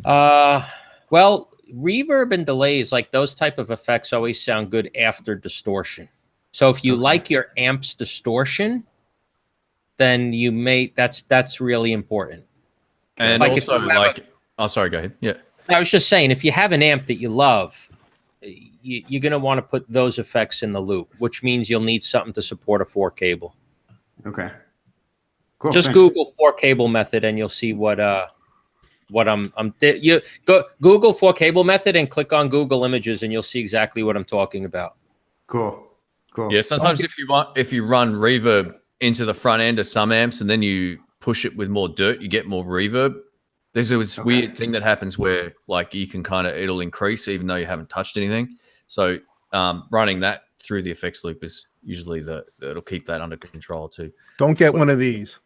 Well, reverb and delays, like those type of effects, always sound good after distortion. So if you like your amp's distortion, then you may that's really important. And Like also, if you have oh, sorry, go ahead. Yeah. I was just saying, if you have an amp that you love, you're going to want to put those effects in the loop, which means you'll need something to support a 4-cable. Okay. Cool. Just thanks. Google 4-cable method, and you'll see what you go Google 4-cable method and click on Google Images, and you'll see exactly what I'm talking about. Cool. Yeah. Sometimes if you run reverb into the front end of some amps and then you push it with more dirt, you get more reverb. There's this weird thing that happens where like you can it'll increase even though you haven't touched anything. So running that through the effects loop is usually it'll keep that under control too. Don't get one of these.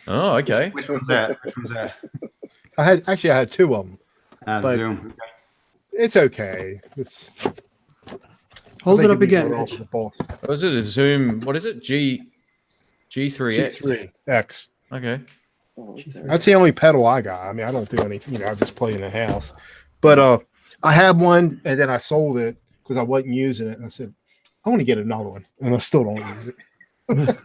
Oh, okay. Which one's that? Which one's that? I had 2 of them. But Zoom. it's okay. It's Hold I it think up it'd be again, better off Mitch. with the boss. What is it? A Zoom? What is it? G3X. G3X. Okay. That's the only pedal I got. I mean, I don't do anything. I just play in the house. But I had one, and then I sold it because I wasn't using it. And I said, I want to get another one, and I still don't use it.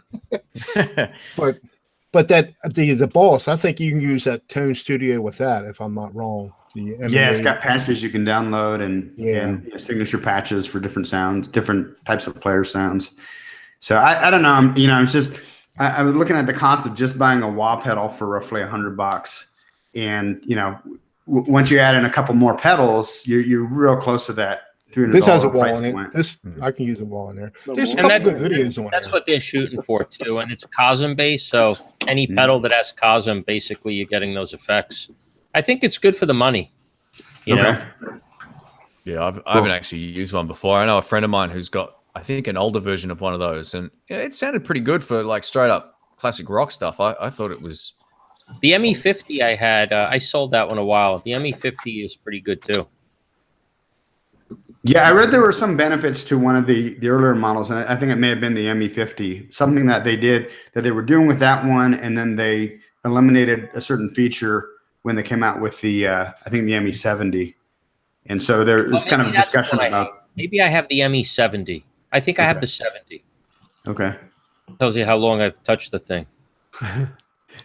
but the boss, I think you can use that Tone Studio with that, if I'm not wrong. Yeah, it's got patches you can download and signature patches for different sounds, different types of player sounds. So I don't know. It's just I was looking at the cost of just buying a wah pedal for roughly $100, and once you add in a couple more pedals, you're real close to that $300. This has a wall in it. point. I can use a wall in there. No, There's a well, couple good videos on That's there. what they're shooting for too, and it's Cosm based. So any pedal that has Cosm, basically, you're getting those effects. I think it's good for the money. You know. Yeah, I haven't actually used one before. I know a friend of mine who's got, I think, an older version of one of those, and it sounded pretty good for like straight up classic rock stuff. I thought it was. The ME50 I had, I sold that one a while. The ME50 is pretty good too. Yeah, I read there were some benefits to one of the earlier models, and I think it may have been the ME50. Something that they did that they were doing with that one, and then they eliminated a certain feature when they came out with the I think the ME70. And so there was kind of a discussion about. Maybe I have the ME70. I think I have the 70. Okay. Tells you how long I've touched the thing.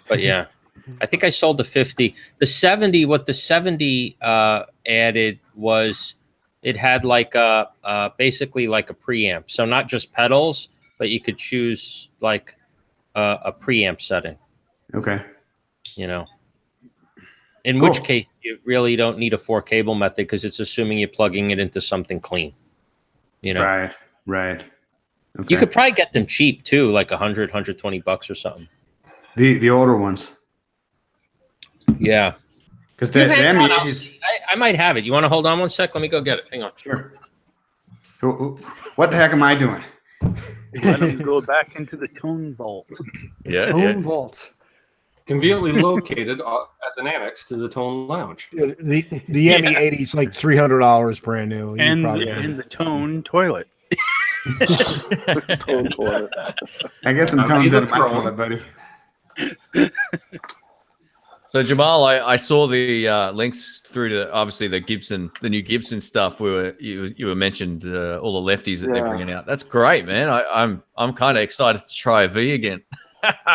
But yeah, I think I sold the 50. The 70, what the 70 added was it had like basically like a preamp. So not just pedals, but you could choose like a preamp setting. Okay. In which case, you really don't need a 4-cable method because it's assuming you're plugging it into something clean. You know, Right. Okay. You could probably get them cheap too, like $100-$120 or something. The older ones. Yeah. Because the M80s. I might have it. You want to hold on one sec? Let me go get it. Hang on. Sure. What the heck am I doing? Let them go back into the tone vault. Tone vault. Conveniently located as an annex to the Tone Lounge. Yeah, the ME80 is like $300 brand new. And the tone toilet. Tone toilet. I guess some tones out of my toilet, buddy. So Jamal, I saw the links through to obviously the new Gibson stuff. You were mentioned all the lefties that they're bringing out. That's great, man. I'm kind of excited to try a V again.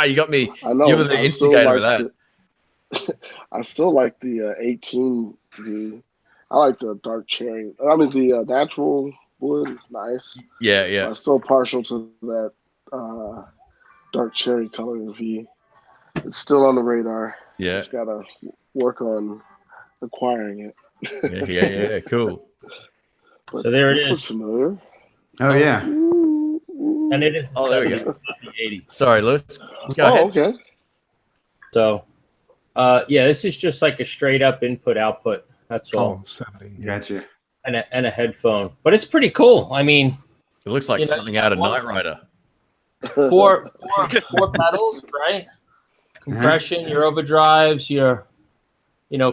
You got me. I know. You were the instigator of that. I still like the 18 V. I like the dark cherry. I mean the natural wood is nice. Yeah. I'm still partial to that dark cherry color V. It's still on the radar. Yeah. Just gotta work on acquiring it. Yeah. Cool. But So there it this is. looks familiar. Oh yeah. And it is. Oh, there we go. 80. Sorry, Lewis. Go ahead. Okay. So, yeah, this is just like a straight up input output. That's all. 70. Gotcha. And a headphone, but it's pretty cool. I mean, It looks like something out of Knight Rider. four pedals, right? Compression, your overdrives, your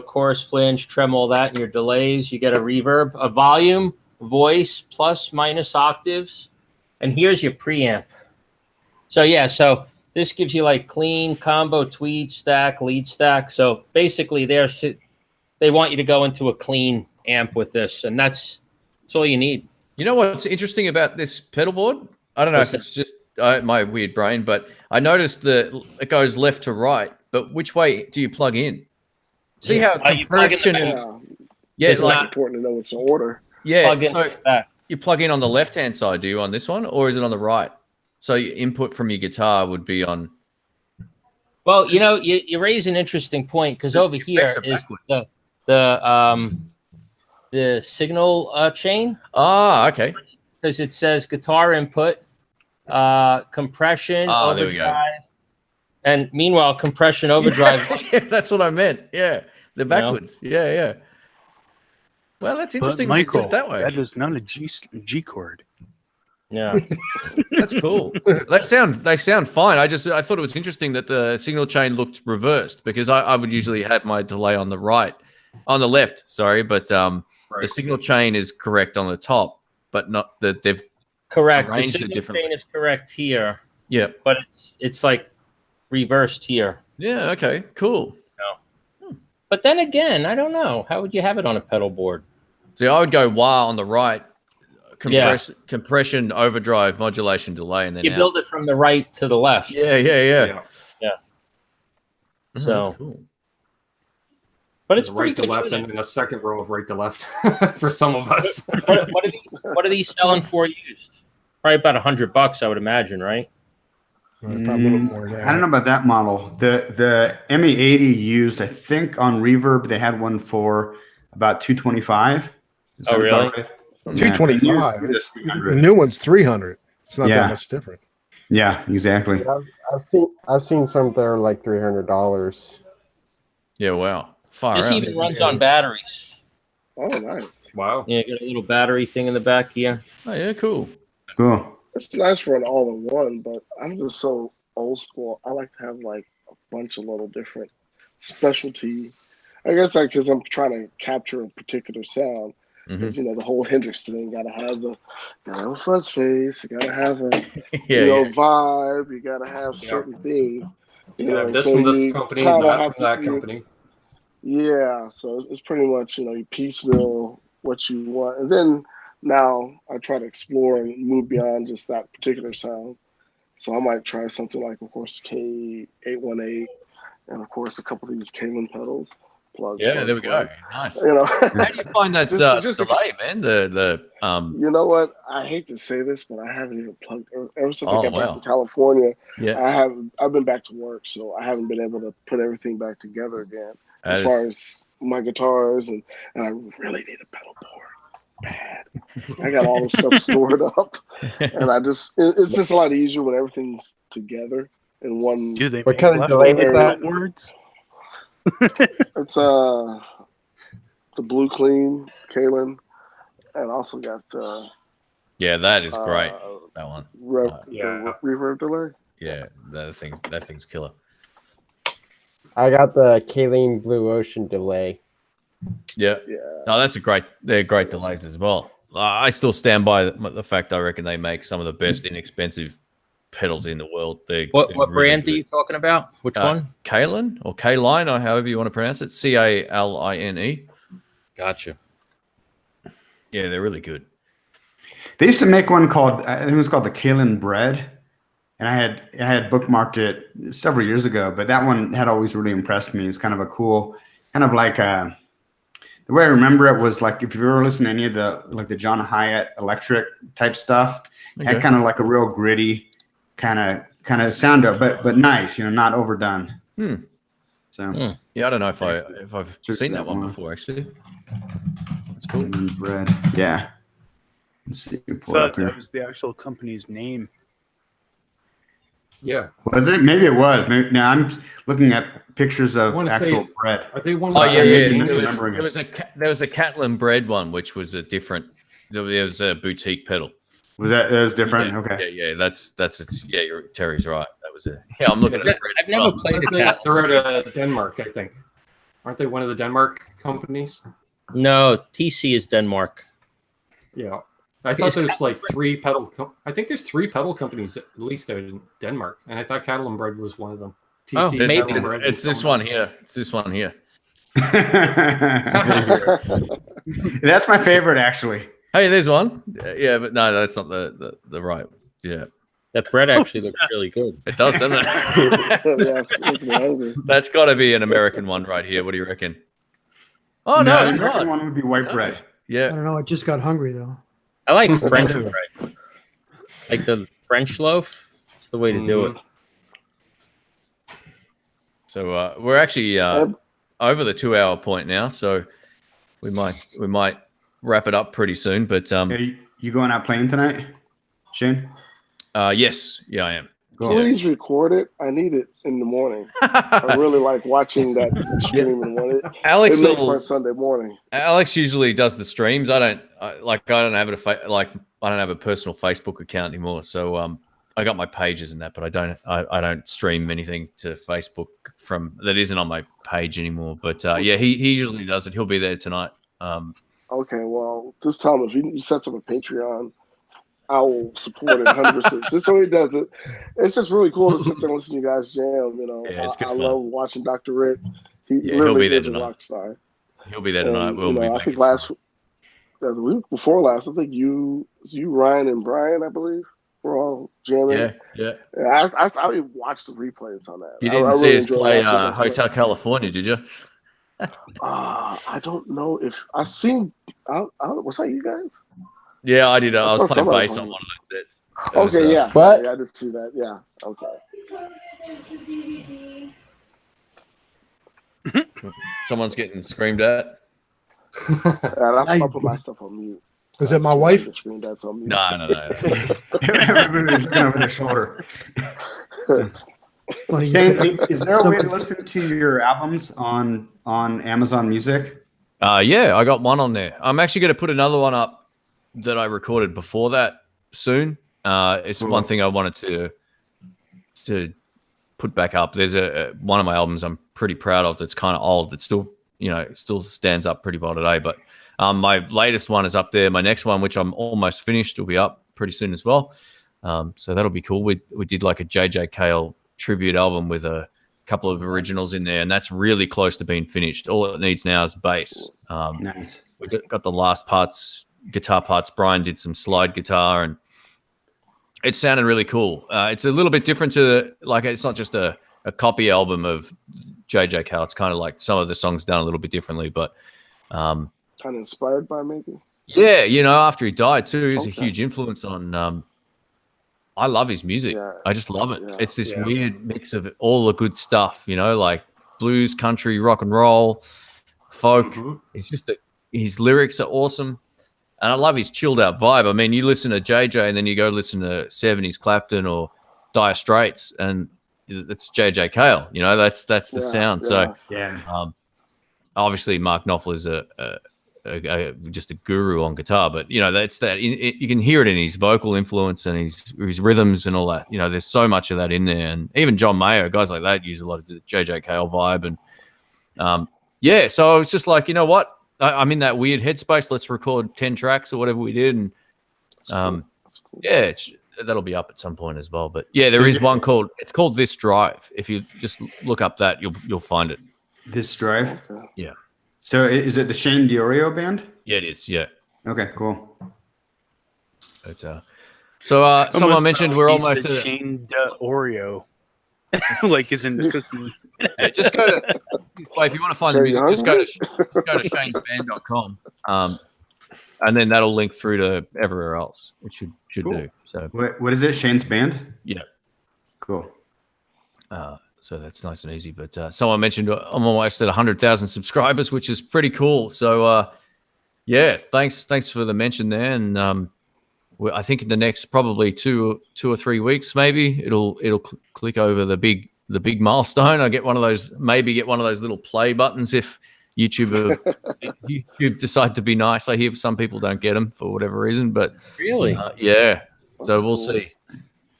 chorus, flange, trem, all that, and your delays. You get a reverb, a volume, voice, plus minus octaves, and here's your preamp. So yeah, so this gives you like clean combo, tweed stack, lead stack. So basically, they want you to go into a clean amp with this, and that's all you need. You know what's interesting about this pedal board? I don't know if it's just my weird brain, but I noticed that it goes left to right. But which way do you plug in? See how compression it's not important to know what's in order. Yeah, so you plug in on the left-hand side, do you, on this one, or is it on the right? So your input from your guitar would be on. Well, you raise an interesting point because over here is the signal chain. Ah, okay. Because it says guitar input, compression, overdrive, and meanwhile compression, overdrive. Yeah, that's what I meant. Yeah, they're backwards. Yeah. Well, that's interesting. But Michael, that way. That is not a G chord. Yeah, that's cool. They sound fine. I thought it was interesting that the signal chain looked reversed because I would usually have my delay on the left. Sorry, but the signal chain is correct on the top, but not that they've correct. The arranged it signal differently. chain is correct here. Yeah, but it's like reversed here. Yeah. Okay. Cool. But then again, I don't know. How would you have it on a pedal board? See, I would go wah on the right. Compression, overdrive, modulation, delay, and then you build it from the right to the left. Yeah. So, that's cool. But it's right pretty to left, and then a second row of right to left for some of us. What are these selling for used? Probably about $100, I would imagine, right? Probably a little more than that. I don't know about that model. The ME80 used, I think, on Reverb they had one for about $225. Oh, really? $225. The new one's $300. It's not that much different. Yeah, exactly. Yeah, I've seen some that are like $300. Yeah, wow. Far this out. even runs on batteries. Oh, nice. Wow. Yeah, got a little battery thing in the back here. Oh, yeah, cool. Cool. It's nice for an all-in-one, but I'm just so old school. I like to have like a bunch of little different specialty. I guess because I'm trying to capture a particular sound. Because the whole Hendrix thing, gotta have a fuzz face, you gotta have a vibe, you gotta have certain things. This from this company, that from that company. Yeah, so it's pretty much you piecemeal what you want, and then now I try to explore and move beyond just that particular sound. So I might try something like, of course, K818, and of course a couple of these Cayman pedals. Plug. Yeah, plug, there we plug. go. Nice. You know, How do you find that just delay, man? You know what? I hate to say this, but I haven't even plugged ever since I Oh, got back wow. to California. Yeah. I've been back to work, so I haven't been able to put everything back together again That as is- far as my guitars and I really need a pedal board bad. I got all this stuff stored up, and it's just a lot easier when everything's together in one. Do they What make kind of delay is leftover that? words? It's the Blue Clean Kalen, and also got Yeah, that is great. That one. the reverb delay. Yeah, that thing's killer. I got the Kaleen Blue Ocean delay. Yeah. Yeah. No, they're great delays as well. I still stand by the fact I reckon they make some of the best inexpensive pedals in the world. What they're really brand are good. you talking about? Which one? Kalen or Kaline, or however you want to pronounce it. Caline. Gotcha. Yeah, they're really good. They used to make one called, I think it was called the Kalen Bread, and I had bookmarked it several years ago. But that one had always really impressed me. It's kind of a cool, kind of like the way I remember it was like if you ever listen to any of the John Hyatt electric type stuff, it had kind of like a real gritty kind of sound to it, but nice, not overdone. So yeah, I don't know if I've seen that one before actually. That's cool. Bread, yeah. Let's see. I Pull it up thought here. that was the actual company's name. Yeah. Was it? Maybe it was. Now I'm looking at pictures of wanna actual say- bread. Are they one? Oh yeah, maybe yeah. misremembering There was a Catlin bread one, which was a different. There was a boutique pedal. That was different? Yeah, Okay. Yeah. That's it's. Yeah, Terry's right. That was it. Yeah, I'm looking at the bread. I've never played a cat. They're out of Denmark, I think. Aren't they one of the Denmark companies? No, TC is Denmark. Yeah. I thought there's like three pedal. I think there's three pedal companies at least out in Denmark, and I thought Cattle and Bread was one of them. TC, maybe. Cattle and Bread It's and this one someone here. It's this one here. That's my favorite, actually. Hey, there's one. Yeah, but no, that's not the right. Yeah, That bread actually looks really good. it does, doesn't it? Yeah, it's making me hungry. That's got to be an American one right here. What do you reckon? Oh no, the it's American not. one would be white bread. I Yeah, don't know. I just got hungry though. I like French bread. Like the French loaf. It's the way to do it. so we're actually over the 2 hour point now, so we might wrap it up pretty soon. But Hey, you going out playing tonight, Shane? yes, yeah, I am. Please record it. I need it in the morning. I really like watching that stream and what it Alex makes will- my Sunday morning. Alex usually does the streams. I don't have a personal Facebook account anymore. So I got my pages and that, but I don't stream anything to Facebook from that isn't on my page anymore. But yeah, he usually does it. He'll be there tonight. Okay, well, just tell him if you set up a Patreon, I will support it 100%. Just so he does it. It's just really cool to sit there and listen to you guys jam. Yeah, it's good I fun. love watching Dr. Rick. He Yeah, he'll literally be there is a tonight. rock star. He'll be there tonight. And, We'll be I making think fun. the week before last, I think you, Ryan, and Brian, I believe, were all jamming. Yeah. I watched the replays on that. You I didn't see really us enjoyed play watching that. Hotel California, did you? I don't know if I seen. Was that you guys? Yeah, I did. I I was saw playing somebody bass on playing. one of those bits. It was, Okay, yeah. What? Yeah, I did see that. Yeah. Okay. Someone's getting screamed at. And I put myself on mute. Is it my wife? That's on mute. No. Everybody's looking over their shoulder. Funny, Shane, is there a way to somebody's- listen to your albums on Amazon Music? Yeah, I got one on there. I'm actually going to put another one up that I recorded before that soon. It's Cool. one thing I wanted to put back up. There's one of my albums I'm pretty proud of that's kind of old. It's still, still stands up pretty well today. But my latest one is up there. My next one, which I'm almost finished, will be up pretty soon as well. So that'll be cool. We did like a JJ Cale tribute album with a couple of originals in there, and that's really close to being finished. All it needs now is bass. Nice. We got the last parts, guitar parts. Brian did some slide guitar, and it sounded really cool. It's a little bit different to it's not just a a copy album of JJ Cale. It's kind of like some of the songs done a little bit differently, but kind of inspired by maybe. Yeah, after he died too, he was a huge influence on. I love his music. Yeah. I just love it. Yeah. It's this weird mix of all the good stuff, like blues, country, rock and roll, folk. It's just his lyrics are awesome. And I love his chilled out vibe. I mean, you listen to JJ and then you go listen to 70s Clapton or Dire Straits, and it's JJ Cale. That's the sound. So obviously Mark Knopfler is just a guru on guitar, but that's that. You can hear it in his vocal influence and his rhythms and all that. There's so much of that in there, and even John Mayer, guys like that, use a lot of the JJ Cale vibe. And so I was just like, you know what? I'm in that weird headspace. Let's record 10 tracks or whatever we did, and that'll be up at some point as well. But there is one called This Drive. If you just look up that, you'll find it. This Drive. Yeah. So is it the Shane Diorio band? Yeah, it is. Yeah. Okay, cool. But, so someone mentioned we're almost at Shane Oreo, like is in the cookie. Yeah, just go to if you want to find the music, just go to shanesband.com, and then that'll link through to everywhere else. It should do. So what is it? Shane's Band? Yeah. Cool. So that's nice and easy. But someone mentioned I'm almost at 100,000 subscribers, which is pretty cool. So thanks for the mention there. And I think in the next probably two or 3 weeks, maybe it'll click over the big milestone. I get one of those little play buttons if YouTube decide to be nice. I hear some people don't get them for whatever reason, but really, so we'll see.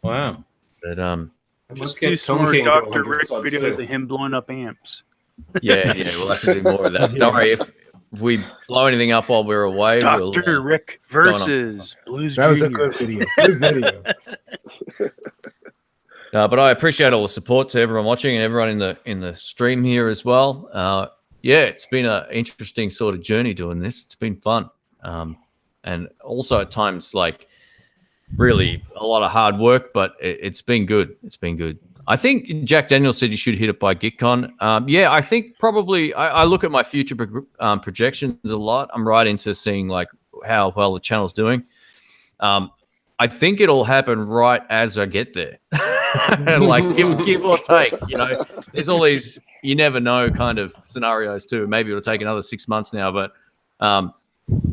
Wow. But just do some more Dr. Rick videos of him blowing up amps. Yeah, we'll have to do more of that. Don't worry, if we blow anything up while we're away, Dr. Rick versus Blues That was Jr. a good video. Good video. But I appreciate all the support to everyone watching and everyone in the stream here as well. It's been an interesting sort of journey doing this. It's been fun, and also at times like really a lot of hard work, but it's been good. It's been good. I think Jack Daniels said you should hit it by GitCon. I think probably I look at my future projections a lot. I'm right into seeing like how well the channel's doing. I think it'll happen right as I get there. Like give or take, there's all these you never know kind of scenarios too. Maybe it'll take another 6 months now, but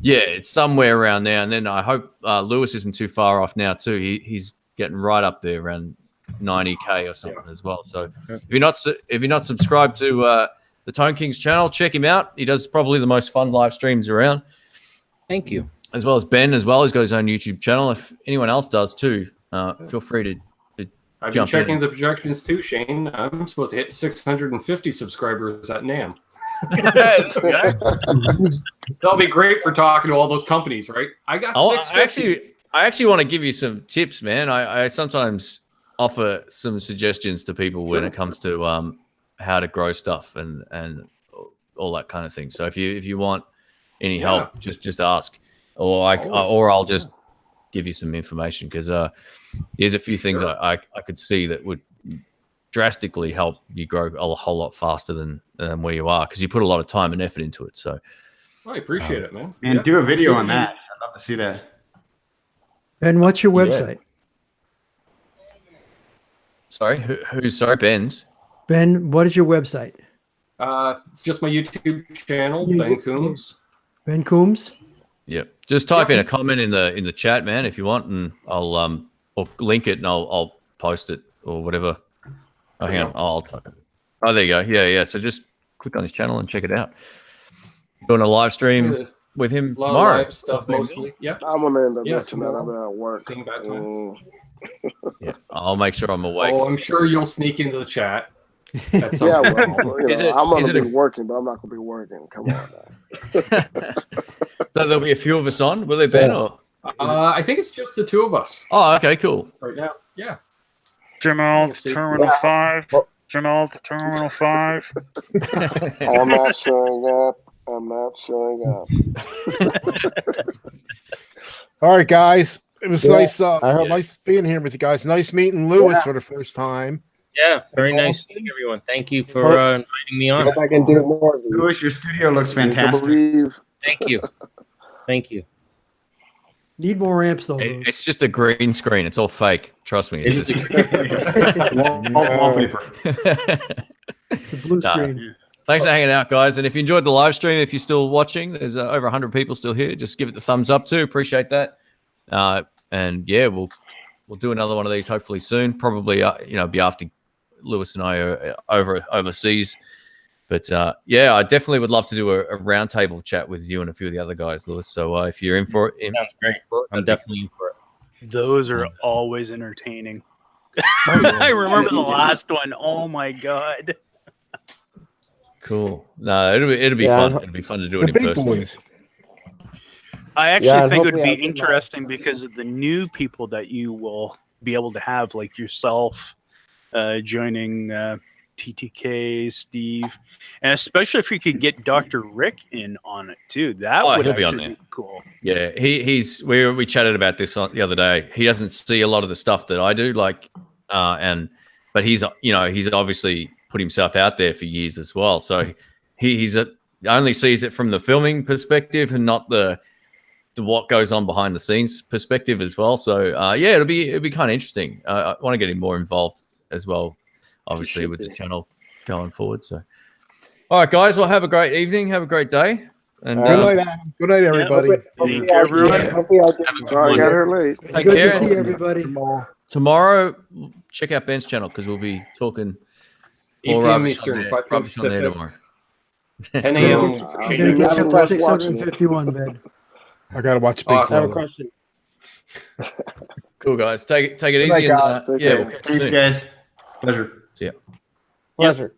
it's somewhere around there. And then I hope Lewis isn't too far off now too. He's getting right up there around 90K or something as well. So if you're not subscribed to the Tone Kings channel, check him out. He does probably the most fun live streams around. Thank you. As well as Ben as well. He's got his own YouTube channel. If anyone else does too, feel free to I've been checking the projections too, Shane. I'm supposed to hit 650 subscribers at NAMM. That'll be great for talking to all those companies, right? I got 650. I actually want to give you some tips, man. I sometimes offer some suggestions to people when it comes to how to grow stuff and all that kind of thing. So if you want any help, just ask, or I'll just give you some information, because there's a few things I could see that would drastically help you grow a whole lot faster than where you are, because you put a lot of time and effort into it. So I appreciate it, man. And do a video on that. I'd love to see that. And what's your website? Sorry, who's sorry? Ben's. Ben, what is your website? It's just my YouTube channel, Ben Coombs. Ben Coombs. Yep. Just type in a comment in the chat, man, if you want, and I'll or link it and I'll post it or whatever. Oh, hang on. I'll type it. Oh, there you go. Yeah. So just click on his channel and check it out. Doing a live stream with him tomorrow. Live stuff mostly. Yeah. I'm gonna end up missing that. I've been at work. Yeah, I'll make sure I'm awake. Oh, I'm sure you'll sneak into the chat. I'm gonna be working, but I'm not gonna be working. Come on now. So there'll be a few of us on. Will there be? I think it's just the two of us. Oh, okay, cool. Right now, yeah. Jamal to Terminal 5. Jamal to Terminal 5. I'm not showing up. All right, guys. It was nice. Nice being here with you guys. Nice meeting Lewis for the first time. Yeah, very nice seeing everyone. Thank you for inviting me on. Hope I can do more of these. Louis, your studio looks fantastic. Breeze. Thank you. Thank you. Need more amps though. It's just a green screen. It's all fake. Trust me. It's just wallpaper. It's a blue screen. Thanks for hanging out, guys. And if you enjoyed the live stream, if you're still watching, there's over 100 people still here. Just give it the thumbs up too. Appreciate that. And yeah, we'll do another one of these hopefully soon. Probably be after Lewis and I are overseas. But yeah, I definitely would love to do a roundtable chat with you and a few of the other guys, Lewis. So if you're in for it, sounds great. I'm definitely in for it. Those are always entertaining. I remember the last one. Oh my god. Cool. No, it'll be fun. It'll be fun to do it in person. I actually think it would be interesting because of the new people that you will be able to have, like yourself joining TTK, Steve, and especially if you could get Dr. Rick in on it too. That would actually be cool. Yeah, we chatted about this the other day. He doesn't see a lot of the stuff that I do, but he's obviously put himself out there for years as well. So he only sees it from the filming perspective and not the what goes on behind the scenes perspective as well. So yeah, it'll be kind of interesting. I want to get him more involved as well, obviously with the channel going forward. So all right, guys, well, have a great evening, have a great day, and good night, everybody. Thank you, Sorry I got here late. Take Good care. to see everybody. Tomorrow, check out Ben's channel because we'll be talking 8 more p.m. rubbish Eastern, on there, 5 p.m. rubbish on there Pacific. tomorrow. 10 a.m. I'm gonna get you up to 651 bed. I gotta watch Big I have a Brother. question. Cool, guys. Take it Good easy. night, guys. And Take yeah, care. we'll catch you Thanks, soon. guys. Pleasure. See ya. Pleasure.